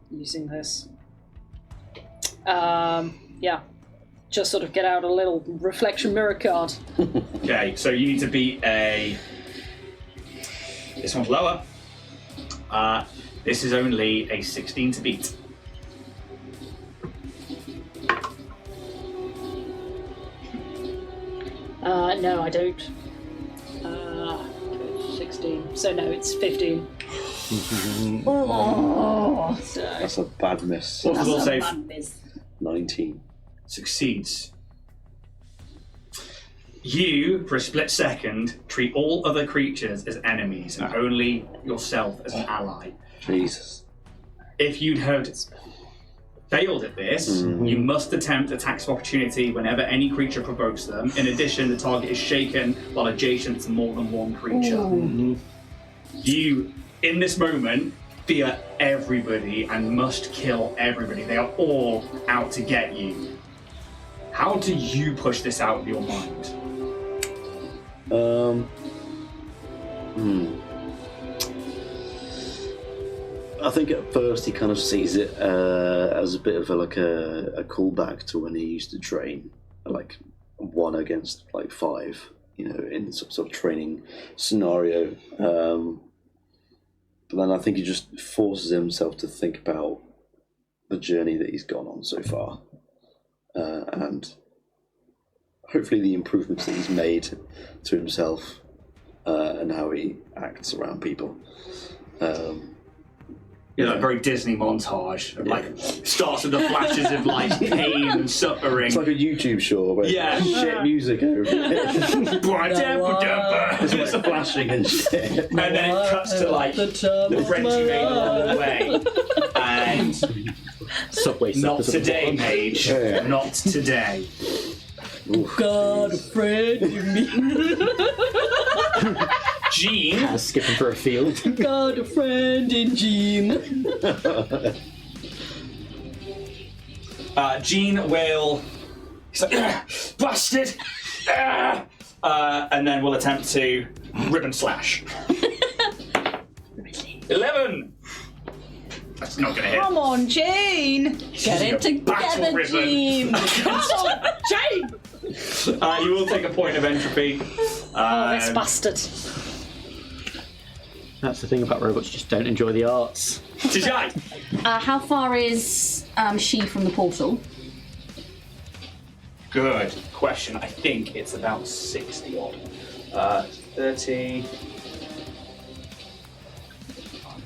using this, yeah, just sort of get out a little reflection mirror card. Okay, so you need to beat a... This one's lower. This is only a 16 to beat. No, I don't. 16. So no, it's 15. Oh, So That's a bad miss. What's the will save? 19. Succeeds. You, for a split second, treat all other creatures as enemies and only yourself as an ally. Jesus. If you'd had failed at this, you must attempt attacks of opportunity whenever any creature provokes them. In addition, the target is shaken while adjacent to more than one creature. You, in this moment, fear everybody and must kill everybody. They are all out to get you. How do you push this out of your mind? I think at first he kind of sees it as a bit of a callback to when he used to train, like 1 against like 5, in some sort of training scenario. But then I think he just forces himself to think about the journey that he's gone on so far, and hopefully the improvements that he's made to himself and how he acts around people. Like very Disney montage. Like starts with the flashes of like pain and suffering. It's like a YouTube short where shit music over it. It's like flashing and shit. And then it cuts to like the friends you made along the way. And Subway not today, mage. Yeah. Not today. God, a friend in me. Jean. Skipping for a field. God, a friend in Jean. Jean will. He's like, bastard! And then we'll attempt to ribbon slash. 11! That's not going to hit. Come on, Jane! Get it battle together, ribbon. Jean. Come on, Jane! You will take a point of entropy. This bastard. That's the thing about robots, you just don't enjoy the arts. Tijai! How far is she from the portal? Good question. I think it's about 60 odd. 30.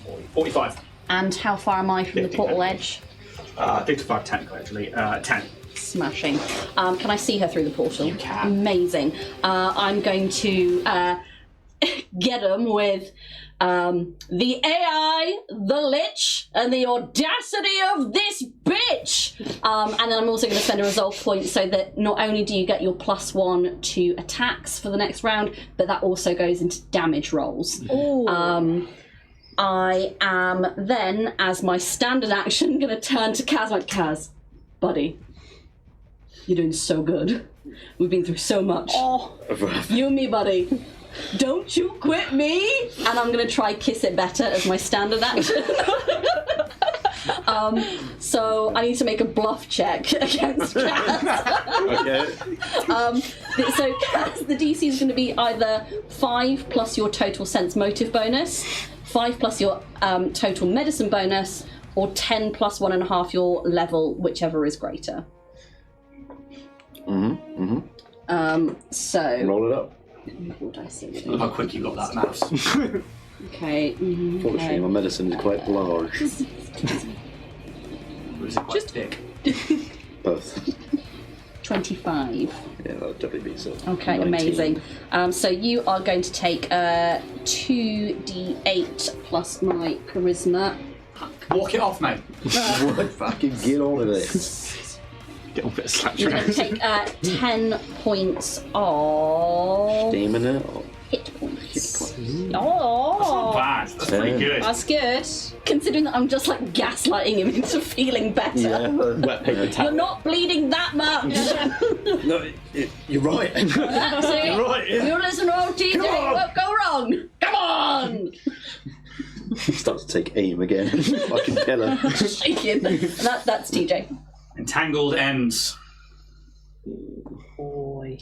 40, 45. And how far am I from the 50, portal maybe. edge? 55 technically, actually. 10. Smashing. Can I see her through the portal? You can. Amazing. I'm going to get them with the AI, the Lich, and the audacity of this bitch! And then I'm also going to spend a resolve point so that not only do you get your +1 to attacks for the next round, but that also goes into damage rolls. I am then, as my standard action, going to turn to Kaz like, Kaz, buddy, you're doing so good. We've been through so much. Oh, you and me, buddy. Don't you quit me! And I'm going to try kiss it better as my standard action. So I need to make a bluff check against Kaz. Okay. So Kaz, the DC is going to be either 5 plus your total sense motive bonus, 5 plus your total medicine bonus, or 10 plus 1.5 your level, whichever is greater. So Roll it up. what I see. Look how quick you got that mouse. Okay. Fortunately, my medicine is quite large. Or is it quite thick? Both. 25. Yeah, that would definitely be so. Okay, 19. amazing. So you are going to take 2d8 plus my charisma. Walk it off, mate. What? Fucking get on with it. Get on a bit of slap You're going to take 10 points of Stamina or hit points. hit points. Oh, Bad. That's pretty good. that's good. Considering that I'm just like gaslighting him into feeling better. Yeah. wet paper You're towel. not bleeding that much. No, you're right. That's it. You're right. Yeah. You listen to old TJ, on. won't go wrong. Come on! Start to take aim again. Fucking killer. That's TJ. Entangled ends. Boy.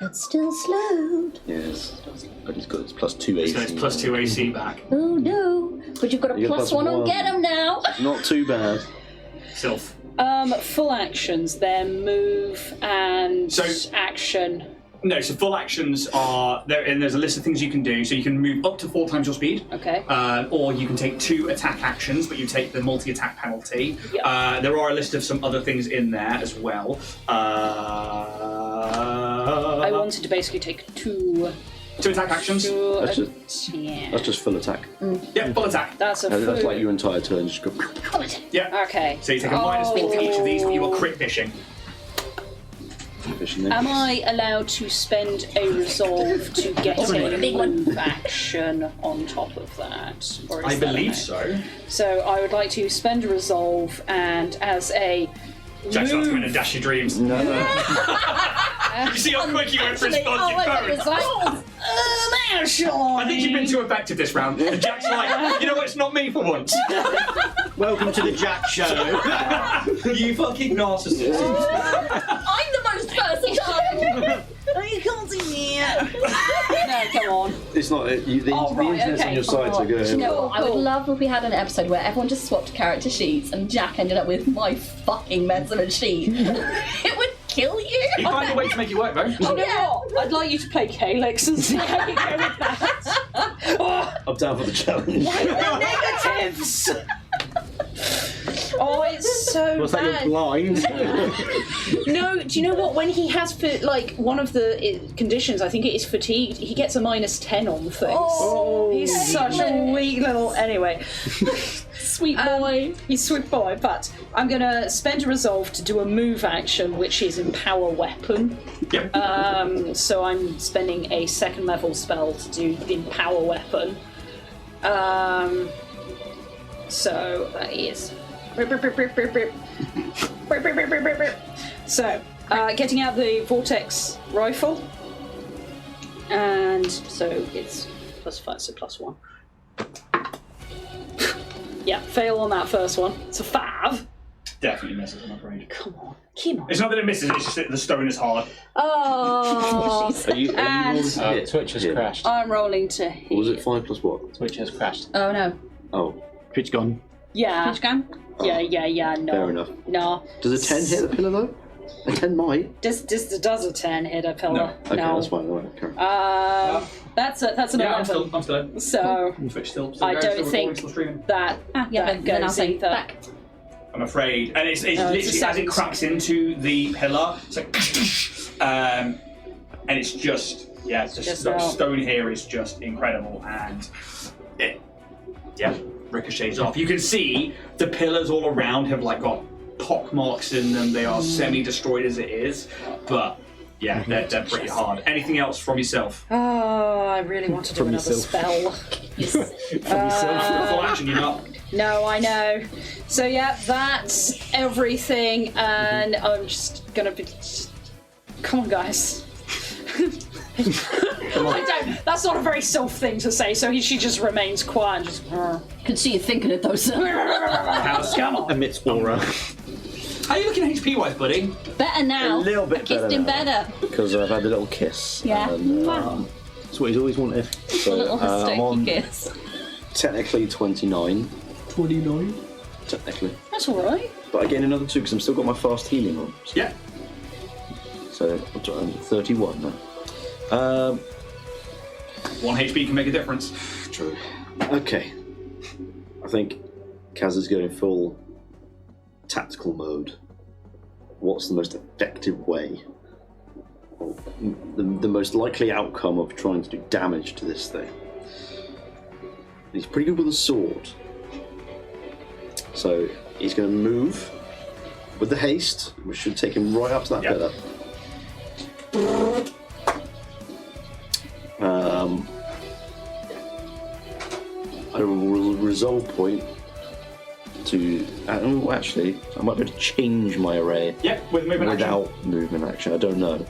It's still slowed. Yes. But he's got his +2 AC. So it's +2 AC back. Oh no. But you've got a You got +1 on +1. get him now. Not too bad. Sylph. Full actions, then move and So- action. No, so full actions are there, and there's a list of things you can do. So you can move up to 4 times your speed, Okay. or you can take 2 attack actions, but you take the multi-attack penalty. Yep. There are a list of some other things in there as well. I wanted to basically take 2. 2 attack actions. That's Yeah. That's just full attack. Yeah, full attack. That's a That's full. like your entire turn. Just go. Yeah. Okay. So you take a -4 to each of these, but you are crit dishing. Fishing there. Am I allowed to spend a resolve to get a move action on top of that? Or is I that believe no? so. So I would like to spend a resolve and as a Jack's not move, going to dash your dreams. No. You see how quick he went for his Actually, bungee my God, phone? it's like, I think you've been too effective this round. And Jack's like, you know what, it's not me for once. Welcome to the Jack Show. You fucking narcissist. I'm the most versatile. You can't see me. No, come on. It's not. The right, internet's on okay. your side, so go ahead. Do you know what? I would love if we had an episode where everyone just swapped character sheets and Jack ended up with my fucking measurement sheet. It would kill you. He finds a way to make it work, though. You know what? I'd like you to play Calyx and see how you go with that. I'm down for the challenge. Negatives! Oh, it's so What's that, bad. you're blind? No, do you know what? When he has, like, one of the conditions, I think it is fatigued, he gets a -10 on things. Oh, He's such a weak little... Anyway. Sweet boy. He's a sweet boy, but I'm going to spend a resolve to do a move action, which is Empower Weapon. Yep. So I'm spending a 2nd level spell to do Empower Weapon. So that is... So, getting out the Vortex Rifle. And so it's +5, so +1. Yeah, fail on that first one. It's a 5. Definitely misses, I'm afraid. Come on. It's not that it misses, it's just that the stone is hard. Oh, Are you and rolling to hit? Twitch has Yeah. crashed. I'm rolling to hit. What was it 5 plus what? Twitch has crashed. Oh no. Oh, Pitch gone. Yeah. Twitch gone? Yeah, no. fair enough. No. Does a 10 hit the pillar though? A 10 might. Does a 10 hit a pillar? Okay, that's fine. All right, carry on. That's an Yeah, 11. I'm still in. So Twitch still I going, don't still think- recording, still streaming. that Yeah, that then I'll goes say either. back. I'm afraid. And it's No, it's literally a as it second. cracks into the pillar, it's like, and it's just, yeah, it's Just just the out. stone here is just incredible, and it, yeah, ricochets off. You can see the pillars all around have like got pock marks in them. They are semi-destroyed as it is, but yeah, they're pretty hard. Anything else from yourself? Oh, I really want to do From another yourself. spell. Full action, you're not. No, I know. So yeah, that's everything, and I'm just gonna be. Come on, guys. I don't. That's not a very self thing to say. So she just remains quiet and just. Could see you thinking it though, sir. Come on. Emits aura. How are you looking HP wise, buddy? Better now. A little bit I kissed better him now. better. Because I've had a little kiss. Yeah. And, That's what he's always wanted. so, Little I'm hysterical on kiss. technically 29. 29. Technically. That's all right. But I gain another 2 because I've still got my fast healing on. Yeah. So I'm 31 now. 1 HP can make a difference. True. Okay. I think Kaz is going full tactical mode. What's the most effective way? Or the most likely outcome of trying to do damage to this thing? He's pretty good with a sword. So he's going to move with the haste, which should take him right up to that Yep. pillar. I will resolve point to. Oh, actually, I might be able to change my array Yeah, with movement action. without movement action. I don't know.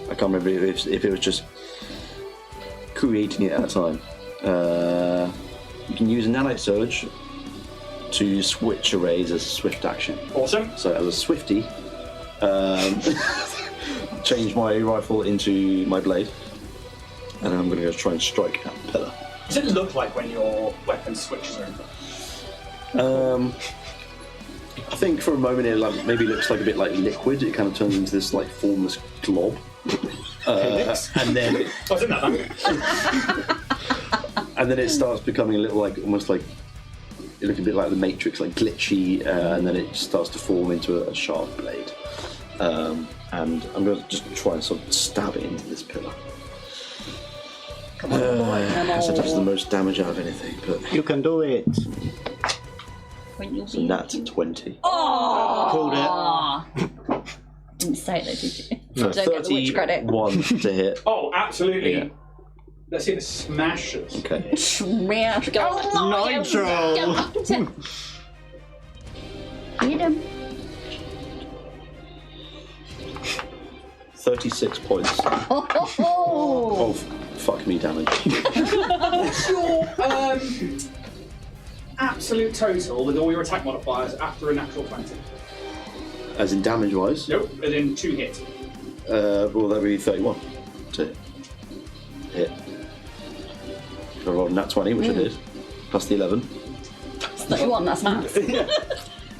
I can't remember if it was just creating it at a time. You can use a nanite surge to switch arrays as a swift action. Awesome. So as a swifty, change my rifle into my blade, and I'm going to go try and strike that pillar. Does it look like when your weapon switches over? I think for a moment it maybe looks like a bit like liquid. It kind of turns into this like formless glob, and then I was in that. and then it starts becoming a little like almost like it looks a bit like the Matrix, like glitchy, and then it starts to form into a sharp blade. And I'm going to just try and sort of stab it into this pillar. Come on, boy. Come on. So that's the most damage out of anything, but You can do it. When you'll so be that's 20. Called it. Aw. Didn't say it though, did you? No, Don't get the witch credit. 31 to hit. Oh, absolutely. Yeah. Let's see if it smashes. Okay. Smash. Go. Nitro. Go up to 10. Hit him. 36 points Oh. of fuck me damage. What's your absolute total with all your attack modifiers after a natural 20? As in damage wise? Nope, as in 2 hits. Well, that would be 31 to hit. If I rolled a nat 20, which I did, plus the 11. It's 31, that's maths.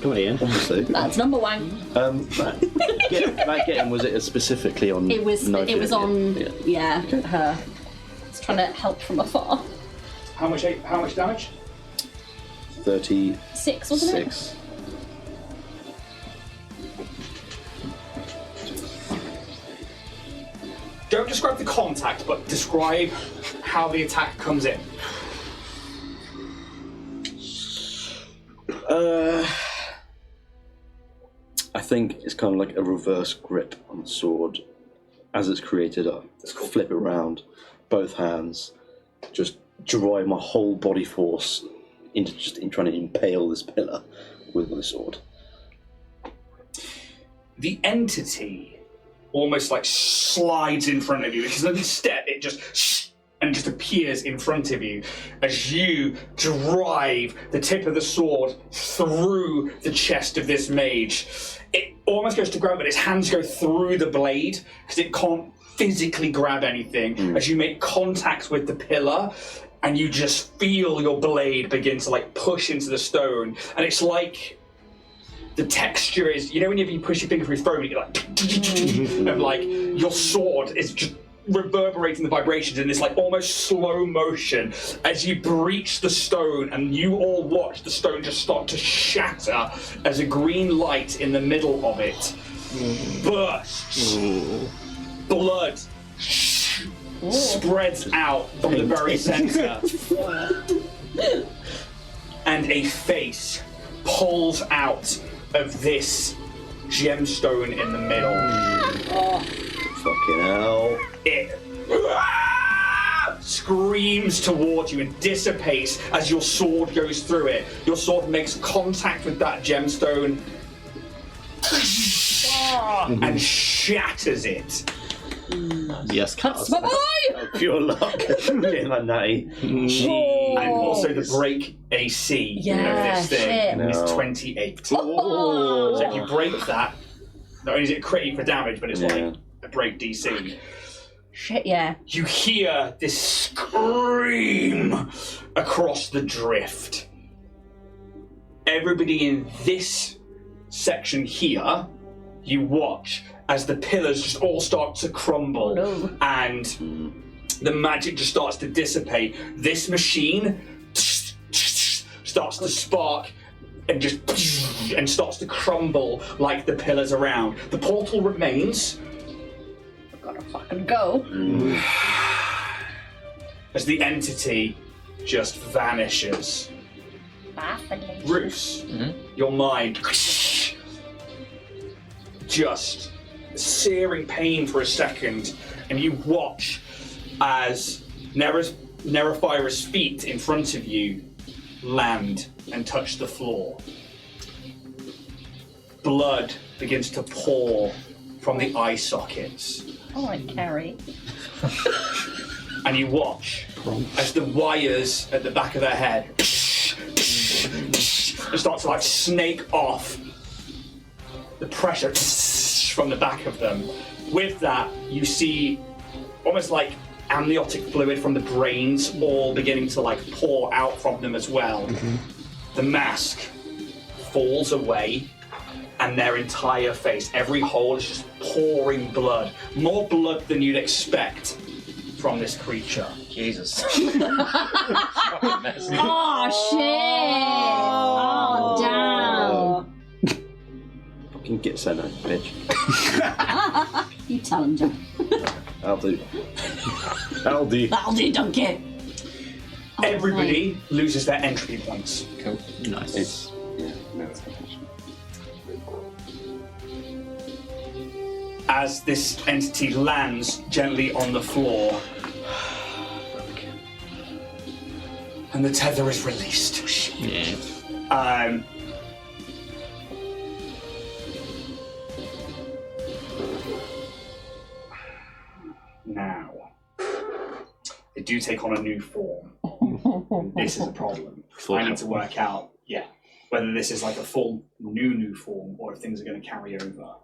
Come on, Ian. Obviously. That's number one. That getting, was it specifically on? It was Nigel? on, Yeah. her. I was trying to help from afar. How much damage? 36. 6, wasn't it? Don't describe the contact, but describe how the attack comes in. I think it's kind of like a reverse grip on the sword as it's created up. Flip it around, both hands, just drive my whole body force into trying to impale this pillar with my sword. The entity almost like slides in front of you because every step it just appears in front of you as you drive the tip of the sword through the chest of this mage. It almost goes to grab, but its hands go through the blade because it can't physically grab anything. As you make contact with the pillar, and you just feel your blade begin to like push into the stone, and it's like the texture is, you know, whenever you push your finger through stone, you're like, and like your sword is just reverberating the vibrations in this like almost slow motion as you breach the stone, and you all watch the stone just start to shatter as a green light in the middle of it bursts. Blood spreads out from the very center, and a face pulls out of this gemstone in the middle. Fucking hell. It screams towards you and dissipates as your sword goes through it. Your sword makes contact with that gemstone and shatters it. Yes, That's my boy! Pure luck. Getting that natty. And also the break AC of this thing is 28. Oh. So if you break that, not only is it crit for damage, but it's like a break DC. Shit, yeah. You hear this scream across the drift. Everybody in this section here, you watch as the pillars just all start to crumble and the magic just starts to dissipate. This machine starts to spark and starts to crumble like the pillars around. The portal remains. I've gotta fucking go. As the entity just vanishes. Baffling. Bruce, your mind just searing pain for a second, and you watch as Neraphyra's feet in front of you land and touch the floor. Blood begins to pour from the eye sockets. Alright, Carrie. And you watch as the wires at the back of their head start to like snake off the pressure from the back of them. With that, you see almost like amniotic fluid from the brains all beginning to like pour out from them as well. The mask falls away, and their entire face, every hole is just pouring blood. More blood than you'd expect from this creature. Jesus. Oh shit! Oh damn! Fucking get sent out, bitch. You tell him, John. I'll do. I'll do. That'll do, donkey. Everybody loses their entry points. Cool. Nice. It's As this entity lands gently on the floor, and the tether is released. Yeah. they do take on a new form. This is a problem. I need to work out, whether this is like a full new form or if things are going to carry over.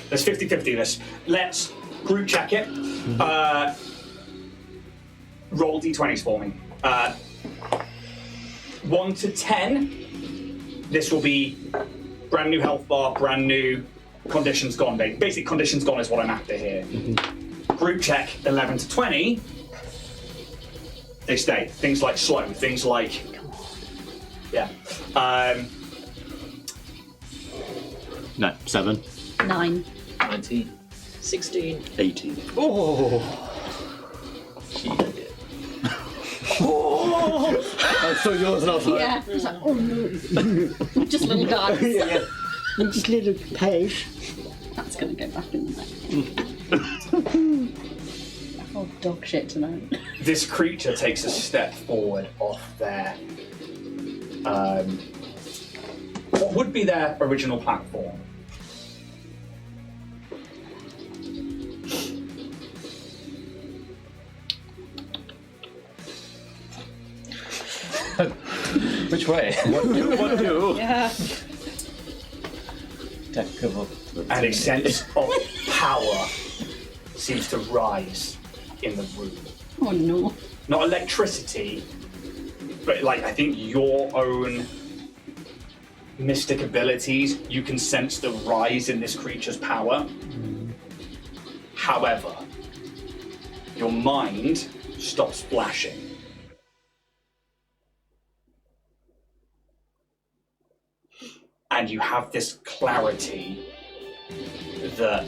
There's 50-50 this. Let's group check it. Roll d20s for me. 1 to 10, this will be brand new health bar, brand new conditions gone. Basic conditions gone is what I'm after here. Group check 11 to 20, they stay. Things like slow, things like, No, 7. 9. 19. 16. 18. Oh! I saw yours and I was like, Yeah. It's like, oh no. Just little guys. yeah. Just little page. That's going to go back in the neck. Oh, dog shit tonight. this creature takes a step forward off their, what would be their original platform. Which way? What do? Yeah. Deck cover. And a sense of power seems to rise in the room. Oh no. Not electricity, but like I think your own mystic abilities, you can sense the rise in this creature's power. However, your mind stops flashing. And you have this clarity that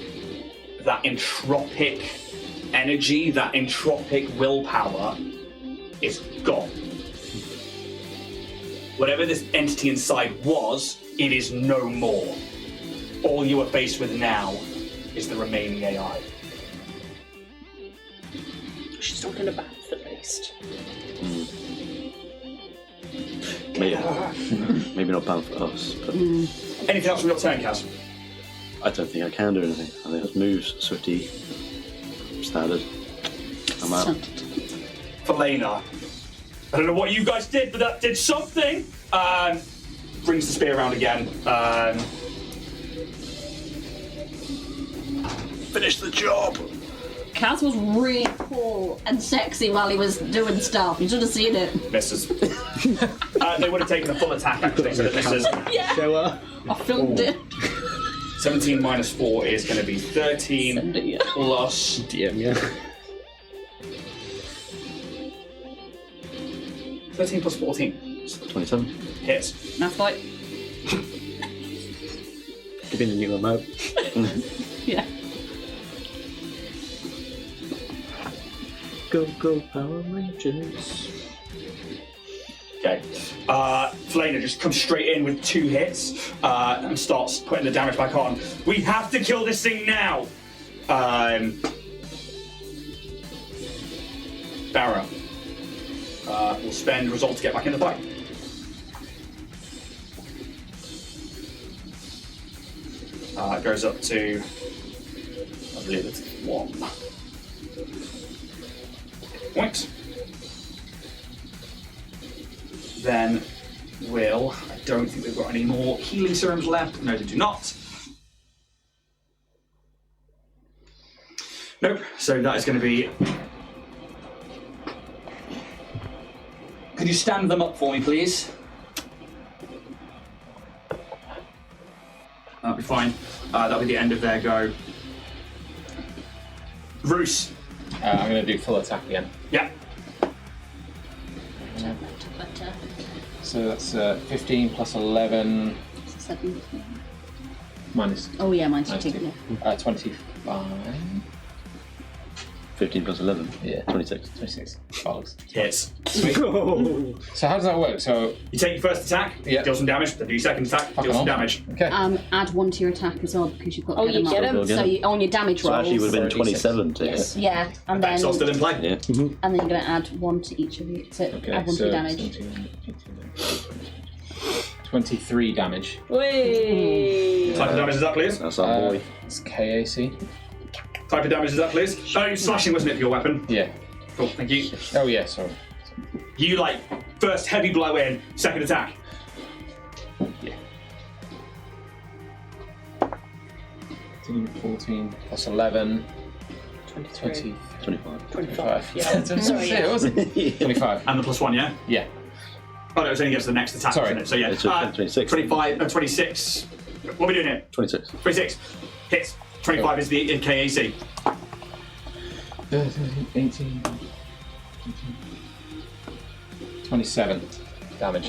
entropic energy, that entropic willpower is gone. Whatever this entity inside was, it is no more. All you are faced with now is the remaining AI. She's talking about the beast. Maybe not bad for us, but Anything else from your turn, Kaz? I don't think I can do anything. I think it moves, Swifty, standard. I'm out. For Lena, I don't know what you guys did, but that did something. Brings the spear around again. Finish the job! Kaz was really cool and sexy while he was doing stuff. You should have seen it. Misses. They would have taken a full attack actually, so that misses. Yeah. Show her. I filmed it. 17 minus 4 is going to be 13 Send it, yeah. plus DM, yeah. 13 plus 14. 27. Hits. Math fight. Give me the new remote. Yeah. Go Power Rangers. Okay. Flana just comes straight in with 2 hits and starts putting the damage back on. We have to kill this thing now! Barra will spend resolve to get back in the fight. It goes up to, I believe it's 1 point. Then will, I don't think we've got any more healing serums left. No, they do not. Nope, so that is going to be... Could you stand them up for me, please? That'll be fine. That'll be the end of their go. Roos. I'm going to do full attack again. Yeah. So that's 15 plus 11 7. minus Oh yeah, mine's 2. 19. Yeah. 25. 15 plus 11. Yeah. 26. 26. Bollocks. Hits. Sweet. So how does that work? So You take your first attack, Yeah. deal some damage, then do your second attack, deal some on. damage. okay. Add 1 to your attack as well because you've got Oh, hit you 'em get up. 'em? So you, on your damage So rolls. actually it would have been 36. 27 to Yes. hit. Yeah, and then That's all still in play. Yeah. and then you're going to add 1 to each of you. So Okay, add 1 to so your damage. 17, 18, 23 damage. Whee! Type of damage is that, please? That's our boy. It's KAC. Type of damage is that, please? Oh, slashing, wasn't it, for your weapon? Yeah. Cool, thank you. Oh yeah, sorry. You, like, first heavy blow in, second attack. Yeah. 14 plus 11. 23. 25. 25. Yeah. Sorry, yeah. It wasn't. 25. And the +1, yeah? Yeah. Oh, no, it was only against the next attack, Sorry. wasn't it? So, yeah. It's 26. 26. What are we doing here? 26. 26. Hits. 25 is the KAC. 18. 27 damage.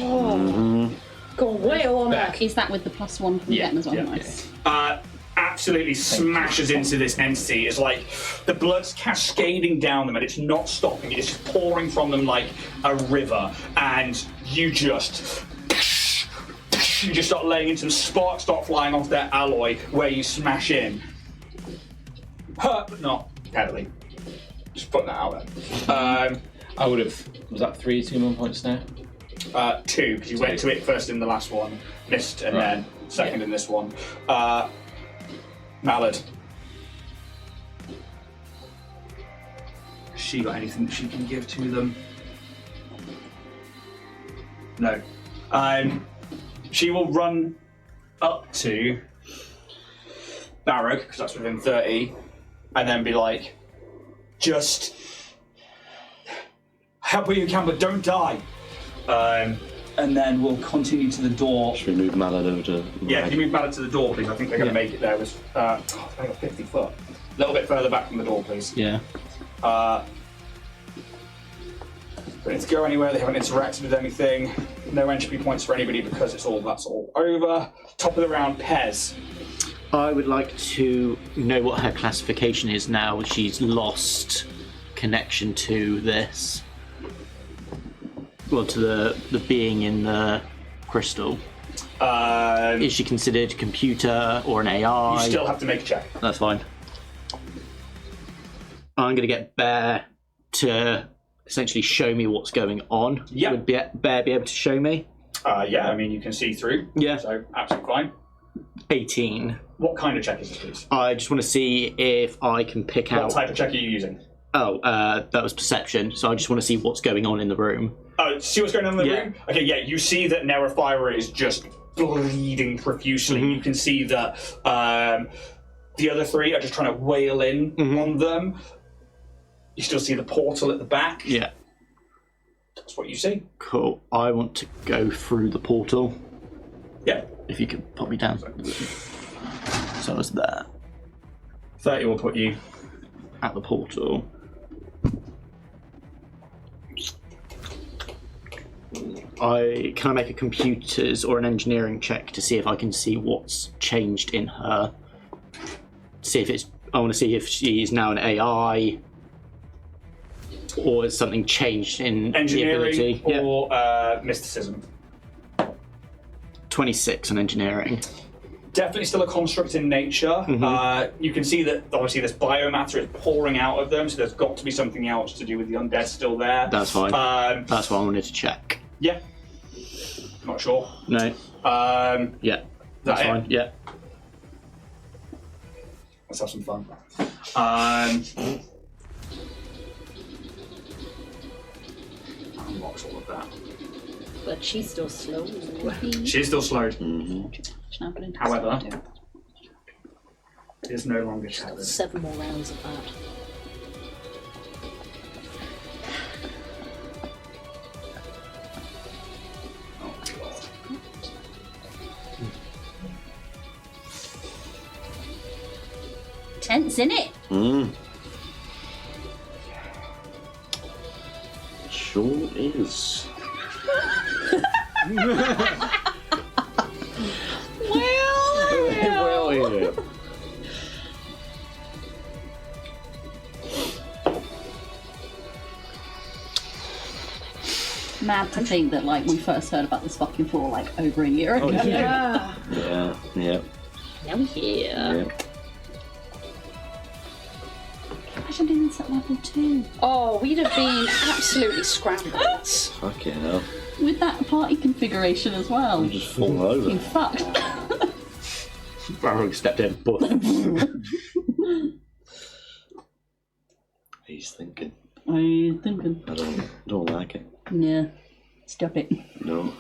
Gone way on back. Is that with the +1 from getting as well? yeah. Nice. Absolutely smashes into this entity. It's like the blood's cascading down them and it's not stopping. It's just pouring from them like a river. And you just start laying into them. Sparks start flying off their alloy where you smash in. Hurt, but not heavily. Just putting that out there. I would have. Was that 3 2 points now? 2, because you went to it first in the last one, missed, and then second in this one. Mallard. Has she got anything that she can give to them? No. She will run up to Barrack, because that's within 30, and then be like, just help where you can, but don't die. And then we'll continue to the door. Should we move Mallard over to... Yeah, can you move Mallard to the door, please? I think they're going to make it there. It was, I got 50 foot. A little bit further back from the door, please. Yeah. Don't need to go anywhere. They haven't interacted with anything. No entropy points for anybody because that's all over. Top of the round, Pez. I would like to know what her classification is now she's lost connection to this. Well, to the being in the crystal. Is she considered a computer or an AI? You still have to make a check. That's fine. I'm going to get Bear to essentially show me what's going on. Yeah. Would Bear be able to show me? Yeah, I mean, you can see through. Yeah. So, absolutely fine. 18. What kind of check is this, please? I just want to see if I can pick out... What type of check are you using? Oh, that was perception, so I just want to see what's going on in the room. Oh, see what's going on in the Yeah. room? Okay, yeah, you see that Neraphyra is just bleeding profusely. You can see that the other three are just trying to wail in on them. You still see the portal at the back. Yeah. That's what you see. Cool. I want to go through the portal. Yeah. If you could put me down. So I was there. 30 will put you at the portal. Can I make a computers or an engineering check to see if I can see what's changed in her? I want to see if she's now an AI or has something changed in engineering the ability. or mysticism. 26 on engineering. Definitely still a construct in nature. You can see that obviously this biomatter is pouring out of them, so there's got to be something else to do with the undead still there. That's fine. That's what I wanted to check. Yeah. Not sure. No. Yeah. That's fine. Yeah. Let's have some fun. Unlocks all of that. But she's still slow. She is still slowed. However, it is no longer shattered. 7 more rounds of that. Oh my god. Tense, innit? Sure is. Well, yeah. Mad to think that like we first heard about this fucking floor like over a year ago. Yeah. Yeah. Now we're here. Yeah. Imagine doing this at level 2. Oh, we'd have been absolutely scrambled. Fucking hell. with that party configuration as well. I'm just falling over. You fucked. Barrow stepped in, but He's thinking. I'm thinking. I don't like it. Yeah. Stop it. No.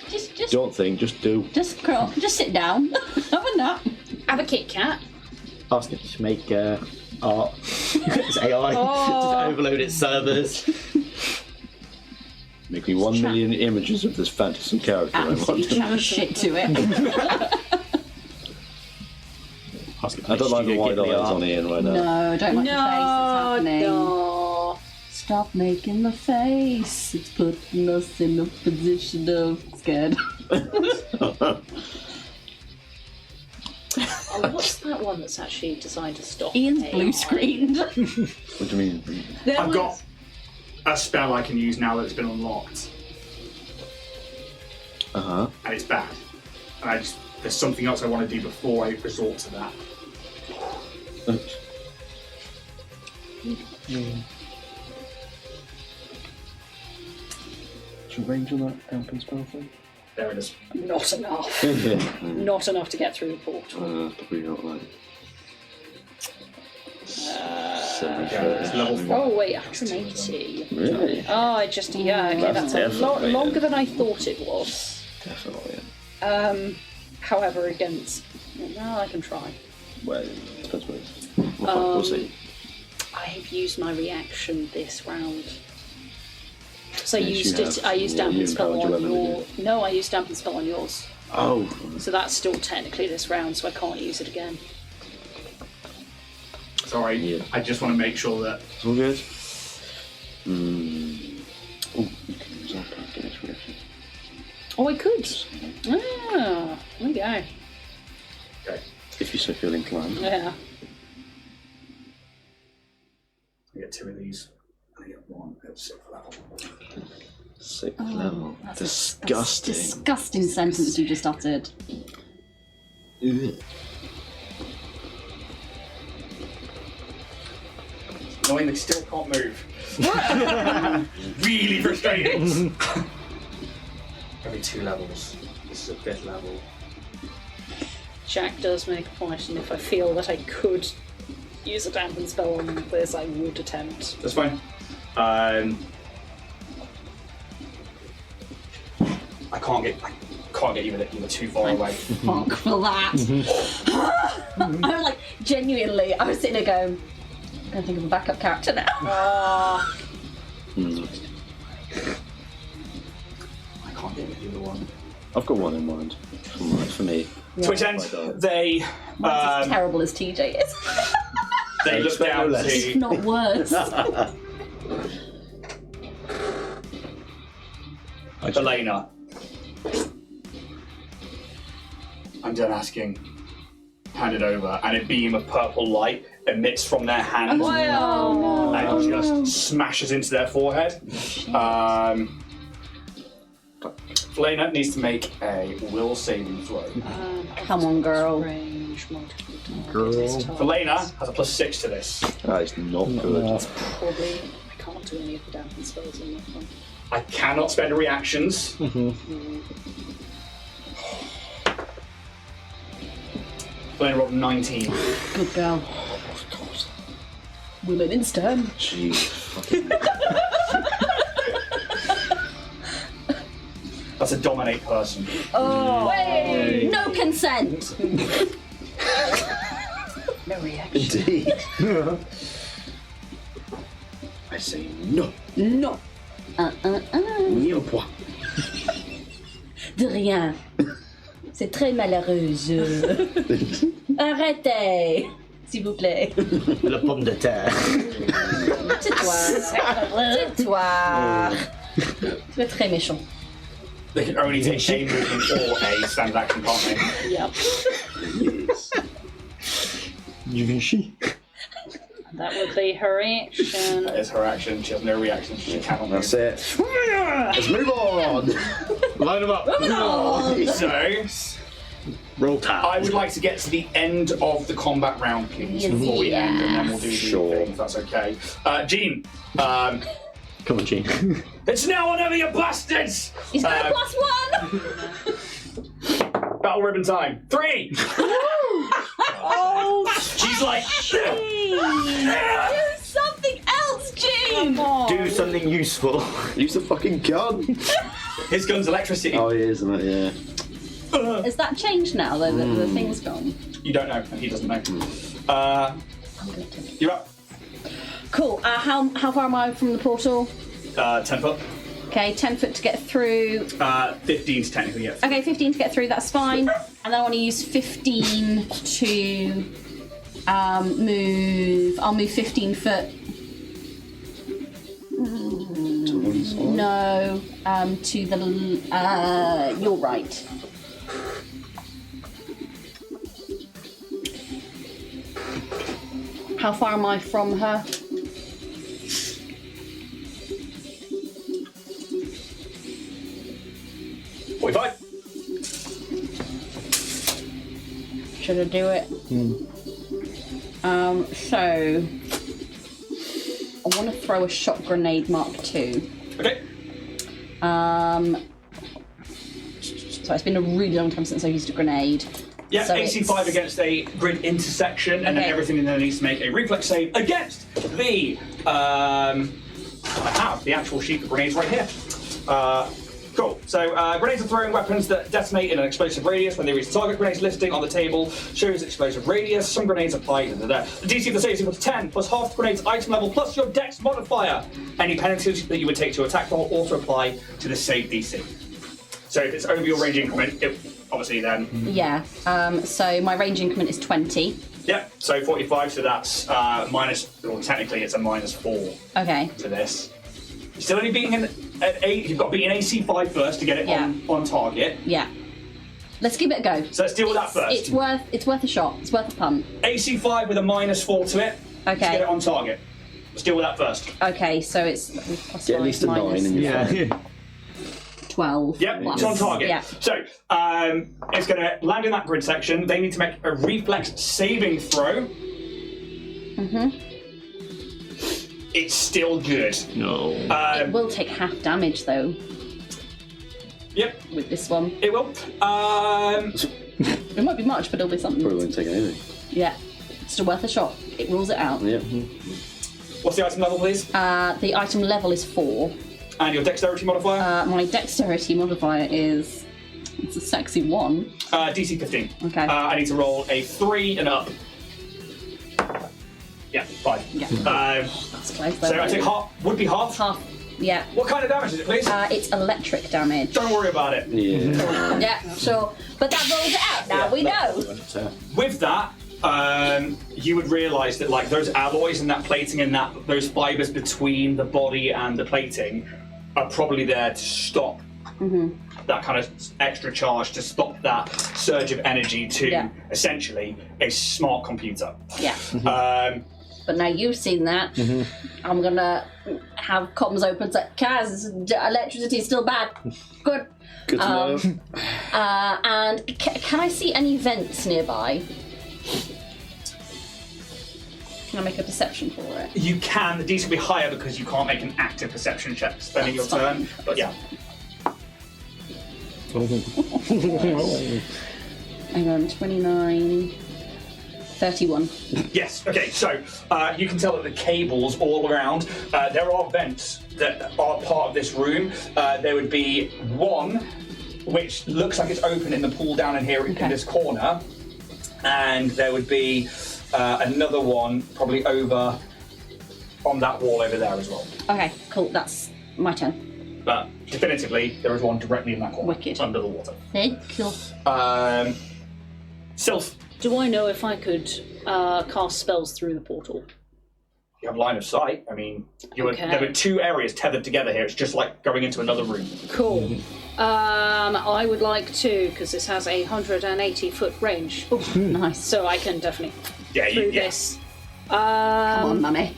Just Don't think, just do. Just crawl. Just sit down. Have a nap. Have a Kit Kat. ask it to make art. It's AI. Just overload its servers. Make me 1 million images of this fantasy character I Absolutely want. chat shit to it. Ask it to I don't like the make wide Studio eyes Ghibli on Ian right now. No, don't like the face that's happening. No. Stop making the face. It's putting us in a position of scared. Oh, what's that one that's actually designed to stop? Ian's AI? blue screened. What do you mean? I've got a spell I can use now that it's been unlocked, Uh-huh. and it's bad. And there's something else I want to do before I resort to that. What's your range on that dampen spell thing? There it is. Not enough. Not enough to get through the portal. Probably not like... It's level 5. Oh wait, 180. Really? Oh, I just okay. That's a lot definitely longer than I thought it was. Definitely. However, against no, I can try. Well, depends what it is. We'll see. I've used my reaction this round. So I Yes, used you it. have. I used Yeah, dampen you spell empowered on your weapon, your. didn't No, I used dampen spell on yours. Oh. So that's still technically this round, so I can't use it again. Sorry, Yeah. I just want to make sure that It's all good. Oh, you can use that to get its reaction. Oh, I could. Ah, there we go. okay, If you so feel inclined. Yeah. I get 2 of these, and I get 1 at 6th level. 6th level. That's Disgusting. disgusting sentence you just uttered. Ugh. Knowing they still can't move. Really frustrating. Every 2 levels. This is a 5th level. Jack does make a point, and if I feel that I could use a dampen spell on this, I would attempt. That's fine. I can't get you too far away. Fuck for that. I'm like, genuinely, I was sitting there going, I'm going to think of a backup character now. I can't get you the one. I've got one in mind. For me. To which end, they As terrible as TJ is. they look expect no down less. to Not worse. Elena. I'm done asking. Hand it over, and a beam of purple light emits from their hands and just smashes into their forehead. Elena needs to make a will saving throw. Come on, girl. Range, multiple Girl. targets, Elena has a +6 to this. That is not good. Probably. I can't do any of the dampen spells in that one. I cannot spend reactions. Elena rolled 19. Good girl. Women in STEM. Jeez. Fucking... That's a dominate person. Oh, no consent. No reaction. Indeed. I say no. No. Ni un point. De rien. C'est très malheureuse. Arrêtez, s'il vous plaît. La pomme de terre. Tais-toi. Tais-toi. Tu es très méchant. They can only take a movement or a standard action, can't they? Yep. Du Vinci. That would be her reaction. That is her action. She has no reaction. She cannot move. That's it. Let's move on. Line them up. So, Roll tap. I would like to get to the end of the combat round, please, before we end, and then we'll do the Sure. thing, if that's okay. Jean, Come on, Gene. It's now or never, you bastards! He's got a +1! Battle ribbon time. 3! Oh, She's like, Do something else, Gene! Do something useful. Use the fucking gun. his gun's electricity. Oh, it is, isn't it? Yeah. Is that changed now, though, that the thing's gone? You don't know, and he doesn't know. I'm gonna take it. You're up. Cool. How far am I from the portal? 10 foot. Okay, 10 foot to get through. 15 to technically get. Okay, 15 to get through, that's fine. And then I want to use 15 to move. I'll move 15 foot. No, to the. You're right. How far am I from her? Should I do it? So I want to throw a shot grenade Mark II. Okay. So it's been a really long time since I used a grenade. Yeah, So AC it's- 5 against a grid intersection, and then Okay. everything in there needs to make a reflex save against the. I have the actual sheet of grenades right here. Cool. So grenades are throwing weapons that detonate in an explosive radius when they reach the target. Grenades listing on the table shows explosive radius. Some grenades apply. The DC of the save is equal to 10 plus half the grenade's item level plus your dex modifier. Any penalties that you would take to attack will also apply to the save DC. So if it's over your range increment, obviously then. Yeah. So my range increment is 20. Yep. So 45. So that's minus. Well, technically it's a -4 Okay. to this. You're still only beating an 8. You've got to beat an AC 5 first to get it on target. Yeah. Let's give it a go. So let's deal with that first. It's worth a shot. It's worth a punt. AC 5 with a -4 to it. To Okay. get it on target. Let's deal with that first. Okay. So it's plus Get at 5 least a 9 minus and you're fine. 12. Yep, plus. it's on target. Yeah. So it's going to land in that grid section. They need to make a reflex saving throw. It's still good. No. It will take half damage though Yep, with this one. it will. It might be much, but it'll be something. Probably won't take anything. Yeah. Still worth a shot. It rules it out. Yeah. What's the item level, please? The item level is 4. And your dexterity modifier? My dexterity modifier is. It's a sexy 1. DC 15. Okay. I need to roll a 3 and up. Yeah, 5. Yeah. That's close though. So I take half. Would be half. half. Yeah. What kind of damage is it, please? It's electric damage. Don't worry about it. Yeah. Yeah, sure. But that rolls it out. Now we know. With that, you would realise that like those alloys and that plating and those fibres between the body and the plating are probably there to stop that kind of extra charge, to stop that surge of energy to essentially a smart computer. Yeah. But now you've seen that, I'm gonna have comms open. Say, Kaz, electricity is still bad. Good. Good to know. And can I see any vents nearby? Can I make a perception for it? You can. The DC will be higher because you can't make an active perception check spending your turn. But yeah. Hang on, 29, 31. Yes. Okay. So you can tell that the cables all around. There are vents that are part of this room. There would be one which looks like it's open in the pool down in here in this corner, and there would be another one probably over on that wall over there as well. Okay, cool. That's my turn. But definitively, there is one directly in that corner, Wicked. under the water. Cool. Sylph, Do I know if I could cast spells through the portal? you have line of sight. I mean, Okay. there were 2 areas tethered together here. It's just like going into another room. Cool. I would like to, because this has a 180-foot range, Nice. so I can definitely Yeah, through this. Come on, mummy.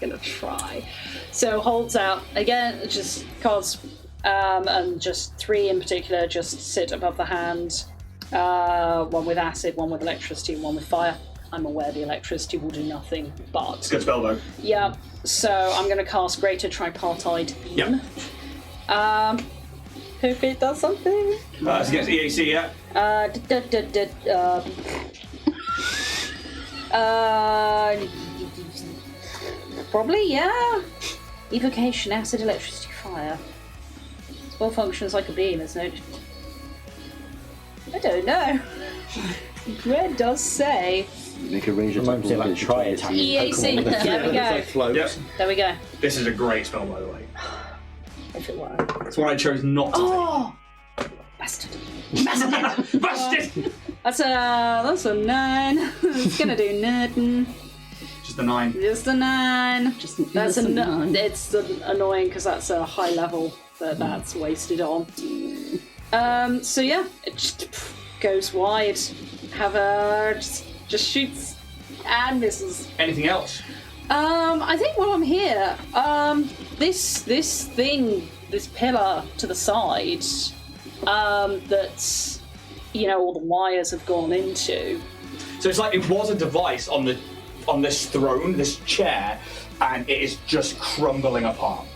Gonna try. So holds out again. Just cards, and just 3 in particular just sit above the hand. One with acid, one with electricity, and one with fire. I'm aware the electricity will do nothing, but... It's a good spell, though. Yeah, so I'm going to cast Greater Tripartite Beam. Yeah. Hope it does something. It's against EAC, yeah? Probably, yeah. Evocation, acid, electricity, fire. Spell functions like a beam, there's no... I don't know. Red does say... Make a range Might say, like, try attack. EAC, there we go. Float. Yep. There we go. This is a great spell, by the way. If it were. That's why I chose not to Oh! Bastard. take. Bastard! That's a 9. It's gonna do nothing. Just a 9. Just a 9. That's innocent 9. It's annoying because that's a high level that that's wasted on. So yeah, it just goes wide. Have a just shoots and misses. Anything else? I think while I'm here, this thing, this pillar to the side, that's, you know, all the wires have gone into. So it's like it was a device on this throne, this chair, and it is just crumbling apart.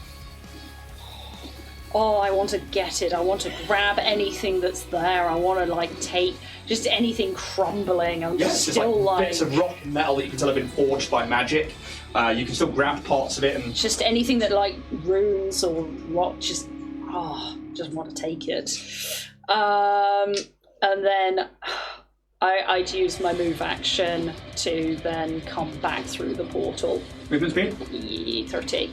Oh, I want to get it. I want to grab anything that's there. I want to, like, take just anything crumbling. I'm Yes, just it's still like bits of rock and metal that you can tell have been forged by magic. You can still grab parts of it and... just anything that, like, runes or rock, just want to take it. And then I'd use my move action to then come back through the portal. Movement speed? 30.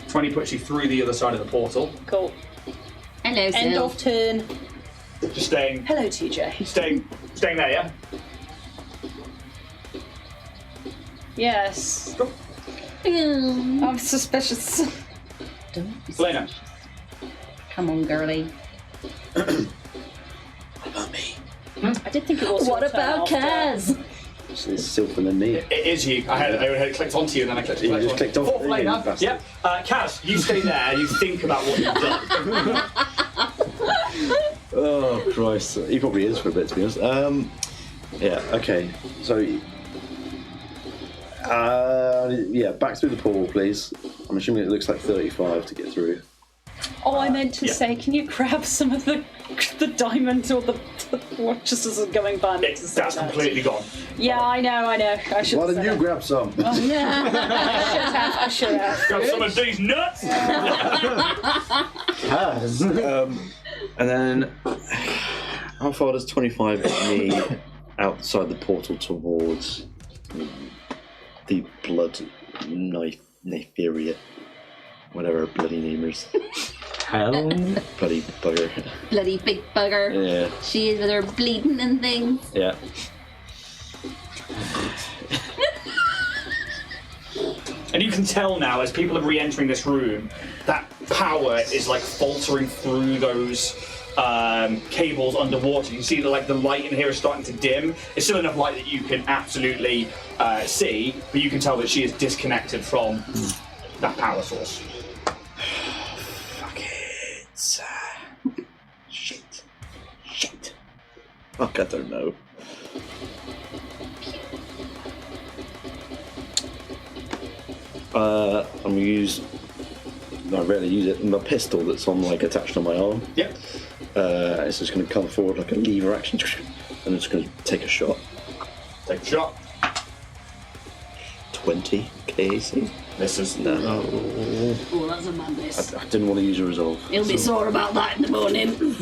20 puts you through the other side of the portal. Cool. Hello, End Sil. of turn. Just staying Hello, TJ. there, yeah? Yes. Cool. I'm suspicious. Don't be Lena. Come on, girly. About me. I did think it was. What your turn about after. Kaz? It's Sylphan and me. It is you. I had it clicked onto you and then I clicked You on just clicked off Fourth it, Lena. you bastard. Yep. Kaz, you stay there. You think about what you've done. Oh, Christ. He probably is for a bit, to be honest. Yeah, okay. So, yeah, back through the portal, please. I'm assuming it looks like 35 to get through. Oh, I meant to Yeah. say, can you grab some of the diamond or the watches as I'm going by? I meant to say That's that. completely gone. Yeah, I know. I should. Why have don't said you it. grab some? I should have. Grab some of these nuts. And then, how far does 25 get me outside the portal towards the blood Neraphyra? Whatever her bloody name is. Hell. Bloody bugger. Bloody big bugger. Yeah, She is with her bleeding and things. yeah. And you can tell now, as people are re-entering this room, that power is like faltering through those cables underwater. You can see that the light in here is starting to dim. It's still enough light that you can absolutely see, but you can tell that she is disconnected from that power source. Fuck it. Shit. Fuck, I don't know. I'm gonna use. I rarely use it. My pistol that's on attached on my arm. Yep. It's just gonna come forward like a lever action, and it's gonna take a shot. Take a shot. 20 KAC. This is No, Oh, that's a madness. I didn't want to use a resolve. He'll be sore about that in the morning.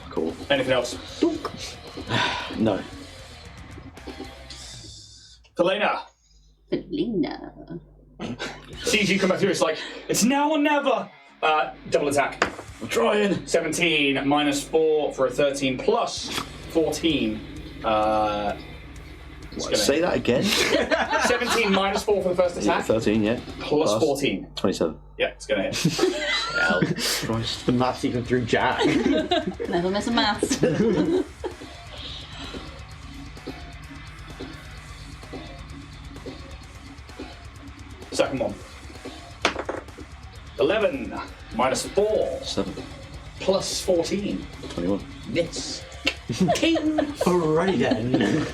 Cool. anything else. No. Helena Lena. sees you come back through. It's like it's now or never. Double attack. I'm trying. 17 minus 4 for a 13 plus 14. Say that again. 17 minus 4 for the first Yeah, attack. 13, yeah. Plus 14. 27. Yeah, it's gonna hit. Hell. Christ. The maths even through Jack. Never miss a maths. Second one. 11 minus 4. 7. plus 14. 21. Yes. Alrighty then.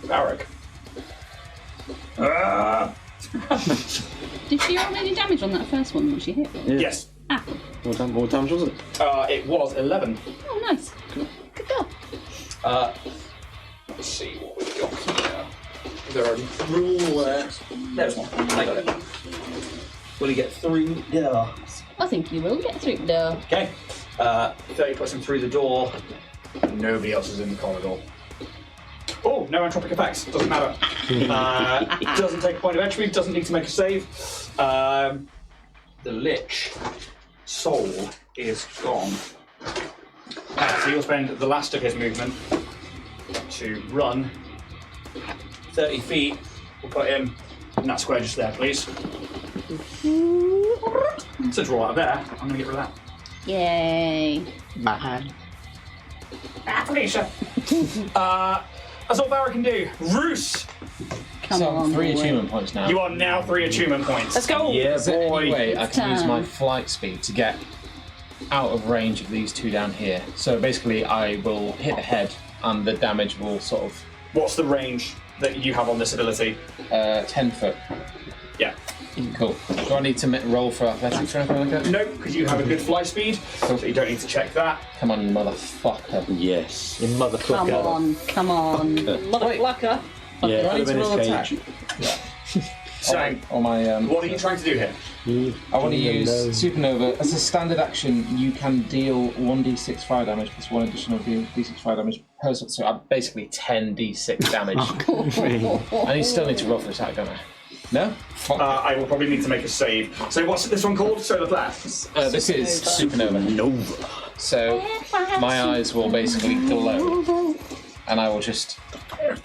Varric. Did she roll any damage on that first one that she hit? Yeah. Yes. Ah, What damage was it? It was 11. oh nice. Good girl. Let's see what we've got here. Is there a rule there? There's one. I got it. Will he get through? Yeah. I think you will get through. No. Okay. 30 puts him through the door. Nobody else is in the corridor. Oh, no entropic effects. Doesn't matter. Doesn't take a point of entry. Doesn't need to make a save. The Lich soul is gone. So he'll spend the last of his movement to run 30 feet. We'll put him in that square just there, please. So draw out of there. I'm going to get rid of that. Yay. Man. Felicia. That's all Varric can do. Roos, Come So on. 3 boy. achievement points now. you are now 3 achievement points. Let's go. Yeah, Is there any boy. way I can use time. my flight speed to get out of range of these two down here? So basically, I will hit the head, and the damage will sort of What's the range that you have on this ability? 10 foot. Yeah. Cool. Do I need to roll for athletics or anything like that? Nope, because you have a good fly speed, so you don't need to check that. Come on, you motherfucker. Yes. You Come motherfucker. on. Come on. Motherfucker. Yeah, Do I put need him to in roll his attack? cage. So, Or my what are you trying to do here? I want to use Supernova. As a standard action, you can deal 1d6 fire damage plus 1 additional d6 fire damage per so basically 10d6 damage. And you still need to roll for attack, don't I? No? Fuck. I will probably need to make a save. So what's this one called? Solar Flare. This is Supernova. Nova. So my eyes will basically glow, and I will just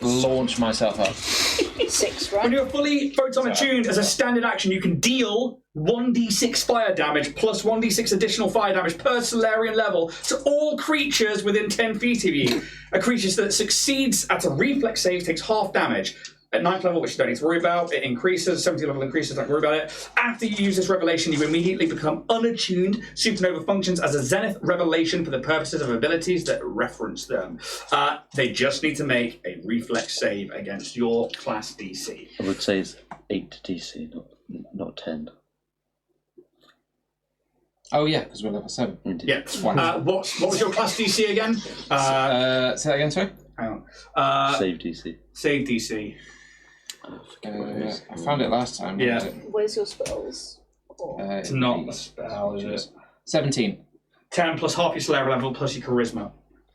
launch myself up. 6, When right? you're fully photon attuned, as a standard action, you can deal 1d6 fire damage plus 1d6 additional fire damage per Solarian level to all creatures within 10 feet of you. A creature that succeeds at a reflex save takes half damage. At 9th level, which you don't need to worry about, it increases. 17th level increases, don't worry about it. After you use this revelation, you immediately become unattuned. Supernova functions as a zenith revelation for the purposes of abilities that reference them. They just need to make a reflex save against your class DC. I would say it's 8 DC, not 10. Oh yeah, because we're level 7. Indeed. Yeah. What was your class DC again? Say that again, sorry? Hang on. Save DC. Save DC. I found it last time. Yeah. Where's your spells? It's not a spell, is it? 17. 10 plus half your Slayer level plus your charisma.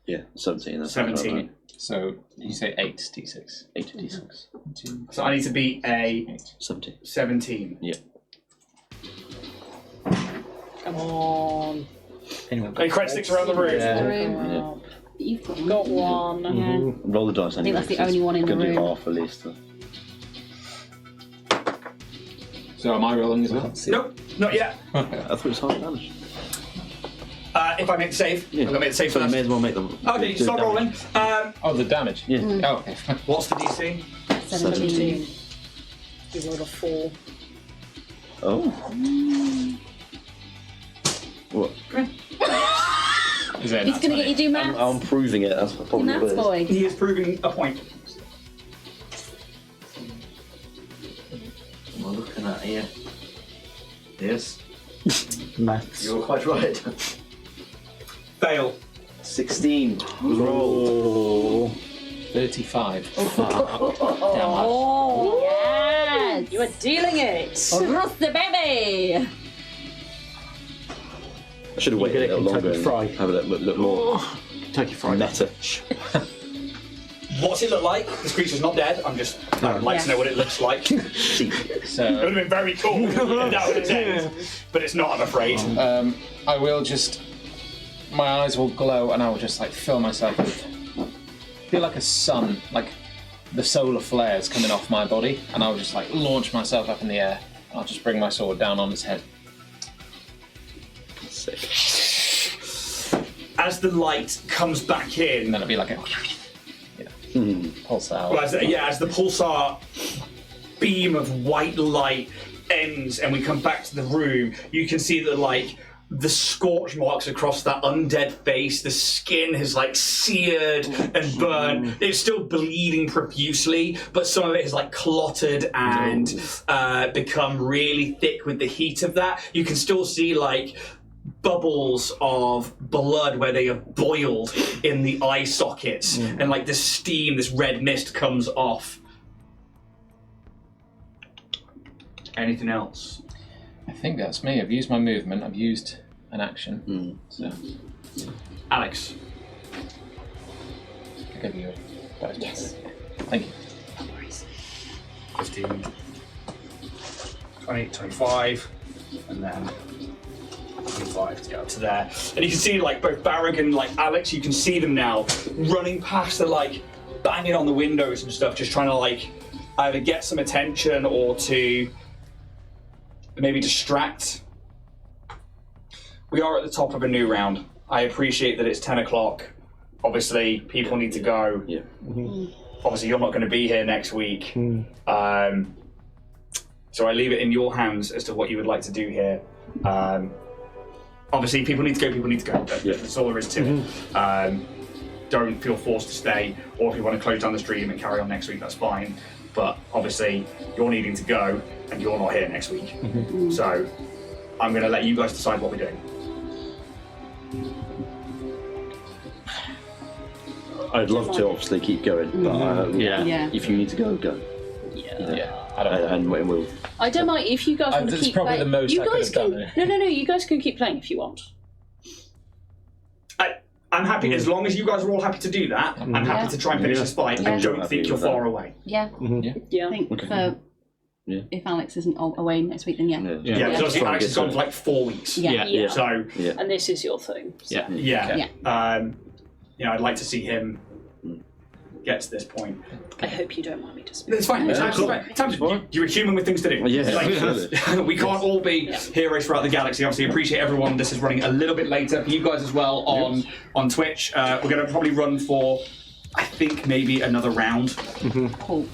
Yeah, 17. That's 17. So you say 8 d6. 8 D6. So I need to beat a 17. 17. Yeah. Come on. Any credit sticks around the room? Yeah. You've got Got one. Yeah. Roll the dice anyway. that's the only one in the Gonna do room. half at least. So am I rolling as well? Nope, not yet. I thought it was half damage. If I make the save, Yeah. I'm going to make the save So you first. may as well make them. Okay, do stop damage. rolling. Oh, the damage. Yeah. Oh, okay. What's the DC? 17. You rolled a 4. Oh. What? Is it He's going to get you to do maths. I'm proving it. That's probably Maths what it is. boy. He is proving a point. What am I looking at here? Yes, Maths. you were quite right. Fail. 16 was rolled. 35. Oh, yes! You are dealing it. Roast the baby! I should have waited a get a little longer Kentucky and Fried. have it look more Kentucky Fried. meta. What's it look like? This creature's not dead. I'd like to know what it looks like. It So would have been very cool if that would have dead. But it's not, I'm afraid. I will just. My eyes will glow, and I will just like fill myself with. Feel like a sun, like the solar flares coming off my body, and I'll just like launch myself up in the air. And I'll just bring my sword down on its head. Sick. As the light comes back in, And then it'll be like a. Pulse out. well, as the pulsar beam of white light ends and we come back to the room, you can see that like the scorch marks across that undead face, the skin has like seared and burned. It's still bleeding profusely, but some of it is like clotted and become really thick with the heat of that. You can still see like bubbles of blood where they have boiled in the eye sockets, and like this steam, this red mist comes off. Anything else? I think that's me. I've used my movement. I've used an action. So Alex. I'll give you a dice. Yes. Thank you. 15, 20, 25, and then 25 to get up to there. And you can see like both Barrick and like Alex, you can see them now running past the like banging on the windows and stuff, just trying to like either get some attention or to maybe distract. We are at the top of a new round. I appreciate that it's 10 o'clock. Obviously, people need to go. Yeah. Obviously, you're not going to be here next week. So I leave it in your hands as to what you would like to do here. Obviously, people need to go. That's all there is to it. Don't feel forced to stay, or if you want to close down the stream and carry on next week, that's fine. But obviously, you're needing to go, and you're not here next week. So I'm going to let you guys decide what we're doing. I'd love to obviously keep going, but Yeah. if you need to go, go. Yeah. I don't know. And we'll. I don't mind if you guys want to That's keep probably playing. the most you I could guys have can. done. No. You guys can keep playing if you want. I'm happy, as long as you guys are all happy to do that, I'm happy to try and finish this fight. I don't think you're far away. Yeah. Yeah. I think Okay. for Yeah. if Alex isn't away next week, then Yeah, because obviously Alex has gone for like 4 weeks. Yeah. So, And this is your thing. So. yeah. I'd like to see him get to this point. I hope you don't mind me to speak. It's fine. You're a human with things to do. Yeah. Like, we can't all be heroes throughout the galaxy. Obviously, appreciate everyone. This is running a little bit later for you guys as well on Twitch. We're going to probably run for, I think, maybe another round. Cool.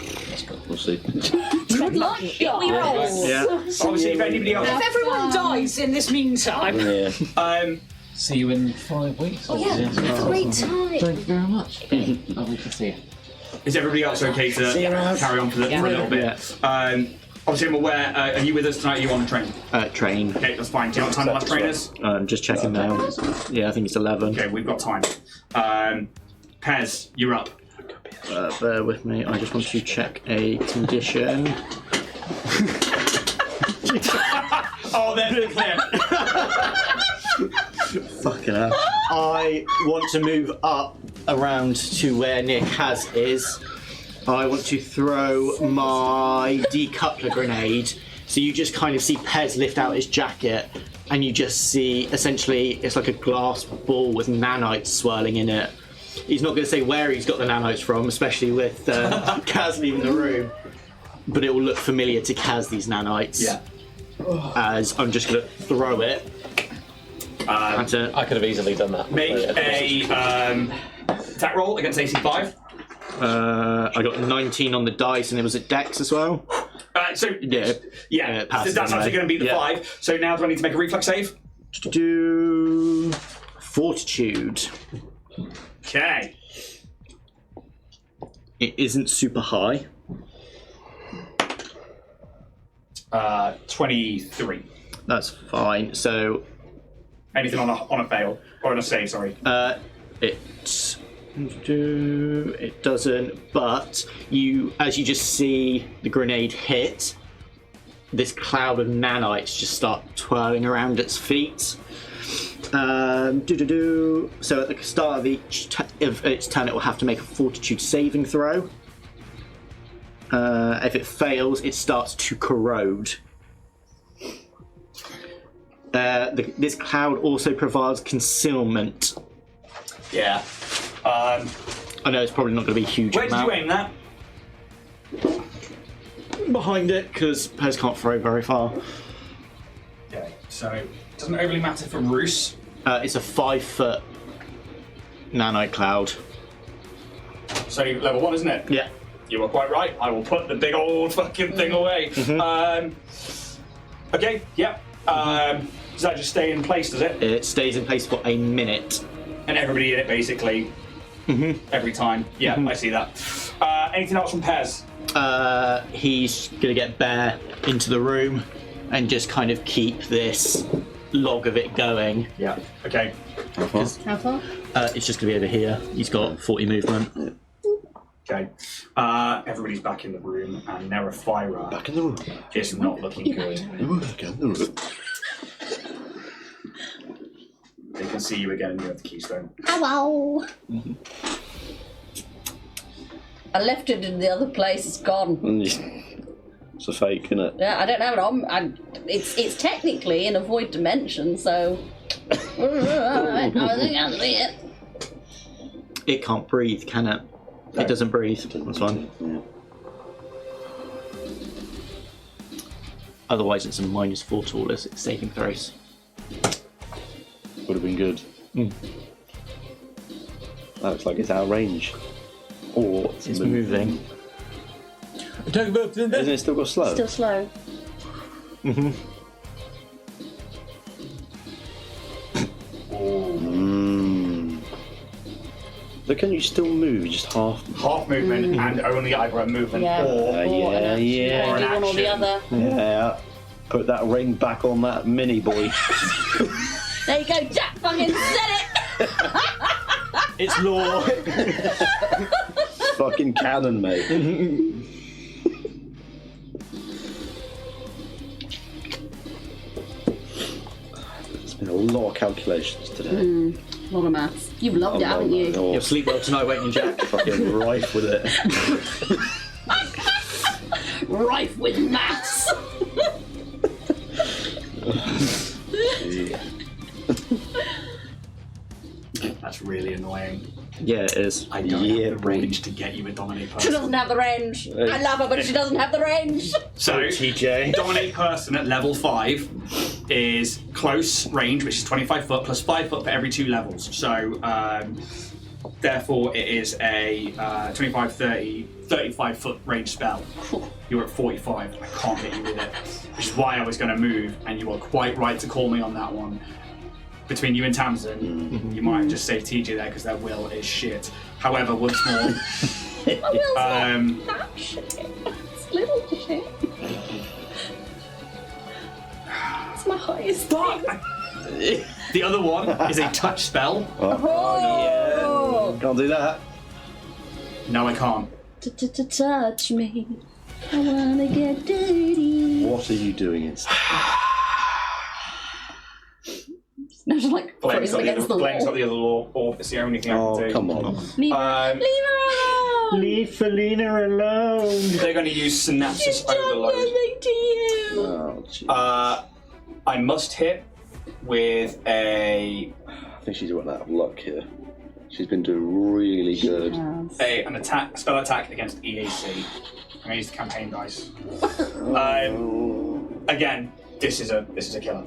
We'll see. Good luck. We roll. Yeah. Obviously, if anybody else... If everyone dies in this meantime. Yeah. See you in 5 weeks. Oh, yeah. Have a great time. Thank you very much. Lovely to see you. Is everybody else okay to carry on for a little bit? Obviously, I'm aware. Are you with us tonight? Or are you on the train? Train. Okay, that's fine. Do you know what time the last train is? Just checking now. Yeah, I think it's 11. Okay, we've got time. Pez, you're up. Bear with me. I just want to check a condition. Oh, they're clear. Fucking hell. I want to move up around to where Nick has is. I want to throw my decoupler grenade. So you just kind of see Pez lift out his jacket, and you just see essentially it's like a glass ball with nanites swirling in it. He's not going to say where he's got the nanites from, especially with Kaz leaving the room. But it will look familiar to Kaz, these nanites. Yeah. As I'm just going to throw it. That's it. I could have easily done that. Make a attack roll against AC 5. I got 19 on the dice, and it was at Dex as well. So it passes that's actually anyway. going to be the 5. So now do I need to make a reflex save? Do Fortitude. Okay. It isn't super high. 23. That's fine. So Anything on a fail or on a save? Sorry. it doesn't. But as you just see the grenade hit, this cloud of nanites just start twirling around its feet. So at the start of its turn, it will have to make a Fortitude saving throw. If it fails, it starts to corrode. This cloud also provides concealment. Yeah. I know it's probably not going to be a huge Where did amount. you aim that? Behind it, because Pez can't throw very far. Okay. So it doesn't overly matter for Roos. It's a 5-foot nanite cloud. So level 1, isn't it? Yeah. You are quite right. I will put the big old fucking thing away. Okay, yep. Does that just stay in place, does it? It stays in place for a minute. And everybody in it, basically, every time. Yeah, I see that. Anything else from Pez? He's gonna get Bear into the room and just kind of keep this log of it going. Yeah. Okay. How far? It's just gonna be over here. He's got 40 movement. Okay. Everybody's back in the room, and Neraphyra Back in the room. is not looking good. Back in the room. They can see you again, and you have the keystone. Hello. I left it in the other place. It's gone. It's a fake, isn't it? Yeah, I don't have it on. It's technically in a void dimension, so I think I see it. It can't breathe, can it? It doesn't breathe. That's fine. Yeah. Otherwise, it's a -4 to all its saving throws. Would have been good. That looks like it's out of range. Or It's moving. Isn't it still got slow? Still slow. But can you still move? Just half? Half movement and only either a movement Yeah. or Yeah, yeah. Or an Do one or the action. other. Yeah. Put that ring back on that mini boy. There you go, Jack fucking said it! It's law. Fucking cannon, mate. It's been a lot of calculations today. A lot of maths. You've loved it, haven't you? You'll sleep well tonight, won't you, Jack? Fucking rife with it. Rife with maths! That's really annoying. Yeah, it is. I don't Yeah, have the range to get you a dominate She person. doesn't have the range. I love her, but she doesn't have the range. So TJ. dominate person at level 5 is close range, which is 25 foot plus 5 foot for every 2 levels. So therefore it is a 25, 30, 35 foot range spell. You're at 45. I can't hit you with it, which is why I was going to move, and you were quite right to call me on that one. Between you and Tamsin, you might just say TJ there because their will is shit. However, once more, My will's not that shit. It's little shit. It's my highest thing. the other one is a touch spell. Oh! Can't do that. No, I can't. Touch me. I wanna get dirty. What are you doing instead? No, just like Flame's frozen against the got wall. the other orb. It's the only thing I Oh, can do. come on. Leave Um, leave her alone. Leave Felina alone. They're going to use synapsis She's done overload. nothing to you. Oh, jeez. I must hit with a I think she's run out of luck here. She's been doing really good. an attack spell attack against EAC. I'm going to use the campaign dice. Again, this is a killer.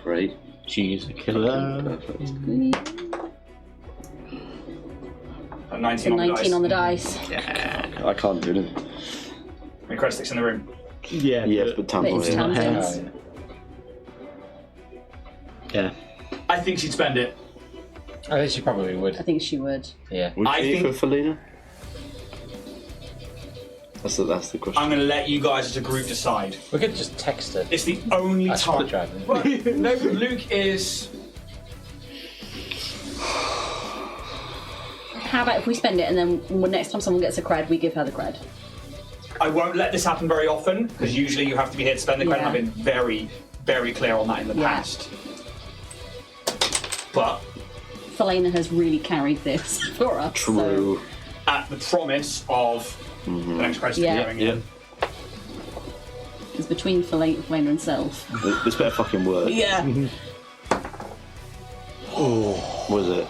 Great. She's a killer. Perfect. A 19 on the 19 dice. on the dice. I can't do anything. Any credit sticks in the room? Yeah, Yes, but But Tampa it's here. Tamsin's. yeah. I think she'd spend it. I think she probably would. I think she would. Yeah. Would I you think- for Felina? That's the question. I'm going to let you guys as a group decide. We could just text her. It's the only That's the time. dragon. Well, no, Luke is. How about if we spend it and then when next time someone gets a cred, we give her the cred? I won't let this happen very often because usually you have to be here to spend the credit. Yeah. I've been very, very clear on that in the Yeah. past. But Felina has really carried this for us. True. at the promise of the next credit Yeah. going Yeah. in. So it's between Felina and Self. This better fucking work. Yeah. Was it?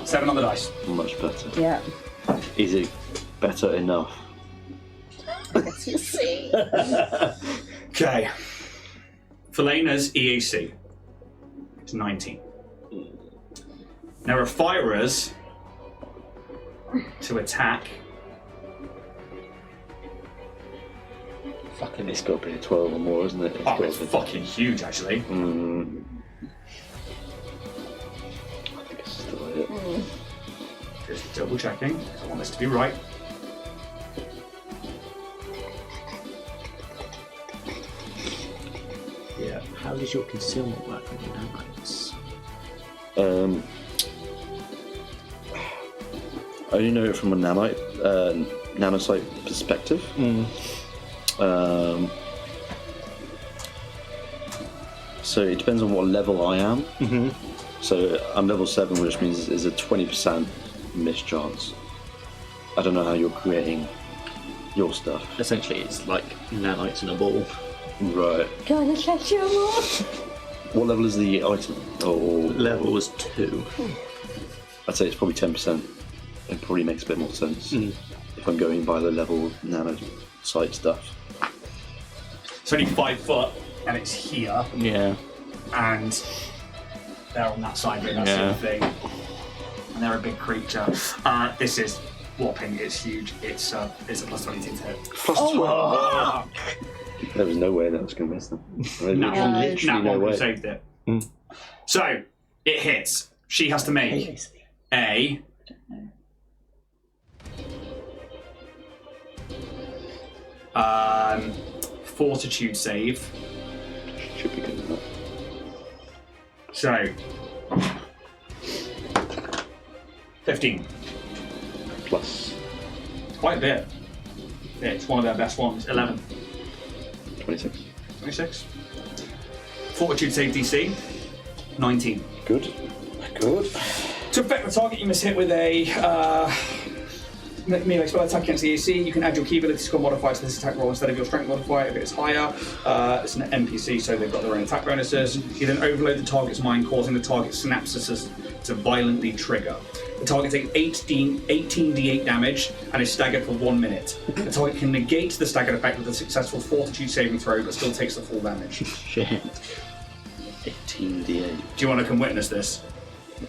7 on the dice. Much better. Yeah. Is it better enough? Let's see. Okay. Felena's EAC is 19. Neraphyra's to attack Fucking It's got to be a 12 or more, isn't it? Oh, it's fucking huge, actually. I think it's still it. Just double checking. I want this to be right. Yeah. How does your concealment work on your nanites? I only know it from a nanosite perspective. So it depends on what level I am. So I'm level 7, which means there's a 20% mischance. I don't know how you're creating your stuff. Essentially, it's like nanites in a ball. Right. Gonna catch you all. What level is the item? Level was 2. I'd say it's probably 10%. It probably makes a bit more sense if I'm going by the level nanosite stuff. It's only 5 foot, and it's here, Yeah. and they're on that side doing that sort of thing. And they're a big creature. This is whopping. It's huge. It's a plus 22 to hit. Plus 12. There was no way that was going to miss them. Literally no way. Saved it. So it hits. She has to make a. Fortitude save. Should be good enough. So 15. Plus Quite a bit. Yeah, it's one of their best ones. 11. 26. 26. Fortitude save DC. 19. Good. Good. To affect the target, you must hit with a melee spell attack against the AC. You can add your key ability score modifier to this attack roll instead of your strength modifier if it's higher. It's an NPC, so they've got their own attack bonuses. You then overload the target's mind, causing the target's synapses to violently trigger. The target takes 18d8 damage and is staggered for 1 minute. The target can negate the staggered effect with a successful Fortitude saving throw, but still takes the full damage. Shit. 18d8. Do you want to come witness this?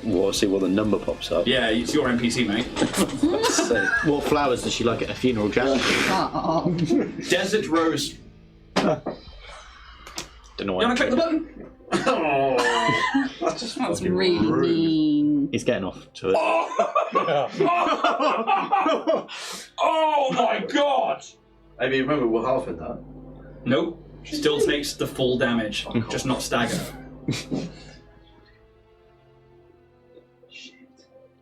Well, see what the number pops up. Yeah, it's your NPC, mate. So, What flowers does she like at a funeral, Jack? Desert Rose. Don't know why. You want to click the button? Oh, that's just That's fucking really rude. mean. He's getting off to it. Oh my god! I mean, remember, we're half in that. Nope. Still takes the full damage, just not stagger.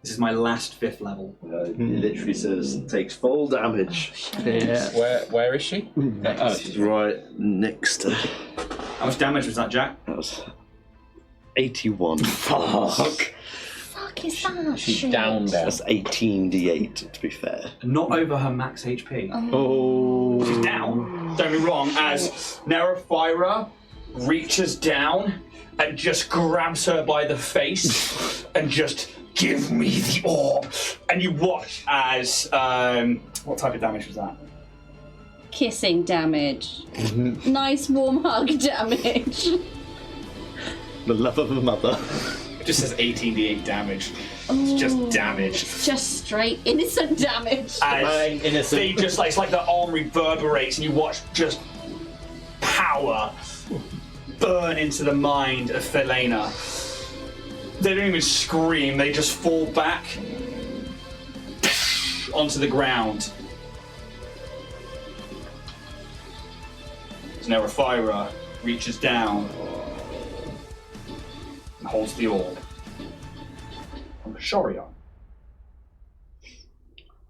This is my last 5th level. it literally says takes full damage. Yeah. Where is she? It's right next to. How much damage was that, Jack? That was 81. Fuck. Fuck is that? She's shit? down there. That's 18d8 to be fair. Not over her max HP. Oh. She's down. Don't be wrong, as Neraphyra reaches down and just grabs her by the face and just give me the orb. And you watch as what type of damage was that? Kissing damage. Nice warm hug damage. The love of a mother. It just says 18d8 damage. It's just damage. Just straight innocent damage. As Innocent. they just like, it's like the arm reverberates and you watch just power burn into the mind of Felena. They don't even scream, they just fall back onto the ground. So Neraphyra reaches down and holds the orb. And Shoria.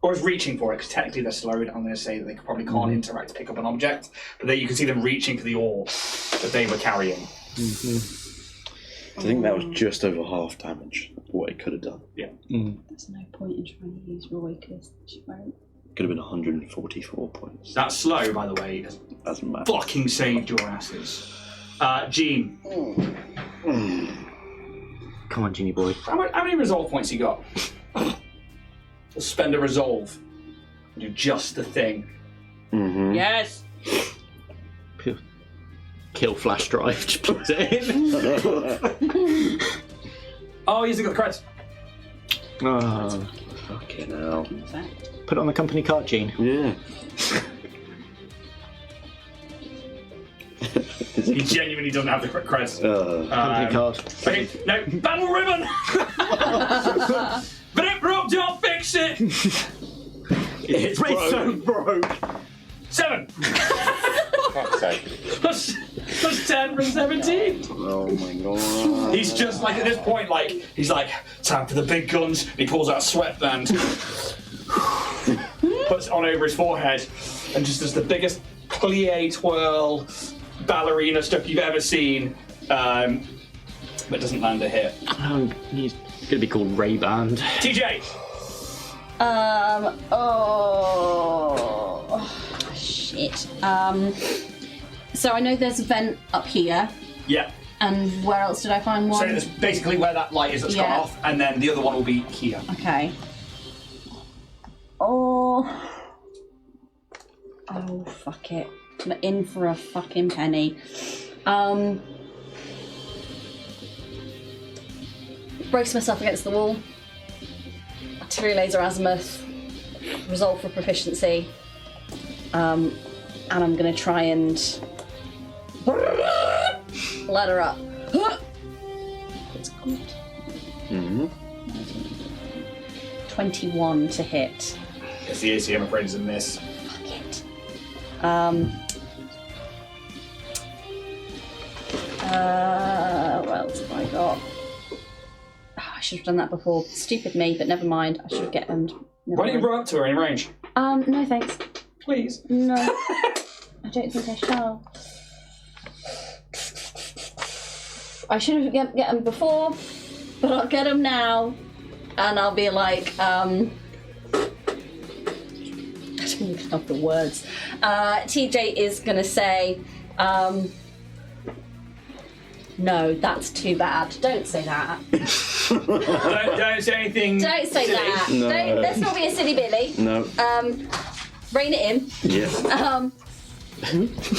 Or is reaching for it, because technically they're slowed. I'm going to say that they probably can't interact to pick up an object, but there you can see them reaching for the orb that they were carrying. I think that was just over half damage of what it could have done. Yeah. There's no point in trying to use Roy because she won't. Could have been 144 points. That slow, by the way, has That's mad. fucking saved your asses. Gene, Come on, Genie boy. how many resolve points you got? We'll spend a resolve. Do just the thing. Yes. Kill flash drive, just put it in. Oh, he's got the credits. Oh. Fucking hell. Put it on the company card, Gene. Yeah. He genuinely doesn't have the creds. Company card. Okay, no, battle ribbon! But it broke, don't fix it! It's so broke. 7! Fuck's sake. Plus 10 from 17. Oh my god. He's just like, at this point, like, he's like, time for the big guns. He pulls out a sweatband, puts it on over his forehead, and just does the biggest plie twirl ballerina stuff you've ever seen, but doesn't land a hit. He's gonna be called Ray Band. TJ! Shit. So I know there's a vent up here, Yeah. and where else did I find So one? that's basically where that light is that's gone Yeah. off, and then the other one will be here. Okay. Oh, fuck it. I'm in for a fucking penny. Brace myself against the wall. Artillery laser azimuth. Resolve for proficiency. And I'm gonna try and ladder up. It's good. 21 to hit. Yes, the AC, I'm afraid, is a miss. Fuck it. What else have I got? I should have done that before. Stupid me, but never mind. I should have get them. Why don't you run up to her in range? No thanks. Please. No. I don't think I shall. I should have get them before, but I'll get them now. And I'll be like, I don't even have the words. TJ is going to say, no, that's too bad. Don't say that. don't say anything. Don't say silly. that. No. Let's not be a silly Billy. No. Rein it in. Yeah.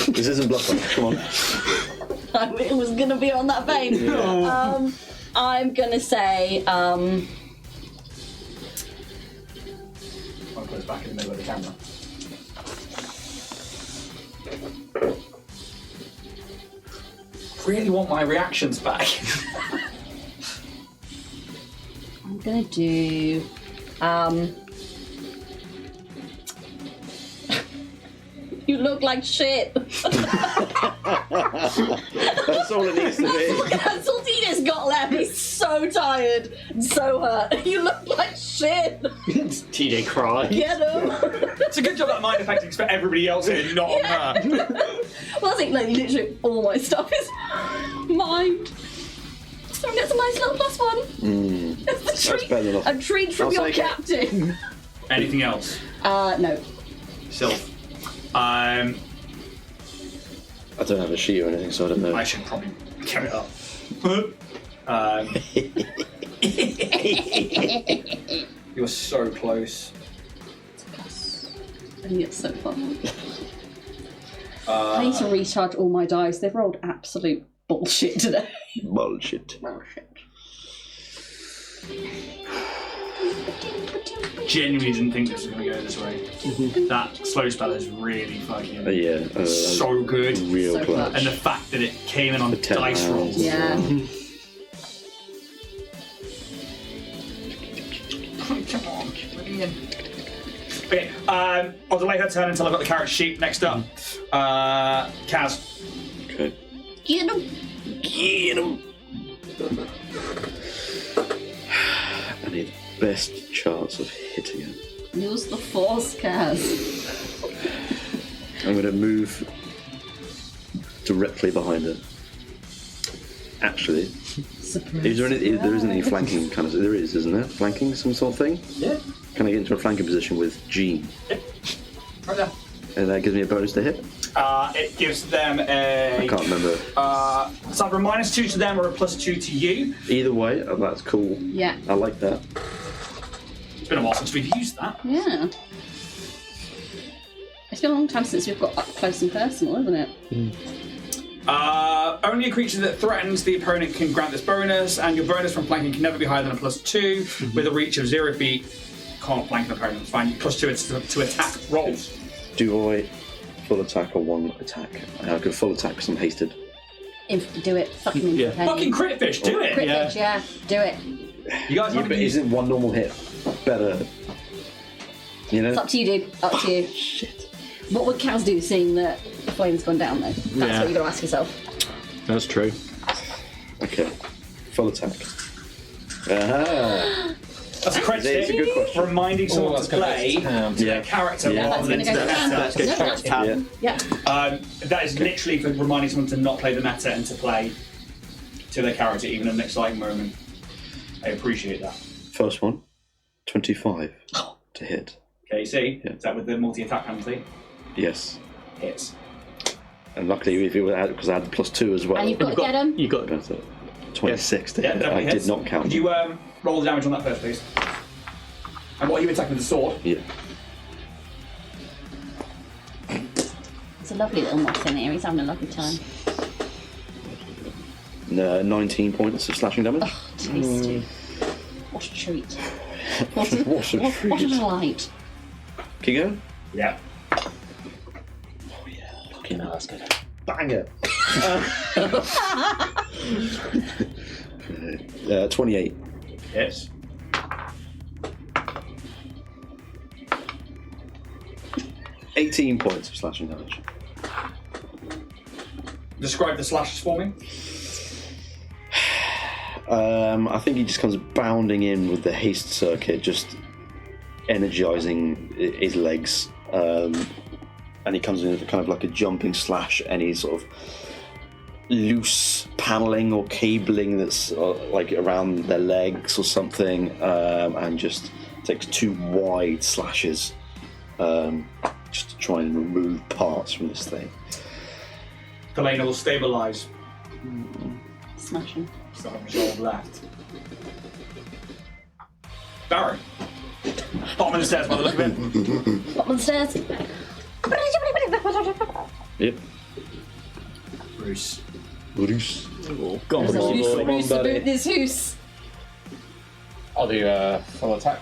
This isn't bluffing. Come on. It was going to be on that vein. Yeah. I'm going to say, One goes back in the middle of the camera. Really want my reactions back. I'm going to do, you look like shit. That's all it needs to be. That's all Tina's got left. He's so tired and so hurt. You look like shit. TJ cry. Get him. It's a good job that mind effecting for everybody else here, not on her. Well, I think like literally all my stuff is mind. So I get some nice little +1. It's a treat. better than A treat from I'll your take it. captain. Anything else? No. Sylph. I don't have a sheet or anything, so I don't know. I should probably carry it up. You were so close. I think it's so fun. I need to recharge all my dice. They've rolled absolute bullshit today. Bullshit. Genuinely didn't think this was going to go this way. That slow spell is really fucking so good. Real So clutch. clutch. And the fact that it came in on 10 dice rounds. rolls. Yeah. Come on, brilliant. Okay, I'll delay her turn until I've got the carrot sheep. Next up, Kaz. Okay. Get him. Get him. I need the best chance of hitting him. Use the force, Kaz. I'm going to move directly behind her. Actually, Surprise. there isn't any flanking kind of. There is, isn't there? Flanking, some sort of thing. Yeah. Can I get into a flanking position with Jean? Right there. And that gives me a bonus to hit. It gives them a. I can't remember. It's either a -2 to them or a +2 to you. Either way, that's cool. Yeah. I like that. It's been a while since we've used that. Yeah. It's been a long time since we've got up close and personal, isn't it? Only a creature that threatens the opponent can grant this bonus, and your bonus from flanking can never be higher than a +2 with a reach of 0 feet. Can't flank an opponent. Fine, +2 to attack rolls. Do I full attack or one attack? I could full attack because I'm hasted. do it. Fucking Yeah. Fucking crit fish, do it! Crit fish, yeah. Do it. You guys haven't But used... isn't one normal hit better? You know? It's up to you, dude. Up to you. Shit. What would cows do seeing that the flame's gone down, though? That's Yeah. what you got to ask yourself. That's true. Okay. Full attack. Ah. That's a credit It's a good question. reminding someone that's to gonna play go to town. to their character Yeah. rather than That's to gonna the go to meta. Let's get back to tab. Yeah. Yeah. That is literally for reminding someone to not play the meta and to play to their character, even in an exciting moment. I appreciate that. First one, 25 to hit. Okay, you see? Yeah. Is that with the multi-attack penalty? Yes. Hits. And luckily, if it was because I had the +2 as well. And you've got to get him. You got Better. 26 to Yeah, hit. definitely I hits. did not count. Could you roll the damage on that first, please? And what are you attacking with the sword? Yeah. It's a lovely little moth in here. He's having a lovely time. 19 points of slashing damage. Oh, tasty. What a treat. What a What a treat. delight. Keep going. Yeah. Fucking hell, that's good. Banger. 28. Hits. $18 points of slashing damage. Describe the slashes for me. I think he just comes bounding in with the haste circuit, just energizing his legs. And he comes in with kind of like a jumping slash, any sort of loose paneling or cabling that's like around their legs or something, and just takes 2 wide slashes just to try and remove parts from this thing. Helena will stabilise. Smashing. Still have resolve left. Baron. Bottom of the stairs by the look of it. Bottom of the stairs. Yep. Bruce. Bruce. Oh, God. Bruce about this house. I'll do full attack.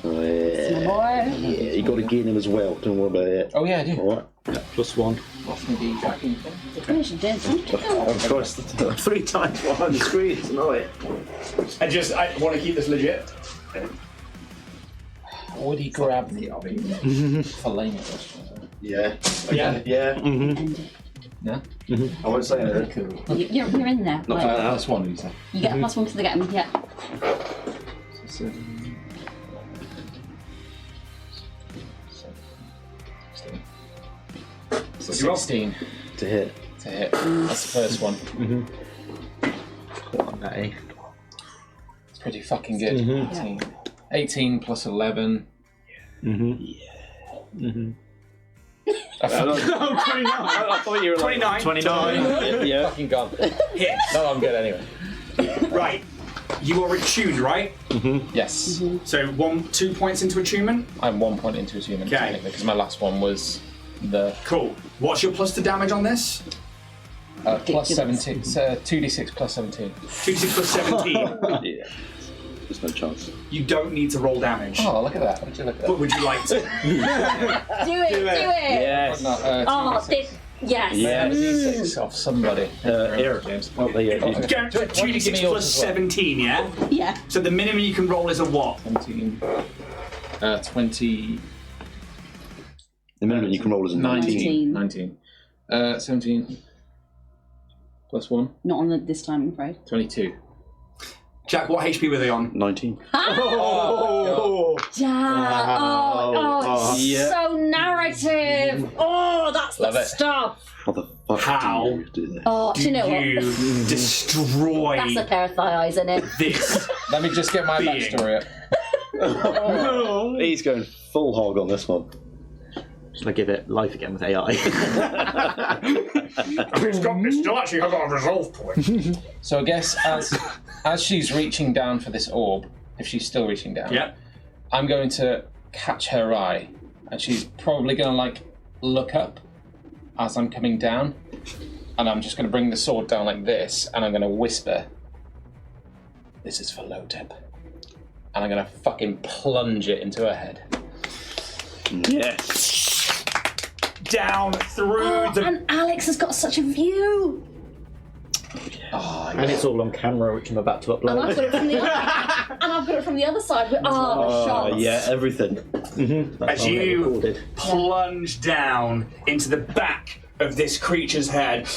My Yeah, boy. you got to gain him as well. Don't worry about it. Oh yeah, I do. Alright. +1. What's my D-tracking? Finish it, dance. Of course. 3 times one on the screen tonight. I want to keep this legit. Would he grab the fillet? Yeah. Yeah. Yeah. No? I won't say anything. Cool. You're in there. Not Like, That's one, you said. you get a +1 because they get him. Yeah. So 16 To hit. to hit. That's the first one. It's pretty fucking good. 18 plus 11. I thought you were 29. 29. Yeah. Fucking gone. Hits. No, I'm good anyway. Right. You are attuned, right? Yes. So 2 points into attunement. I'm 1 point into attunement Okay. technically because my last one was the Cool. What's your plus to damage on this? plus 17. 2d6 plus 17. 2d6 plus 17. Yeah. There's no chance. You don't need to roll damage. Oh, look at that. Would you look at But that? would you like to? Do it. Yes. No, Oh, 2d6. this. Yes. Yeah, d6 off somebody. Here. James. Oh, there you go. Go 2d6 plus 17, yeah? Yeah. So the minimum you can roll is a what? 17. 20. The minimum you can roll is a 19. 19. 17. Plus 1. Not on this time, I'm afraid. 22. Jack, what HP were they on? 19. Oh. It's so narrative. Oh, that's Love the it. stuff. How the fuck How? do you do this? Oh, do you know what? You destroy That's a pair of thigh eyes, isn't it? this. Let me just get my Being. backstory up. He's going full hog on this one. Should I give it life again with AI? It still actually has got a resolve point. So I guess as she's reaching down for this orb, if she's still reaching down, Yeah. I'm going to catch her eye, and she's probably going to like look up as I'm coming down, and I'm just going to bring the sword down like this, and I'm going to whisper, "This is for Lotep," and I'm going to fucking plunge it into her head. Yes. Down through Oh, the. and Alex has got such a view. And it's all on camera, which I'm about to And I've upload. got it from the other, and I've got it from the other side. The shots. Yeah, everything. As you plunge down into the back of this creature's head,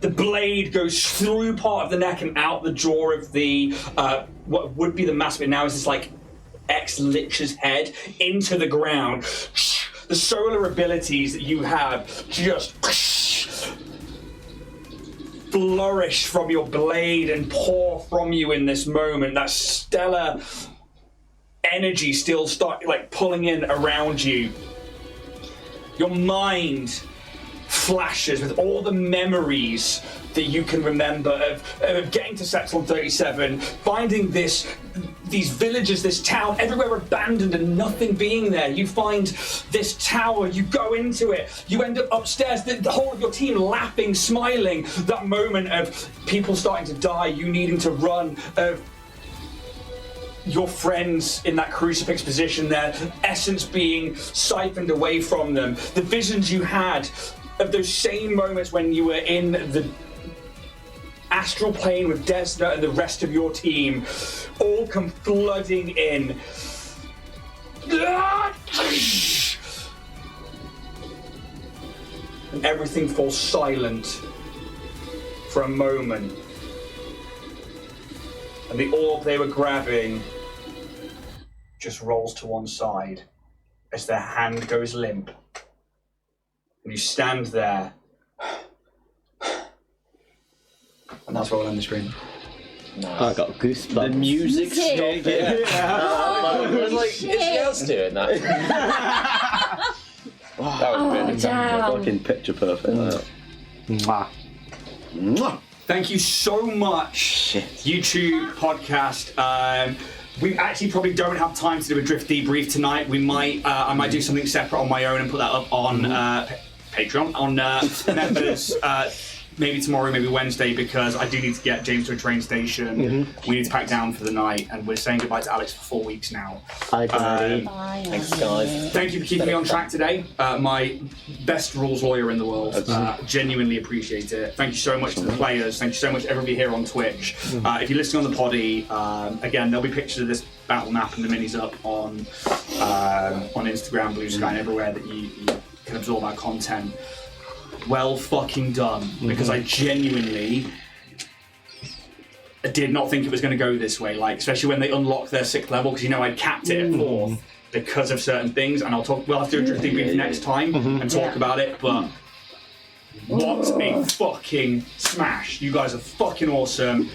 the blade goes through part of the neck and out the jaw of the what would be the mask, but now is this like ex-lich's head into the ground. The solar abilities that you have just flourish from your blade and pour from you in this moment. That stellar energy still start like pulling in around you. Your mind flashes with all the memories that you can remember of getting to Sector 37, finding these villages, this town, everywhere abandoned and nothing being there. You find this tower, you go into it, you end up upstairs, the whole of your team laughing, smiling, that moment of people starting to die, you needing to run, of your friends in that crucifix position, their essence being siphoned away from them, the visions you had of those same moments when you were in the astral plane with Desna and the rest of your team, all come flooding in. And everything falls silent for a moment. And the orb they were grabbing just rolls to one side as their hand goes limp. And you stand there. And that's where we'll end the stream. I got goosebumps. The music stopped. It was like, is Gaz doing that? That was really Damn. Fucking picture perfect. Mwah. Mwah. Thank you so much, YouTube podcast. We actually probably don't have time to do a drift debrief tonight. We might, I might do something separate on my own and put that up on Patreon, on members. Maybe tomorrow, maybe Wednesday, because I do need to get James to a train station. We need to pack down for the night, and we're saying goodbye to Alex for 4 weeks now. Bye, buddy. Thanks, guys. Thank you for keeping me on track today. My best rules lawyer in the world. Genuinely appreciate it. Thank you so much to the players. Thank you so much to everybody here on Twitch. If you're listening on the poddy, again, there'll be pictures of this battle map and the minis up on Instagram, Blue Sky, and everywhere that you can absorb our content. Well fucking done, because I genuinely did not think it was going to go this way, like especially when they unlocked their 6th level, because I'd capped it at 4th because of certain things, and we'll have to do a drift debrief next time and talk about it, but what a fucking smash. You guys are fucking awesome.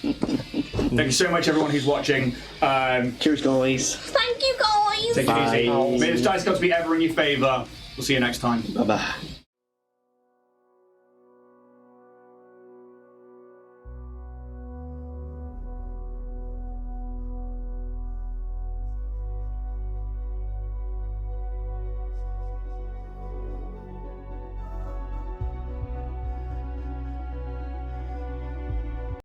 Thank you so much everyone who's watching. Cheers, guys. Thank you, guys. Take it easy. May the dice gods be ever in your favour. We'll see you next time. Bye-bye.